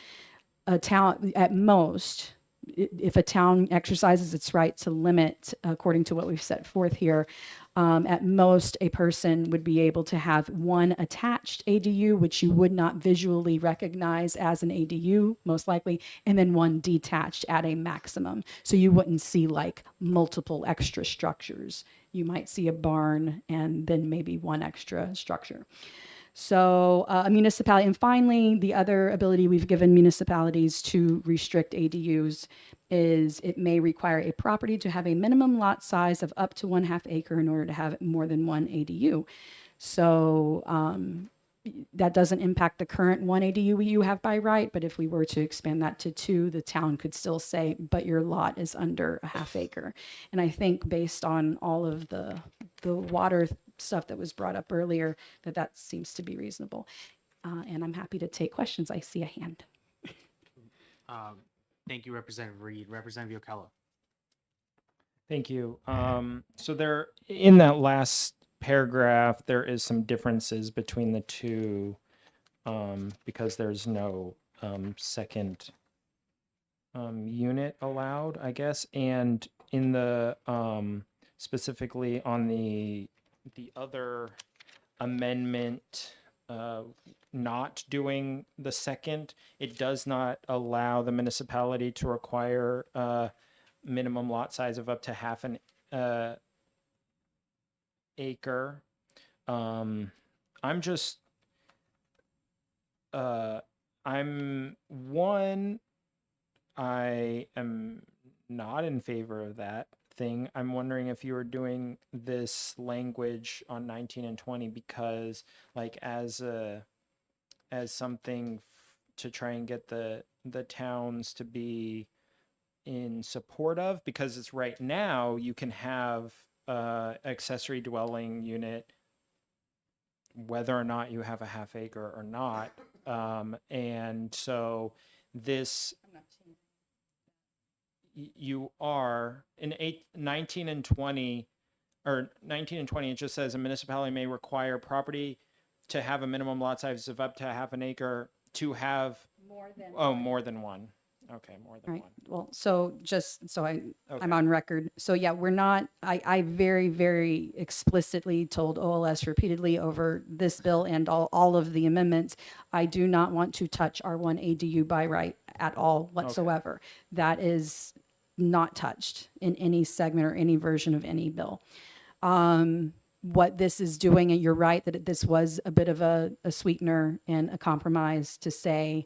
a town at most, if a town exercises its right to limit, according to what we've set forth here, at most a person would be able to have one attached ADU, which you would not visually recognize as an ADU, most likely, and then one detached at a maximum. So you wouldn't see like multiple extra structures. You might see a barn and then maybe one extra structure. So a municipality, and finally, the other ability we've given municipalities to restrict ADUs is it may require a property to have a minimum lot size of up to 1/2 acre in order to have more than one ADU. So that doesn't impact the current one ADU you have by right, but if we were to expand that to 2, the town could still say, but your lot is under 1/2 acre. And I think based on all of the water stuff that was brought up earlier, that seems to be reasonable. And I'm happy to take questions. I see a hand. Thank you, Representative Reed. Representative Ockello. Thank you. So there, in that last paragraph, there is some differences between the two because there's no second unit allowed, I guess. And in the specifically on the other amendment, not doing the second, it does not allow the municipality to require minimum lot size of up to 1/2 acre. I am not in favor of that thing. I'm wondering if you were doing this language on 19 and 20 because like as something to try and get the towns to be in support of, because it's right now you can have accessory dwelling unit whether or not you have a 1/2 acre or not, and so this you are in 19 and 20 or 19 and 20 it just says a municipality may require property to have a minimum lot size of up to 1/2 acre to have more than one. Okay, more than Right. one. Well, so just so I'm Okay. on record. So yeah, we're not, I very, very explicitly told OLS repeatedly over this bill and all of the amendments, I do not want to touch R1 ADU by right at all whatsoever. That is not touched in any segment or any version of any bill. What this is doing, and you're right that this was a bit of a sweetener and a compromise to say,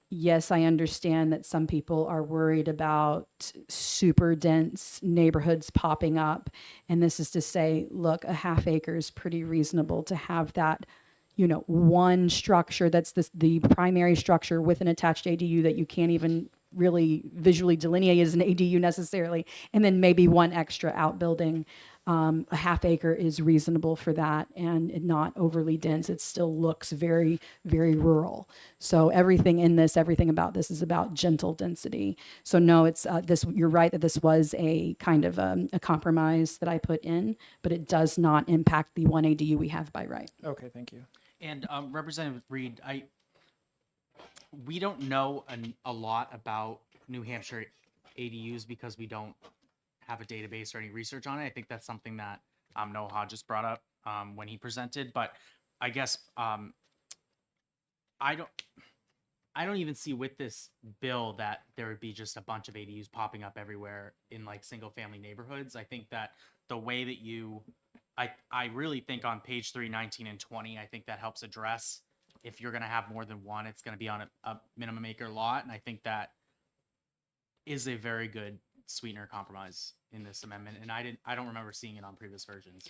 yes, I understand that some people are worried about super dense neighborhoods popping up. And this is to say, look, a 1/2 acre is pretty reasonable to have that one structure that's the primary structure with an attached ADU that you can't even really visually delineate as an ADU necessarily, and then maybe one extra outbuilding. A half acre is reasonable for that and not overly dense. It still looks very, very rural. So everything about this is about gentle density. So no, it's this. You're right that this was a kind of a compromise that I put in, but it does not impact the one ADU we have by right. Okay, thank you. And Representative Reed, we don't know a lot about New Hampshire ADUs because we don't have a database or any research on it. I think that's something that Noah Hodges brought up when he presented. But I guess I don't even see with this bill that there would be just a bunch of ADUs popping up everywhere in like single family neighborhoods. I think that the way that I really think on page 3, 19 and 20, I think that helps address if you're going to have more than one, it's going to be on a minimum acre lot. And I think that is a very good sweetener compromise in this amendment. And I don't remember seeing it on previous versions.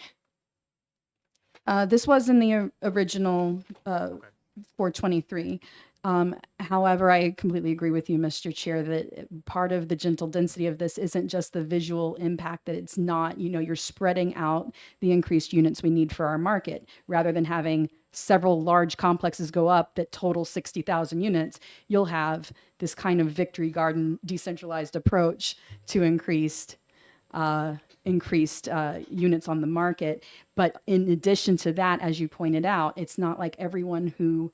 This was in the original 423. However, I completely agree with you, Mr. Chair, that part of the gentle density of this isn't just the visual impact, that it's not, you're spreading out the increased units we need for our market rather than having several large complexes go up that total 60,000 units. You'll have this kind of victory garden decentralized approach to increased units on the market. But in addition to that, as you pointed out, it's not like everyone who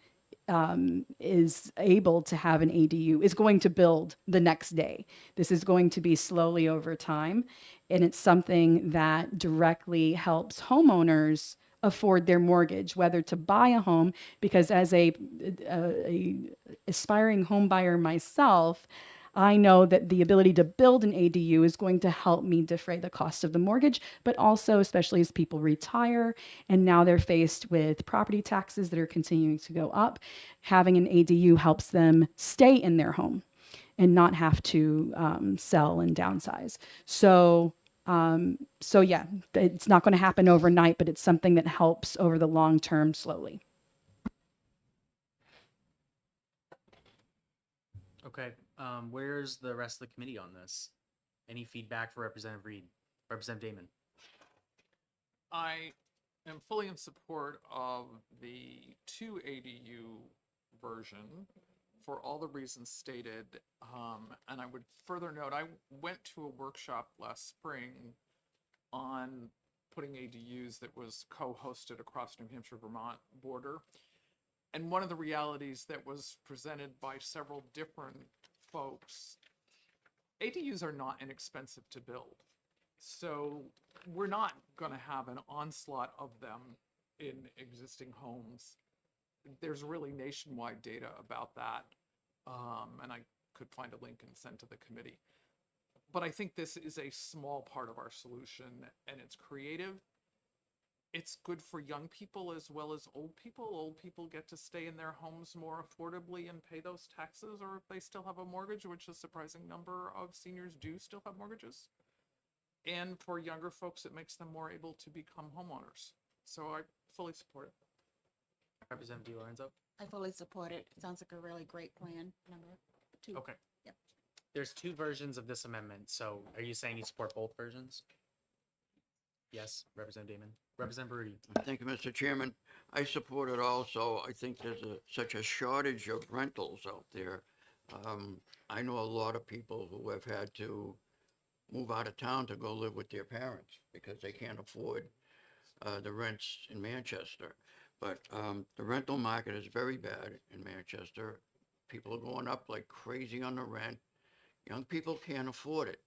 is able to have an ADU is going to build the next day. This is going to be slowly over time. And it's something that directly helps homeowners afford their mortgage, whether to buy a home, because as a aspiring home buyer myself, I know that the ability to build an ADU is going to help me defray the cost of the mortgage, but also, especially as people retire and now they're faced with property taxes that are continuing to go up, having an ADU helps them stay in their home and not have to sell and downsize. So yeah, it's not going to happen overnight, but it's something that helps over the long term slowly. Okay. Where's the rest of the committee on this? Any feedback for Representative Reed? Representative Damon? I am fully in support of the 2 ADU version for all the reasons stated. And I would further note, I went to a workshop last spring on putting ADUs that was co-hosted across New Hampshire-Vermont border. And one of the realities that was presented by several different folks, ADUs are not inexpensive to build. So we're not going to have an onslaught of them in existing homes. There's really nationwide data about that. And I could find a link and send to the committee. But I think this is a small part of our solution, and it's creative. It's good for young people as well as old people. Old people get to stay in their homes more affordably and pay those taxes, or if they still have a mortgage, which a surprising number of seniors do still have mortgages. And for younger folks, it makes them more able to become homeowners. So I fully support it. Representative DiLorenzo? I fully support it. Sounds like a really great plan. Number 2. Okay. Yep. There's 2 versions of this amendment. So are you saying you support both versions? Yes, Representative Damon. Representative Rudy. Thank you, Mr. Chairman. I support it also. I think there's such a shortage of rentals out there. I know a lot of people who have had to move out of town to go live with their parents because they can't afford the rents in Manchester. But the rental market is very bad in Manchester. People are going up like crazy on the rent. Young people can't afford it.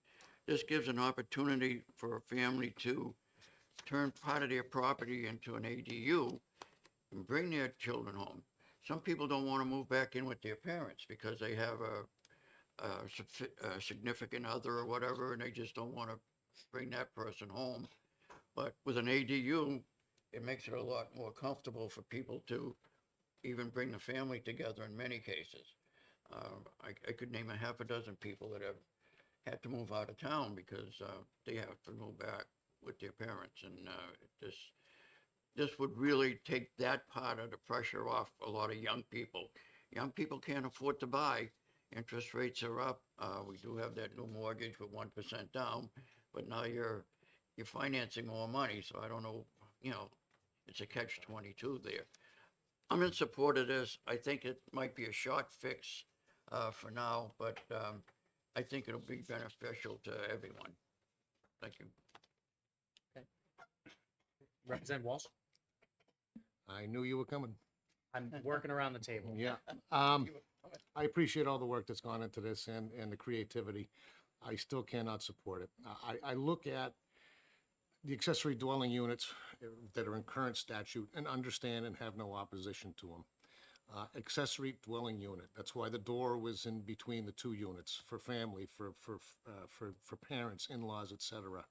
This gives an opportunity for a family to turn part of their property into an ADU and bring their children home. Some people don't want to move back in with their parents because they have a significant other or whatever, and they just don't want to bring that person home. But with an ADU, it makes it a lot more comfortable for people to even bring the family together in many cases. I could name a half a dozen people that have had to move out of town because they have to move back with their parents, and this this would really take that part of the pressure off a lot of young people. Young people can't afford to buy. Interest rates are up. We do have that new mortgage with 1% down, but now you're financing more money. So I don't know, it's a catch-22 there. I'm in support of this. I think it might be a short fix for now, but I think it'll be beneficial to everyone. Thank you. Representative Walsh, I knew you were coming. I'm working around the table. Yeah. I appreciate all the work that's gone into this and the creativity. I still cannot support it. I look at the accessory dwelling units that are in current statute and understand and have no opposition to them. Accessory dwelling unit, that's why the door was in between the two units for family, for parents, in-laws, etc.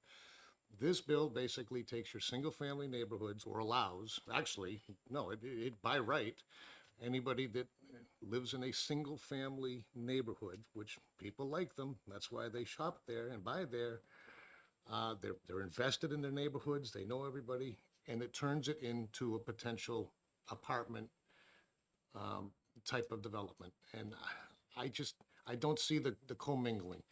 This bill basically takes your single-family neighborhoods, or allows, actually, no, it by right, anybody that lives in a single-family neighborhood, which people like them, that's why they shop there and buy there. They're invested in their neighborhoods, they know everybody, and it turns it into a potential apartment type of development. And I don't see the commingling.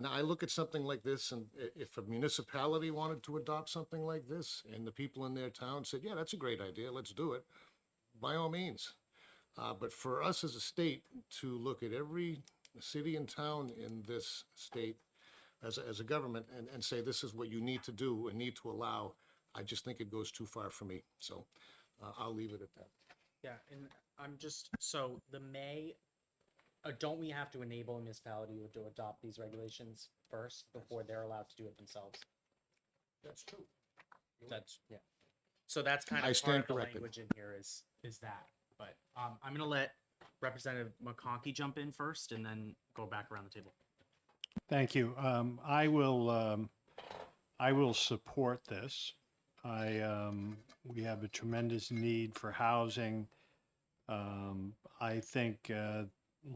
Now, I look at something like this, and if a municipality wanted to adopt something like this, and the people in their town said, yeah, that's a great idea, let's do it, by all means. But for us as a state to look at every city and town in this state as a government and say, this is what you need to do and need to allow, I just think it goes too far for me. So I'll leave it at that. Yeah, and I'm just, so the May, don't we have to enable a municipality to adopt these regulations first before they're allowed to do it themselves? That's true. That's, yeah. So that's kind I of part stand of the corrected. language in here is that. But I'm gonna let Representative McConkey jump in first and then go back around the table. Thank you. I will support this. We have a tremendous need for housing. I think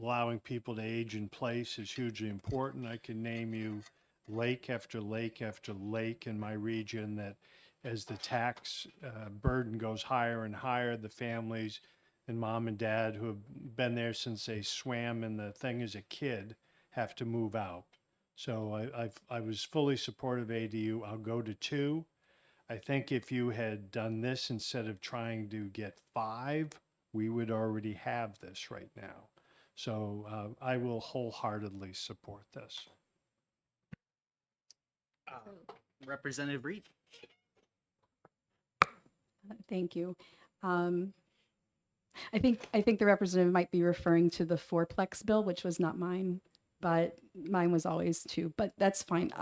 allowing people to age in place is hugely important. I can name you lake after lake after lake in my region that as the tax burden goes higher and higher, the families and mom and dad who have been there since they swam in the thing as a kid have to move out. So I was fully supportive of ADU. I'll go to 2. I think if you had done this instead of trying to get 5, we would already have this right now. So I will wholeheartedly support this. Representative Reed. Thank you. I think the representative might be referring to the fourplex bill, which was not mine, but mine was always 2. But that's fine.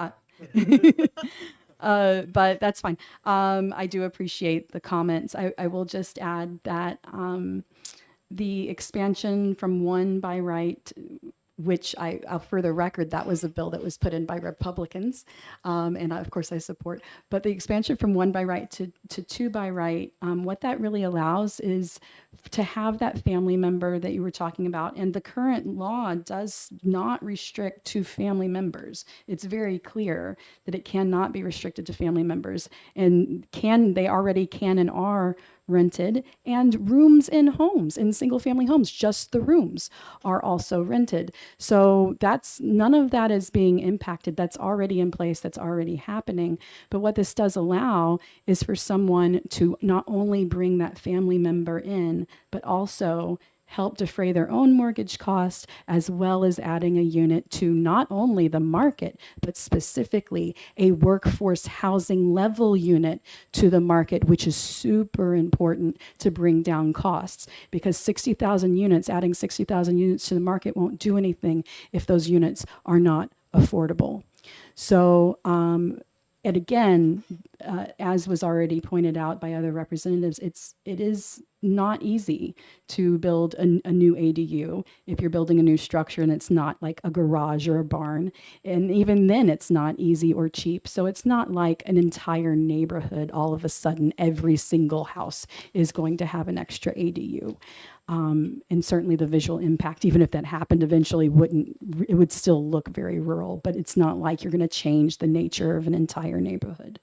But that's fine. I do appreciate the comments. I will just add that the expansion from 1 by right, which for the record, that was a bill that was put in by Republicans, and of course I support. But the expansion from 1 by right to 2 by right, what that really allows is to have that family member that you were talking about. And the current law does not restrict to family members. It's very clear that it cannot be restricted to family members, and they already can and are rented, and rooms in homes, in single family homes, just the rooms are also rented. So none of that is being impacted. That's already in place. That's already happening. But what this does allow is for someone to not only bring that family member in, but also help defray their own mortgage costs, as well as adding a unit to not only the market, but specifically a workforce housing level unit to the market, which is super important to bring down costs, because adding 60,000 units to the market won't do anything if those units are not affordable. So, and again, as was already pointed out by other representatives, it is not easy to build a new ADU if you're building a new structure and it's not like a garage or a barn. And even then, it's not easy or cheap. So it's not like an entire neighborhood, all of a sudden, every single house is going to have an extra ADU. And certainly the visual impact, even if that happened eventually, it would still look very rural, but it's not like you're going to change the nature of an entire neighborhood.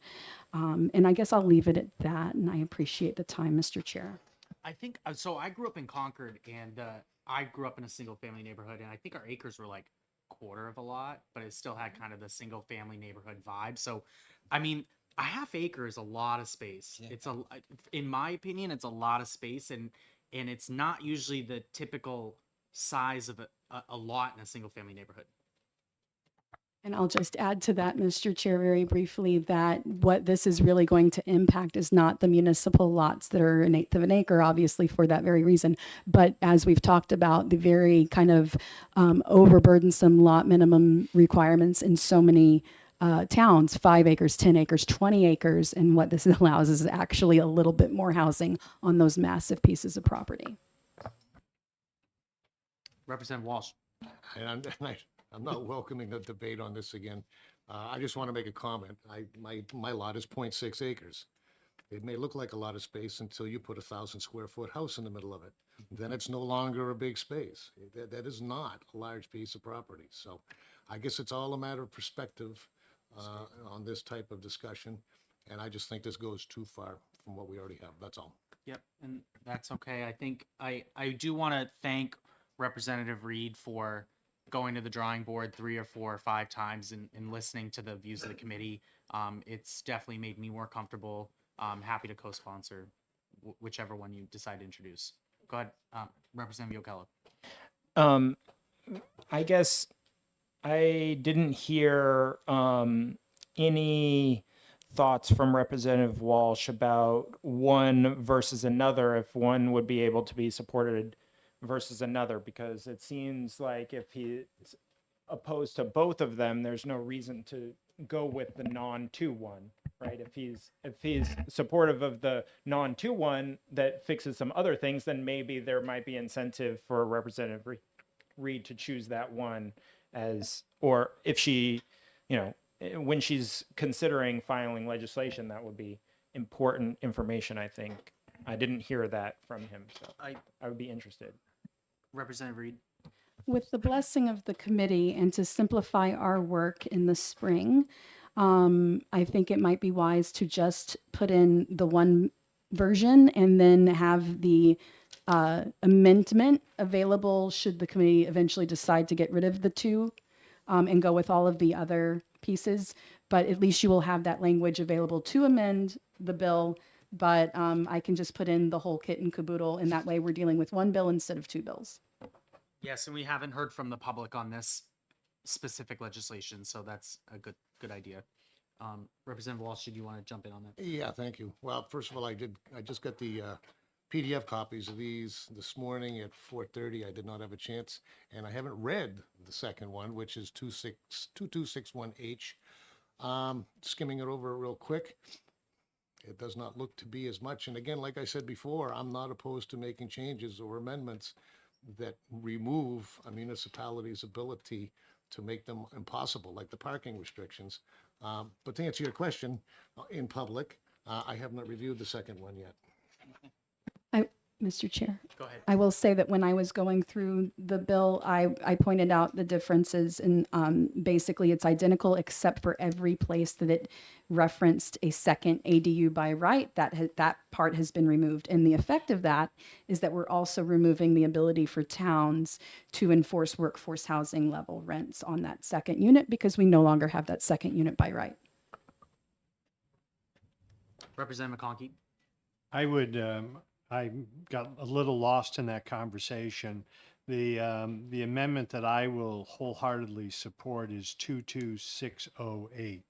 And I guess I'll leave it at that. And I appreciate the time, Mr. Chair. I think so. I grew up in Concord, and I grew up in a single family neighborhood, and I think our acres were like quarter of a lot, but it still had kind of the single family neighborhood vibe. So, I mean, a half acre is a lot of space. It's in my opinion, it's a lot of space, and it's not usually the typical size of a lot in a single family neighborhood. And I'll just add to that, Mr. Chair, very briefly, that what this is really going to impact is not the municipal lots that are an eighth of an acre, obviously for that very reason. But as we've talked about, the very kind of overburdensome lot minimum requirements in so many towns, 5 acres, 10 acres, 20 acres. And what this allows is actually a little bit more housing on those massive pieces of property. Representative Walsh. And I'm not welcoming a debate on this again. I just want to make a comment. My lot is 0.6 acres. It may look like a lot of space until you put 1,000 square foot house in the middle of it. Then it's no longer a big space. That is not a large piece of property. So I guess it's all a matter of perspective on this type of discussion. And I just think this goes too far from what we already have. That's all. Yep, and that's okay. I think I do want to thank Representative Reed for going to the drawing board 3 or 4 or 5 times and listening to the views of the committee. It's definitely made me more comfortable. I'm happy to co-sponsor whichever one you decide to introduce. Go ahead, Representative Yockello. I guess I didn't hear any thoughts from Representative Walsh about one versus another, if one would be able to be supported versus another, because it seems like if he's opposed to both of them, there's no reason to go with the non-2 one, right? If he's supportive of the non-2 one that fixes some other things, then maybe there might be incentive for Representative Reed to choose that one as, or if she, when she's considering filing legislation, that would be important information, I think. I didn't hear that from him, so I would be interested. Representative Reed. With the blessing of the committee and to simplify our work in the spring, I think it might be wise to just put in the one version and then have the amendment available should the committee eventually decide to get rid of the 2 and go with all of the other pieces. But at least you will have that language available to amend the bill. But I can just put in the whole kit and caboodle, and that way we're dealing with 1 bill instead of 2 bills. Yes, and we haven't heard from the public on this specific legislation, so that's a good idea. Representative Walsh, do you want to jump in on that? Yeah, thank you. Well, first of all, I just got the PDF copies of these this morning at 4:30. I did not have a chance, and I haven't read the second one, which is 2261H. Skimming it over real quick. It does not look to be as much. And again, like I said before, I'm not opposed to making changes or amendments that remove a municipality's ability to make them impossible, like the parking restrictions. But to answer your question, in public, I have not reviewed the second one yet. Mr. Chair. Go ahead. I will say that when I was going through the bill, I pointed out the differences, and basically it's identical except for every place that it referenced a second ADU by right. That part has been removed, and the effect of that is that we're also removing the ability for towns to enforce workforce housing level rents on that second unit because we no longer have that second unit by right. Representative McConkey. I would, I got a little lost in that conversation. The amendment that I will wholeheartedly support is 2260H.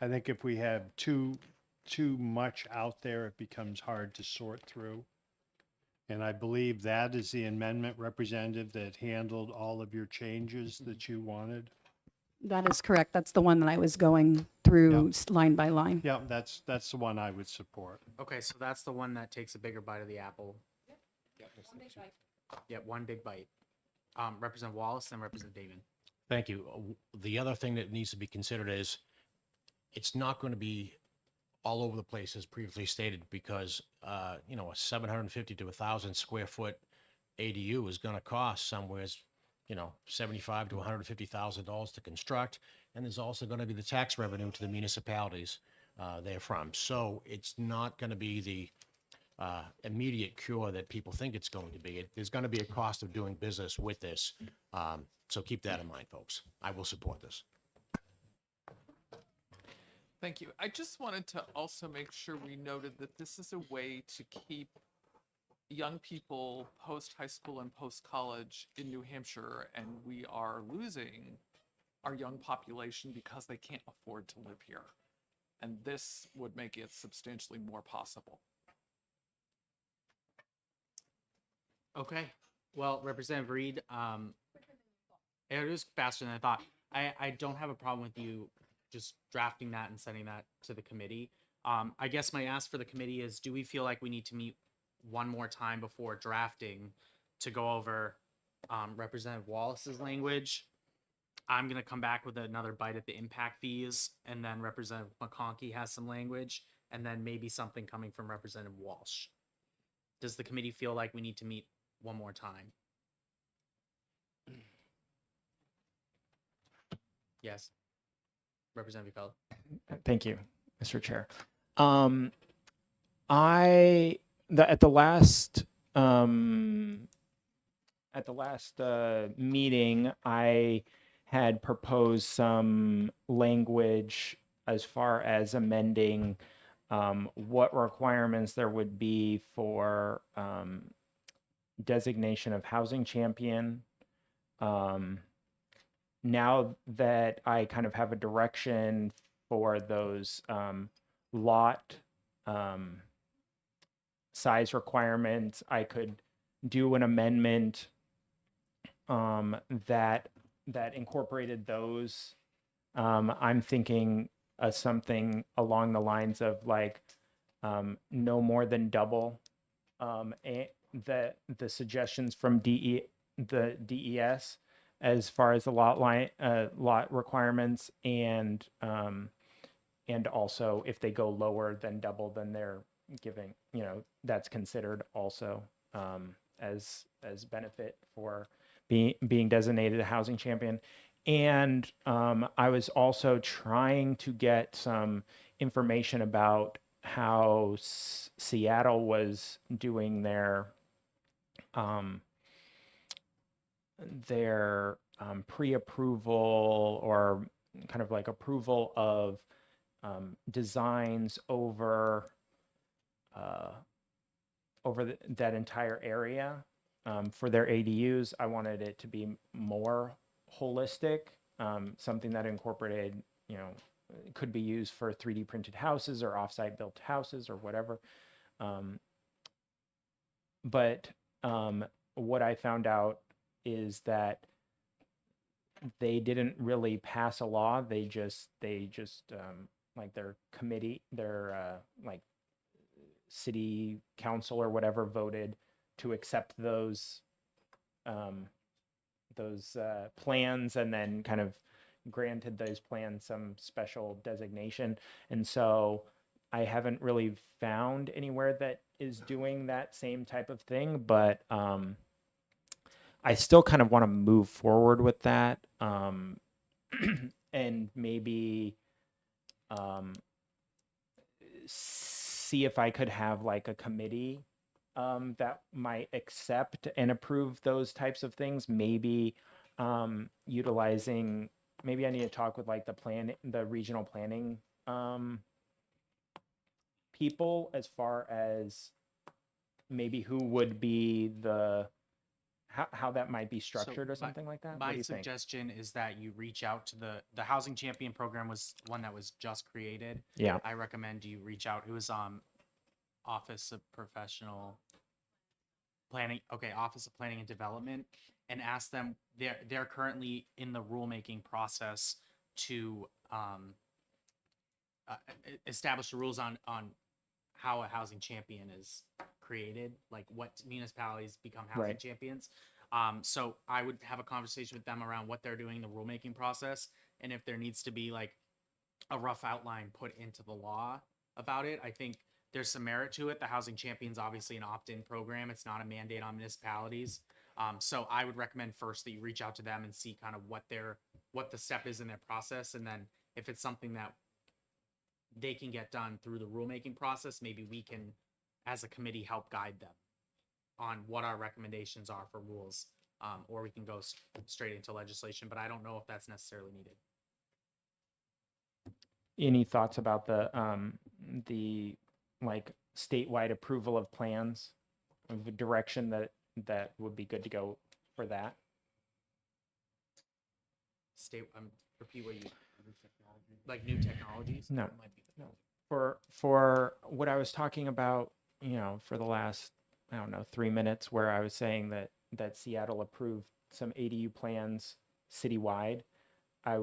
I think if we have too much out there, it becomes hard to sort through. And I believe that is the amendment, Representative, that handled all of your changes that you wanted. That is correct. That's the one that I was going through line by line. Yeah, that's the one I would support. Okay, so that's the one that takes a bigger bite of the apple. Yeah, one big bite. Representative Wallace, then Representative Damon. Thank you. The other thing that needs to be considered is it's not going to be all over the place as previously stated because, a 750 to 1,000 square foot ADU is going to cost somewhere, $75,000 to $150,000 to construct. And there's also going to be the tax revenue to the municipalities. therefrom. So it's not going to be the immediate cure that people think it's going to be. There's going to be a cost of doing business with this. So keep that in mind, folks. I will support this. Thank you. I just wanted to also make sure we noted that this is a way to keep young people post high school and post college in New Hampshire, and we are losing our young population because they can't afford to live here. And this would make it substantially more possible. Okay. Well, Representative Reed, it was faster than I thought. I don't have a problem with you just drafting that and sending that to the committee. I guess my ask for the committee is, do we feel like we need to meet one more time before drafting to go over Representative Wallace's language? I'm going to come back with another bite at the impact fees, and then Representative McConkey has some language, and then maybe something coming from Representative Walsh. Does the committee feel like we need to meet one more time? Yes. Representative Pella. Thank you, Mr. Chair. At the last meeting, I had proposed some language as far as amending what requirements there would be for designation of housing champion. Now that I kind of have a direction for those lot size requirements, I could do an amendment that incorporated those. I'm thinking of something along the lines of like no more than double the suggestions from the DES as far as the lot requirements, and also if they go lower than double, then they're giving, that's considered also as benefit for being designated a housing champion. And I was also trying to get some information about how Seattle was doing their pre-approval or kind of like approval of designs over that entire area for their ADUs. I wanted it to be more holistic, something that incorporated, could be used for 3D printed houses or offsite built houses or whatever. But what I found out is that they didn't really pass a law. They just like their committee, their like city council or whatever voted to accept those plans, and then kind of granted those plans some special designation. And so I haven't really found anywhere that is doing that same type of thing, but I still kind of want to move forward with that, and maybe see if I could have like a committee that might accept and approve those types of things. Maybe utilizing, maybe I need to talk with like the regional planning people, as far as maybe who would be how that might be structured or something like that. What do My you think? suggestion is that you reach out to the Housing Champion program was one that was just created. Yeah. I recommend you reach out. It was Office of Professional Planning. Okay, Office of Planning and Development, and ask them. They're currently in the rulemaking process to establish the rules on how a housing champion is created, like what municipalities become housing Right. champions. So I would have a conversation with them around what they're doing in the rulemaking process, and if there needs to be like a rough outline put into the law about it. I think there's some merit to it. The housing champion's obviously an opt-in program. It's not a mandate on municipalities. So I would recommend first that you reach out to them and see kind of what the step is in their process, and then if it's something that they can get done through the rulemaking process, maybe we can, as a committee, help guide them on what our recommendations are for rules. Or we can go straight into legislation, but I don't know if that's necessarily needed. Any thoughts about the like statewide approval of plans, of the direction that would be good to go for that? Repeat what you, like new technologies? No. That might be the- For what I was talking about, for the last, I don't know, 3 minutes, where I was saying that Seattle approved some ADU plans citywide, I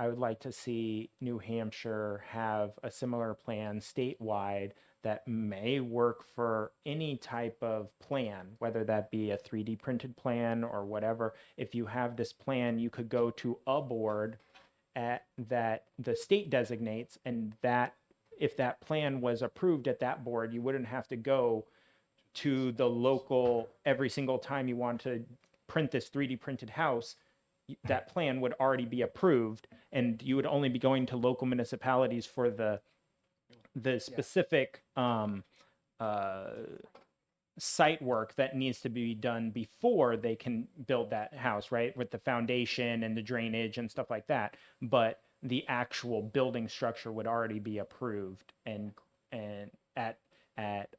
would like to see New Hampshire have a similar plan statewide that may work for any type of plan, whether that be a 3D printed plan or whatever. If you have this plan, you could go to a board that the state designates, and that if that plan was approved at that board, you wouldn't have to go to the local every single time you want to print this 3D printed house. That plan would already be approved, and you would only be going to local municipalities for the specific site work that needs to be done before they can build that house, right? With the foundation and the drainage and stuff like that. But the actual building structure would already be approved and at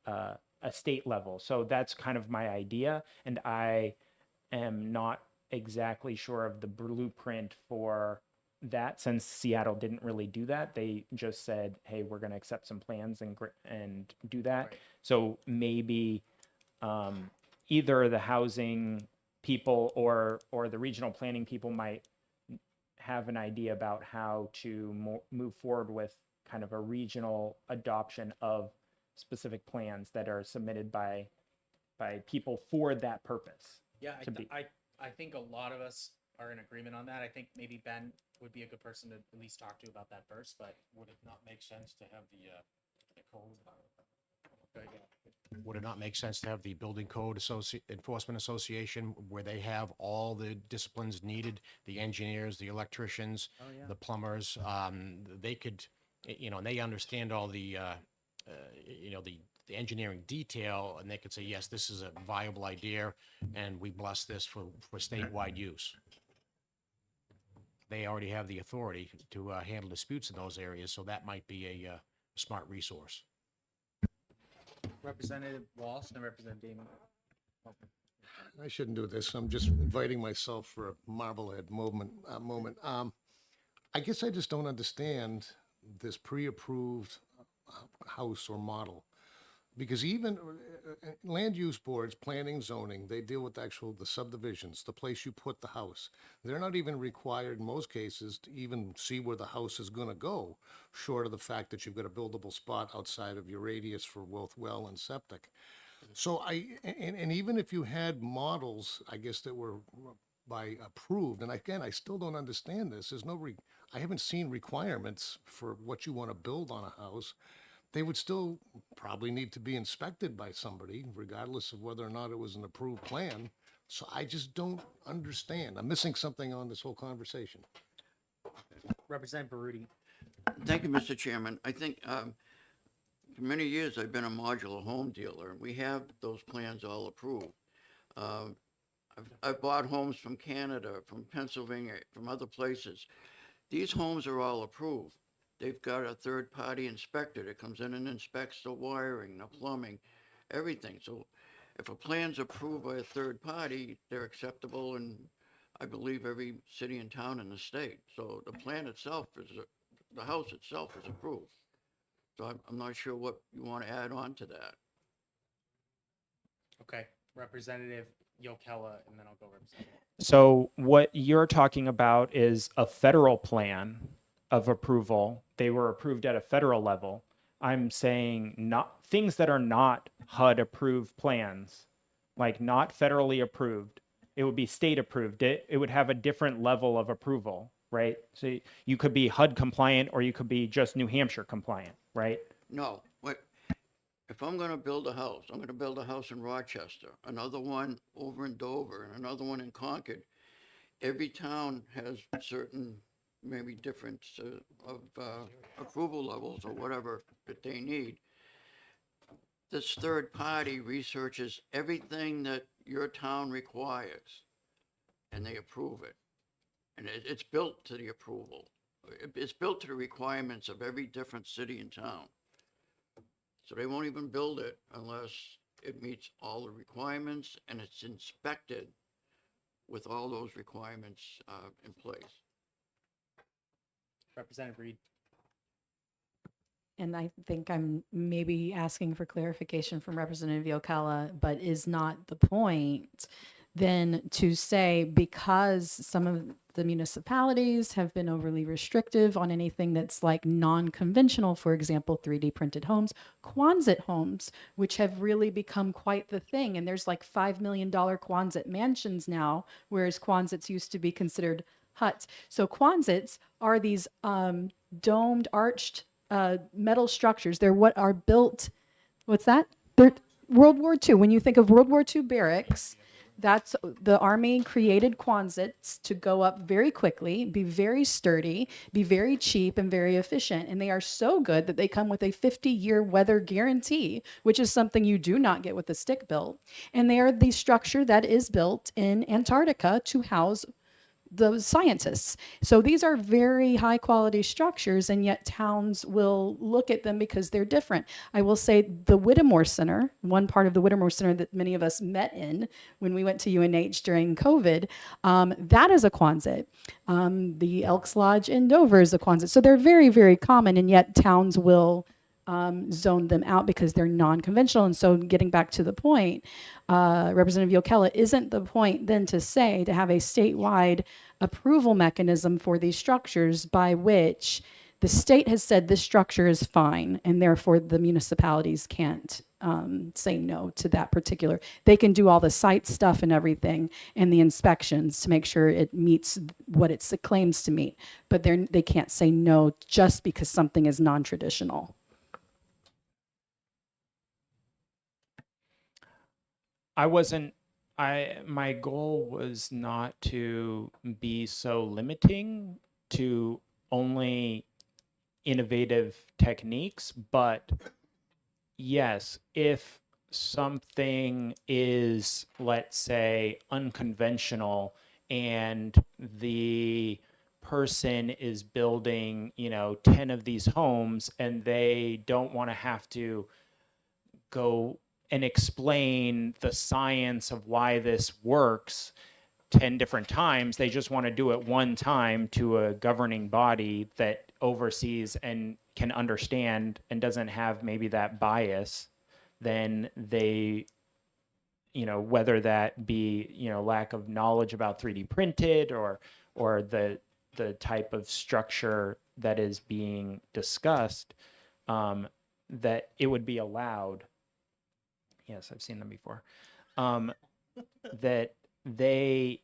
a state level. So that's kind of my idea, and I am not exactly sure of the blueprint for that, since Seattle didn't really do that. They just said, hey, we're going to accept some plans and do that. Right. So maybe either the housing people or the regional planning people might have an idea about how to move forward with kind of a regional adoption of specific plans that are submitted by people for that purpose. Yeah, to be- I think a lot of us are in agreement on that. I think maybe Ben would be a good person to at least talk to about that first, but Would it not make sense to have the code? Would it not make sense to have the Building Code Enforcement Association, where they have all the disciplines needed, the engineers, the electricians, Oh, yeah. the plumbers? They could, and they understand all the engineering detail, and they could say, yes, this is a viable idea, and we bless this for statewide use. They already have the authority to handle disputes in those areas, so that might be a smart resource. Representative Walsh and Representative Damon. I shouldn't do this. I'm just inviting myself for a Marblehead moment. I guess I just don't understand this pre-approved house or model. Because even land use boards, planning, zoning, they deal with the subdivisions, the place you put the house. They're not even required in most cases to even see where the house is going to go, short of the fact that you've got a buildable spot outside of your radius for both well and septic. So and even if you had models, I guess, that were by approved, and again, I still don't understand this. I haven't seen requirements for what you want to build on a house. They would still probably need to be inspected by somebody, regardless of whether or not it was an approved plan. So I just don't understand. I'm missing something on this whole conversation. Representative Baruti. Thank you, Mr. Chairman. I think for many years I've been a modular home dealer, and we have those plans all approved. I've bought homes from Canada, from Pennsylvania, from other places. These homes are all approved. They've got a third-party inspector that comes in and inspects the wiring, the plumbing, everything. So if a plan's approved by a third party, they're acceptable in, I believe, every city and town in the state. So the plan itself the house itself is approved. So I'm not sure what you want to add on to that. Okay, Representative Yokella, and then I'll go Representative. So what you're talking about is a federal plan of approval. They were approved at a federal level. I'm saying not things that are not HUD approved plans, like not federally approved. It would be state approved. It would have a different level of approval, right? So you could be HUD compliant, or you could be just New Hampshire compliant, right? No, if I'm going to build a house, I'm going to build a house in Rochester, another one over in Dover, and another one in Concord. Every town has certain maybe difference of approval levels or whatever that they need. This third party researches everything that your town requires, and they approve it. And it's built to the approval. It's built to the requirements of every different city and town. So they won't even build it unless it meets all the requirements and it's inspected with all those requirements in place. Representative Reed. And I think I'm maybe asking for clarification from Representative Yokella, but is not the point then to say because some of the municipalities have been overly restrictive on anything that's like non-conventional, for example, 3D printed homes, Quonset homes, which have really become quite the thing. And there's like $5 million Quonset mansions now, whereas Quonsets used to be considered huts. So Quonsets are these domed, arched metal structures. They're what are built, what's that? They're World War II. When you think of World War II barracks, that's the Army created Quonsets to go up very quickly, be very sturdy, be very cheap and very efficient. And they are so good that they come with a 50-year weather guarantee, which is something you do not get with a stick built. And they are the structure that is built in Antarctica to house the scientists. So these are very high quality structures, and yet towns will look at them because they're different. I will say the Whittemore Center, one part of the Whittemore Center that many of us met in when we went to UNH during COVID, that is a Quonset. The Elks Lodge in Dover is a Quonset. So they're very, very common, and yet towns will zone them out because they're non-conventional. And so getting back to the point, Representative Yokella, isn't the point then to say to have a statewide approval mechanism for these structures by which the state has said this structure is fine and therefore the municipalities can't say no to that particular. They can do all the site stuff and everything and the inspections to make sure it meets what it claims to meet, but they can't say no just because something is non-traditional. My goal was not to be so limiting to only innovative techniques, but yes, if something is, let's say, unconventional and the person is building, 10 of these homes and they don't want to have to go and explain the science of why this works 10 different times. They just want to do it one time to a governing body that oversees and can understand and doesn't have maybe that bias. Then they, whether that be, lack of knowledge about 3D printed or the type of structure that is being discussed, that it would be allowed. Yes, I've seen them before. That they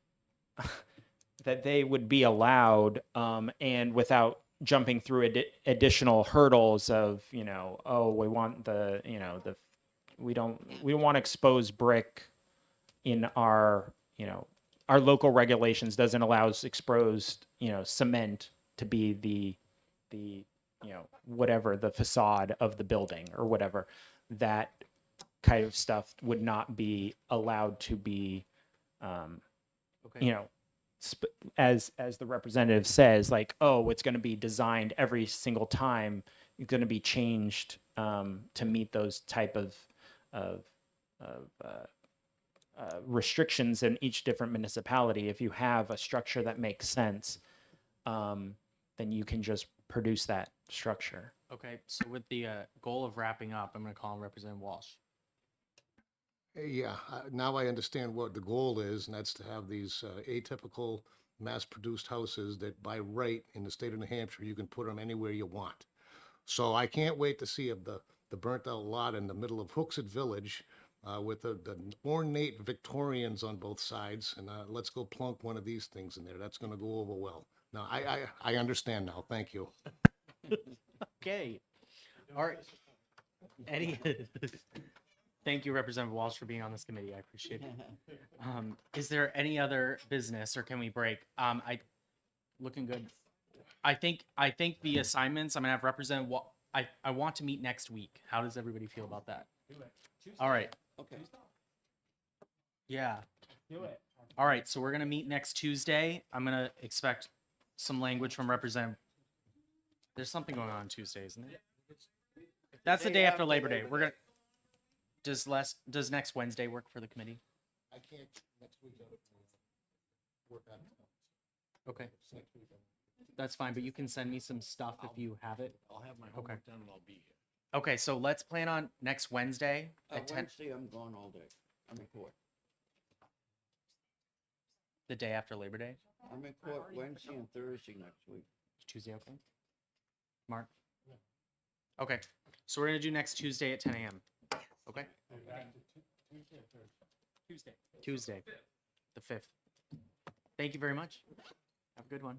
would be allowed, and without jumping through additional hurdles of, we want we don't want to expose brick in our local regulations doesn't allow us exposed, cement to be the whatever the facade of the building or whatever. That kind of stuff would not be allowed to be, as the representative says, like, oh, it's going to be designed every single time. It's going to be changed to meet those type of restrictions in each different municipality. If you have a structure that makes sense, then you can just produce that structure. Okay, so with the goal of wrapping up, I'm going to call on Representative Walsh. Yeah, now I understand what the goal is, and that's to have these atypical mass-produced houses that by right in the state of New Hampshire, you can put them anywhere you want. So I can't wait to see the burnt-out lot in the middle of Hooksett Village with the ornate Victorians on both sides, and let's go plunk one of these things in there. That's going to go over well. Now, I understand now. Thank you. Okay. All right. Thank you, Representative Walsh, for being on this committee. I appreciate it. Is there any other business, or can we break? Looking good. I think the assignments, I'm gonna have Representative I want to meet next week. How does everybody feel about that? All right. Okay. Yeah. All right, so we're gonna meet next Tuesday. I'm gonna expect some language from Representative. There's something going on Tuesday, isn't there? That's the day after Labor Day. We're gonna. Does next Wednesday work for the committee? I can't next week. Work on it. Okay, Next week. that's fine. But you can send me some stuff if you have it. I'll have my Okay. homework done and I'll be here. Okay, so let's plan on next Wednesday at 10, Wednesday, I'm gone all day. I'm in court. the day after Labor Day. I'm in court Wednesday and Thursday next week. Tuesday, okay? Mark? Okay, so we're gonna do next Tuesday at 10 a.m. Okay? Tuesday. The 5th. Thank you very much. Have a good one.